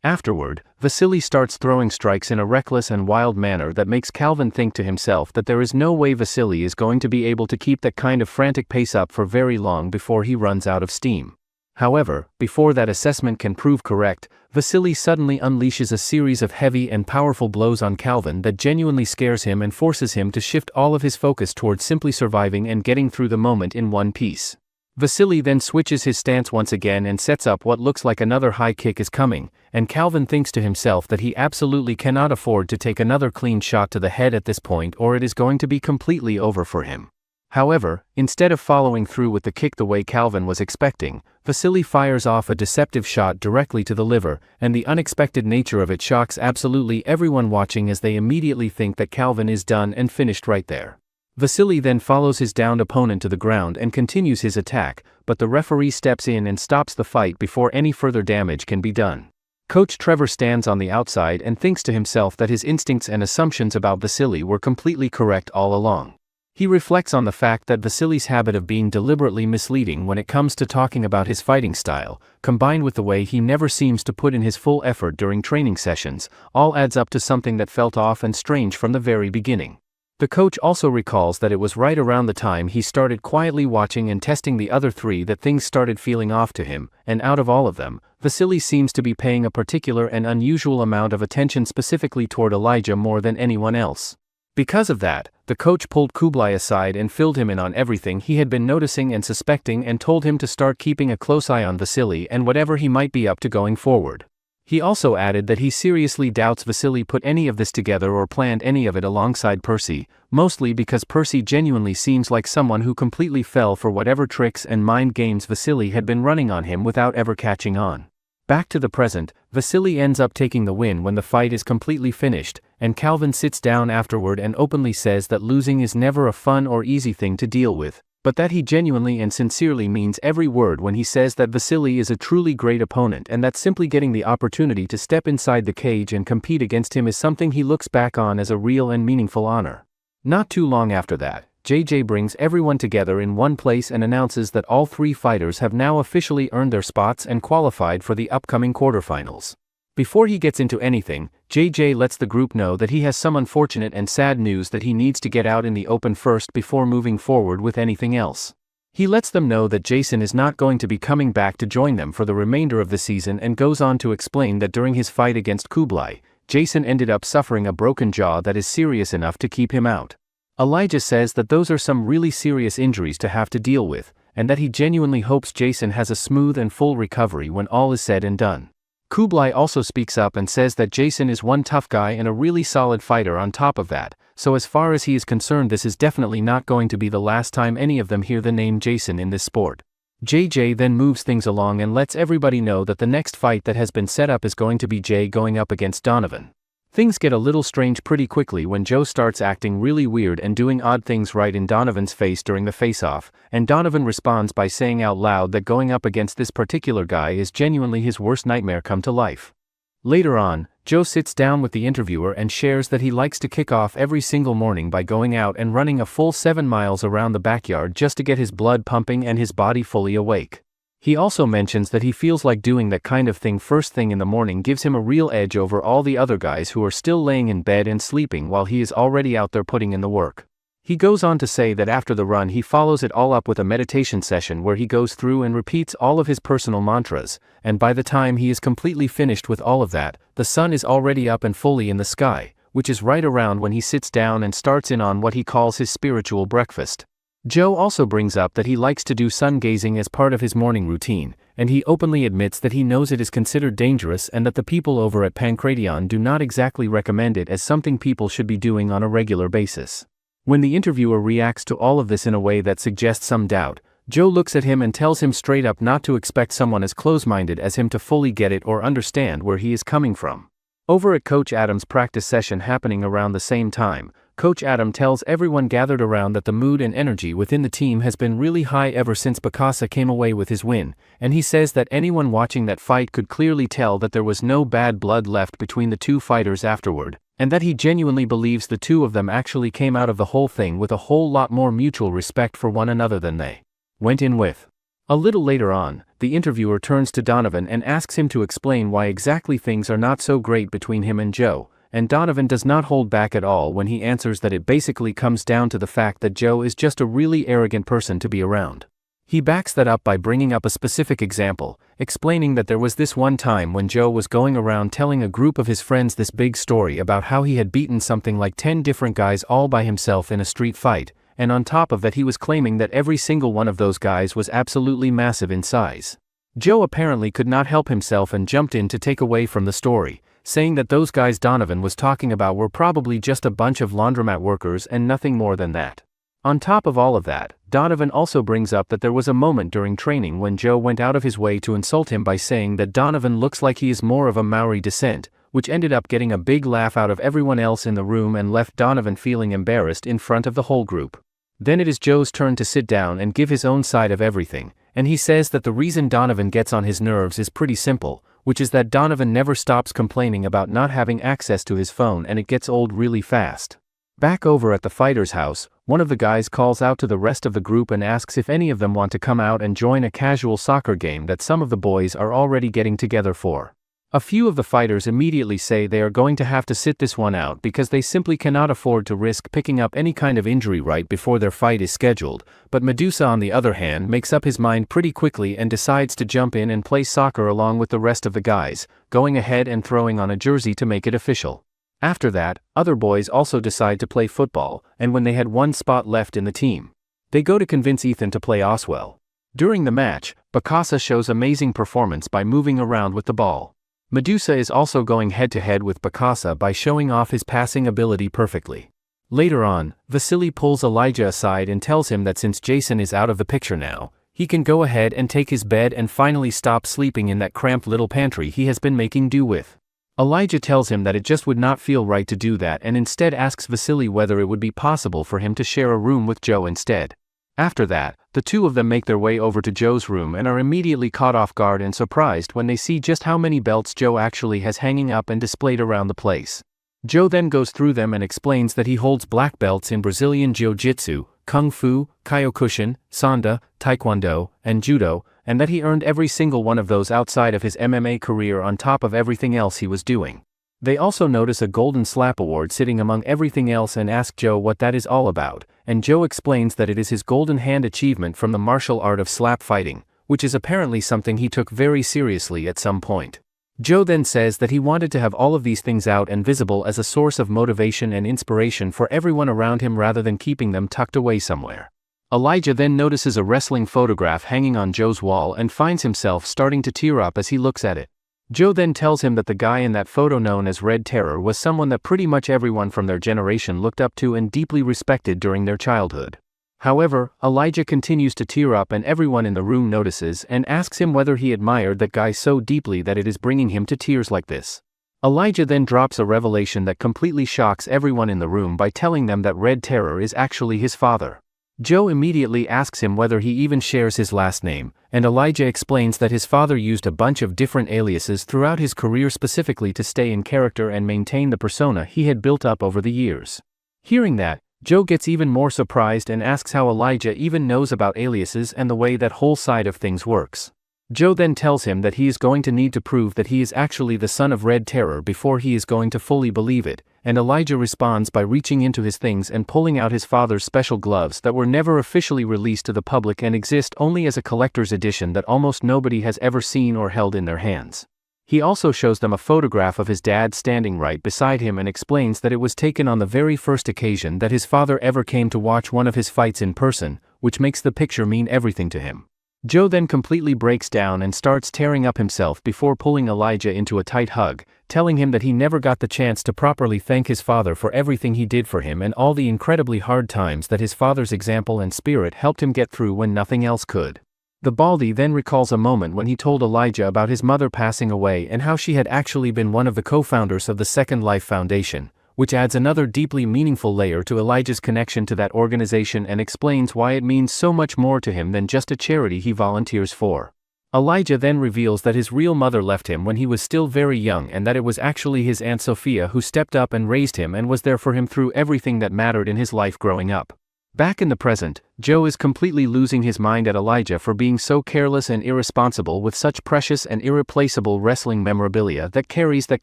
Afterward, Vasily starts throwing strikes in a reckless and wild manner that makes Calvin think to himself that there is no way Vasily is going to be able to keep that kind of frantic pace up for very long before he runs out of steam. However, before that assessment can prove correct, Vasily suddenly unleashes a series of heavy and powerful blows on Calvin that genuinely scares him and forces him to shift all of his focus towards simply surviving and getting through the moment in one piece. Vasily then switches his stance once again and sets up what looks like another high kick is coming, and Calvin thinks to himself that he absolutely cannot afford to take another clean shot to the head at this point or it is going to be completely over for him. However, instead of following through with the kick the way Calvin was expecting, Vasily fires off a deceptive shot directly to the liver, and the unexpected nature of it shocks absolutely everyone watching as they immediately think that Calvin is done and finished right there. Vasily then follows his downed opponent to the ground and continues his attack, but the referee steps in and stops the fight before any further damage can be done. Coach Trevor stands on the outside and thinks to himself that his instincts and assumptions about Vasily were completely correct all along. He reflects on the fact that Vasily's habit of being deliberately misleading when it comes to talking about his fighting style, combined with the way he never seems to put in his full effort during training sessions, all adds up to something that felt off and strange from the very beginning. The coach also recalls that it was right around the time he started quietly watching and testing the other three that things started feeling off to him, and out of all of them, Vasily seems to be paying a particular and unusual amount of attention specifically toward Elijah more than anyone else. Because of that, the coach pulled Kublai aside and filled him in on everything he had been noticing and suspecting and told him to start keeping a close eye on Vasily and whatever he might be up to going forward. He also added that he seriously doubts Vasily put any of this together or planned any of it alongside Percy, mostly because Percy genuinely seems like someone who completely fell for whatever tricks and mind games Vasily had been running on him without ever catching on. Back to the present, Vasily ends up taking the win when the fight is completely finished, and Calvin sits down afterward and openly says that losing is never a fun or easy thing to deal with, but that he genuinely and sincerely means every word when he says that Vasily is a truly great opponent and that simply getting the opportunity to step inside the cage and compete against him is something he looks back on as a real and meaningful honor. Not too long after that, JJ brings everyone together in one place and announces that all 3 fighters have now officially earned their spots and qualified for the upcoming quarterfinals. Before he gets into anything, JJ lets the group know that he has some unfortunate and sad news that he needs to get out in the open first before moving forward with anything else. He lets them know that Jason is not going to be coming back to join them for the remainder of the season and goes on to explain that during his fight against Kublai, Jason ended up suffering a broken jaw that is serious enough to keep him out. Elijah says that those are some really serious injuries to have to deal with, and that he genuinely hopes Jason has a smooth and full recovery when all is said and done. Kublai also speaks up and says that Jason is one tough guy and a really solid fighter on top of that, so as far as he is concerned this is definitely not going to be the last time any of them hear the name Jason in this sport. JJ then moves things along and lets everybody know that the next fight that has been set up is going to be Jay going up against Donovan. Things get a little strange pretty quickly when Joe starts acting really weird and doing odd things right in Donovan's face during the face-off, and Donovan responds by saying out loud that going up against this particular guy is genuinely his worst nightmare come to life. Later on, Joe sits down with the interviewer and shares that he likes to kick off every single morning by going out and running a full 7 miles around the backyard just to get his blood pumping and his body fully awake. He also mentions that he feels like doing that kind of thing first thing in the morning gives him a real edge over all the other guys who are still laying in bed and sleeping while he is already out there putting in the work. He goes on to say that after the run he follows it all up with a meditation session where he goes through and repeats all of his personal mantras, and by the time he is completely finished with all of that, the sun is already up and fully in the sky, which is right around when he sits down and starts in on what he calls his spiritual breakfast. Joe also brings up that he likes to do sun gazing as part of his morning routine, and he openly admits that he knows it is considered dangerous and that the people over at Pancration do not exactly recommend it as something people should be doing on a regular basis. When the interviewer reacts to all of this in a way that suggests some doubt, Joe looks at him and tells him straight up not to expect someone as close-minded as him to fully get it or understand where he is coming from. Over at Coach Adam's practice session happening around the same time, Coach Adam tells everyone gathered around that the mood and energy within the team has been really high ever since Bicasa came away with his win, and he says that anyone watching that fight could clearly tell that there was no bad blood left between the 2 fighters afterward, and that he genuinely believes the 2 of them actually came out of the whole thing with a whole lot more mutual respect for one another than they went in with. A little later on, the interviewer turns to Donovan and asks him to explain why exactly things are not so great between him and Joe, and Donovan does not hold back at all when he answers that it basically comes down to the fact that Joe is just a really arrogant person to be around. He backs that up by bringing up a specific example, explaining that there was this one time when Joe was going around telling a group of his friends this big story about how he had beaten something like 10 different guys all by himself in a street fight, and on top of that he was claiming that every single one of those guys was absolutely massive in size. Joe apparently could not help himself and jumped in to take away from the story, saying that those guys Donovan was talking about were probably just a bunch of laundromat workers and nothing more than that. On top of all of that, Donovan also brings up that there was a moment during training when Joe went out of his way to insult him by saying that Donovan looks like he is more of a Maori descent, which ended up getting a big laugh out of everyone else in the room and left Donovan feeling embarrassed in front of the whole group. Then it is Joe's turn to sit down and give his own side of everything, and he says that the reason Donovan gets on his nerves is pretty simple, which is that Donovan never stops complaining about not having access to his phone and it gets old really fast. Back over at the fighter's house, one of the guys calls out to the rest of the group and asks if any of them want to come out and join a casual soccer game that some of the boys are already getting together for. A few of the fighters immediately say they are going to have to sit this one out because they simply cannot afford to risk picking up any kind of injury right before their fight is scheduled, but Medusa on the other hand makes up his mind pretty quickly and decides to jump in and play soccer along with the rest of the guys, going ahead and throwing on a jersey to make it official. After that, other boys also decide to play football, and when they had one spot left in the team, they go to convince Ethan to play Oswell. During the match, Bicasa shows amazing performance by moving around with the ball. Medusa is also going head-to-head with Bicasa by showing off his passing ability perfectly. Later on, Vasily pulls Elijah aside and tells him that since Jason is out of the picture now, he can go ahead and take his bed and finally stop sleeping in that cramped little pantry he has been making do with. Elijah tells him that it just would not feel right to do that and instead asks Vasily whether it would be possible for him to share a room with Joe instead. After that, the two of them make their way over to Joe's room and are immediately caught off guard and surprised when they see just how many belts Joe actually has hanging up and displayed around the place. Joe then goes through them and explains that he holds black belts in Brazilian Jiu-Jitsu, Kung Fu, Kyokushin, Sanda, Taekwondo, and Judo, and that he earned every single one of those outside of his MMA career on top of everything else he was doing. They also notice a Golden Slap Award sitting among everything else and ask Joe what that is all about, and Joe explains that it is his Golden Hand achievement from the martial art of slap fighting, which is apparently something he took very seriously at some point. Joe then says that he wanted to have all of these things out and visible as a source of motivation and inspiration for everyone around him rather than keeping them tucked away somewhere. Elijah then notices a wrestling photograph hanging on Joe's wall and finds himself starting to tear up as he looks at it. Joe then tells him that the guy in that photo known as Red Terror was someone that pretty much everyone from their generation looked up to and deeply respected during their childhood. However, Elijah continues to tear up and everyone in the room notices and asks him whether he admired that guy so deeply that it is bringing him to tears like this. Elijah then drops a revelation that completely shocks everyone in the room by telling them that Red Terror is actually his father. Joe immediately asks him whether he even shares his last name, and Elijah explains that his father used a bunch of different aliases throughout his career specifically to stay in character and maintain the persona he had built up over the years. Hearing that, Joe gets even more surprised and asks how Elijah even knows about aliases and the way that whole side of things works. Joe then tells him that he is going to need to prove that he is actually the son of Red Terror before he is going to fully believe it, and Elijah responds by reaching into his things and pulling out his father's special gloves that were never officially released to the public and exist only as a collector's edition that almost nobody has ever seen or held in their hands. He also shows them a photograph of his dad standing right beside him and explains that it was taken on the very first occasion that his father ever came to watch one of his fights in person, which makes the picture mean everything to him. Joe then completely breaks down and starts tearing up himself before pulling Elijah into a tight hug, telling him that he never got the chance to properly thank his father for everything he did for him and all the incredibly hard times that his father's example and spirit helped him get through when nothing else could. The Baldy then recalls a moment when he told Elijah about his mother passing away and how she had actually been one of the co-founders of the Second Life Foundation, which adds another deeply meaningful layer to Elijah's connection to that organization and explains why it means so much more to him than just a charity he volunteers for. Elijah then reveals that his real mother left him when he was still very young and that it was actually his Aunt Sophia who stepped up and raised him and was there for him through everything that mattered in his life growing up. Back in the present, Joe is completely losing his mind at Elijah for being so careless and irresponsible with such precious and irreplaceable wrestling memorabilia that carries that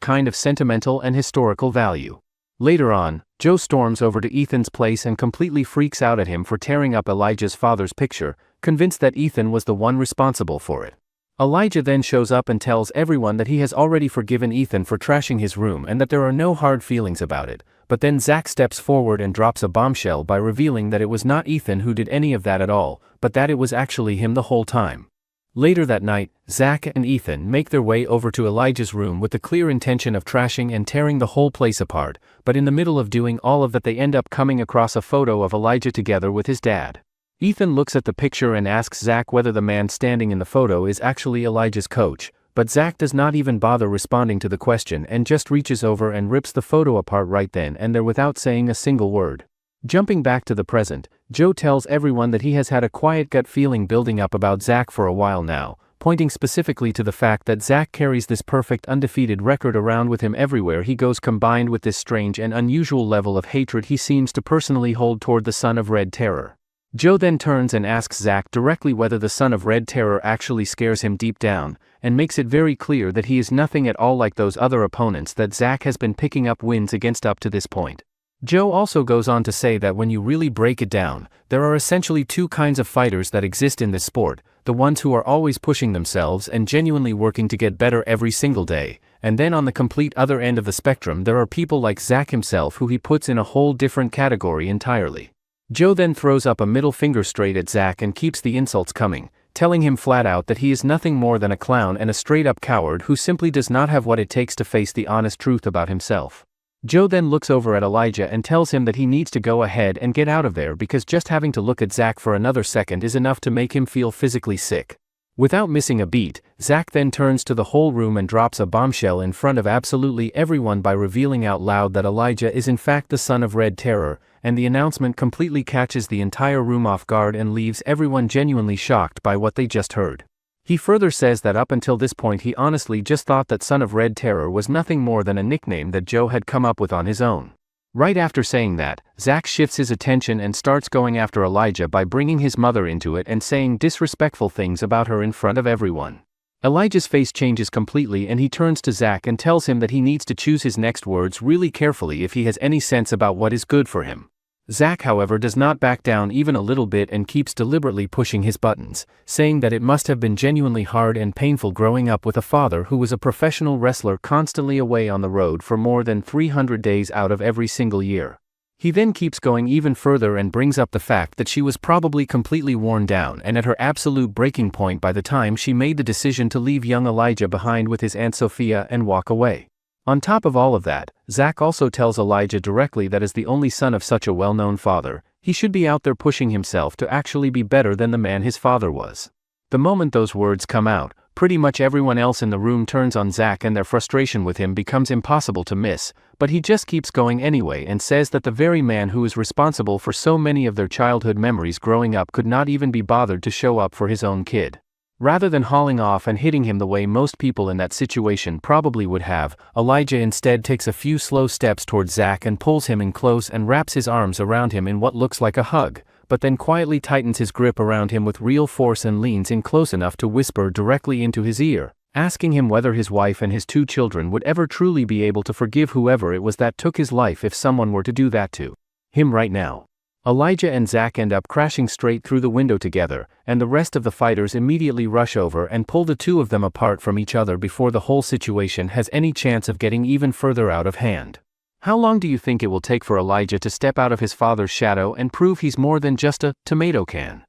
kind of sentimental and historical value. Later on, Joe storms over to Ethan's place and completely freaks out at him for tearing up Elijah's father's picture, convinced that Ethan was the one responsible for it. Elijah then shows up and tells everyone that he has already forgiven Ethan for trashing his room and that there are no hard feelings about it, but then Zach steps forward and drops a bombshell by revealing that it was not Ethan who did any of that at all, but that it was actually him the whole time. Later that night, Zach and Ethan make their way over to Elijah's room with the clear intention of trashing and tearing the whole place apart, but in the middle of doing all of that they end up coming across a photo of Elijah together with his dad. Ethan looks at the picture and asks Zach whether the man standing in the photo is actually Elijah's coach, but Zach does not even bother responding to the question and just reaches over and rips the photo apart right then and there without saying a single word. Jumping back to the present, Joe tells everyone that he has had a quiet gut feeling building up about Zach for a while now, pointing specifically to the fact that Zach carries this perfect undefeated record around with him everywhere he goes, combined with this strange and unusual level of hatred he seems to personally hold toward the son of Red Terror. Joe then turns and asks Zach directly whether the son of Red Terror actually scares him deep down, and makes it very clear that he is nothing at all like those other opponents that Zach has been picking up wins against up to this point. Joe also goes on to say that when you really break it down, there are essentially two kinds of fighters that exist in this sport: the ones who are always pushing themselves and genuinely working to get better every single day, and then on the complete other end of the spectrum there are people like Zack himself who he puts in a whole different category entirely. Joe then throws up a middle finger straight at Zack and keeps the insults coming, telling him flat out that he is nothing more than a clown and a straight-up coward who simply does not have what it takes to face the honest truth about himself. Joe then looks over at Elijah and tells him that he needs to go ahead and get out of there because just having to look at Zack for another second is enough to make him feel physically sick. Without missing a beat, Zack then turns to the whole room and drops a bombshell in front of absolutely everyone by revealing out loud that Elijah is in fact the son of Red Terror, and the announcement completely catches the entire room off guard and leaves everyone genuinely shocked by what they just heard. He further says that up until this point he honestly just thought that Son of Red Terror was nothing more than a nickname that Joe had come up with on his own. Right after saying that, Zack shifts his attention and starts going after Elijah by bringing his mother into it and saying disrespectful things about her in front of everyone. Elijah's face changes completely and he turns to Zack and tells him that he needs to choose his next words really carefully if he has any sense about what is good for him. Zack, however, does not back down even a little bit and keeps deliberately pushing his buttons, saying that it must have been genuinely hard and painful growing up with a father who was a professional wrestler constantly away on the road for more than 300 days out of every single year. He then keeps going even further and brings up the fact that she was probably completely worn down and at her absolute breaking point by the time she made the decision to leave young Elijah behind with his Aunt Sophia and walk away. On top of all of that, Zack also tells Elijah directly that as the only son of such a well-known father, he should be out there pushing himself to actually be better than the man his father was. The moment those words come out, pretty much everyone else in the room turns on Zack and their frustration with him becomes impossible to miss, but he just keeps going anyway and says that the very man who is responsible for so many of their childhood memories growing up could not even be bothered to show up for his own kid. Rather than hauling off and hitting him the way most people in that situation probably would have, Elijah instead takes a few slow steps towards Zack and pulls him in close and wraps his arms around him in what looks like a hug, but then quietly tightens his grip around him with real force and leans in close enough to whisper directly into his ear, asking him whether his wife and his 2 children would ever truly be able to forgive whoever it was that took his life if someone were to do that to him right now. Elijah and Zack end up crashing straight through the window together, and the rest of the fighters immediately rush over and pull the 2 of them apart from each other before the whole situation has any chance of getting even further out of hand. How long do you think it will take for Elijah to step out of his father's shadow and prove he's more than just a tomato can?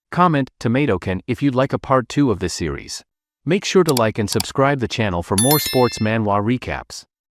Comment tomato can if you'd like a part 2 of this series. Make sure to like and subscribe the channel for more sports manhwa recaps.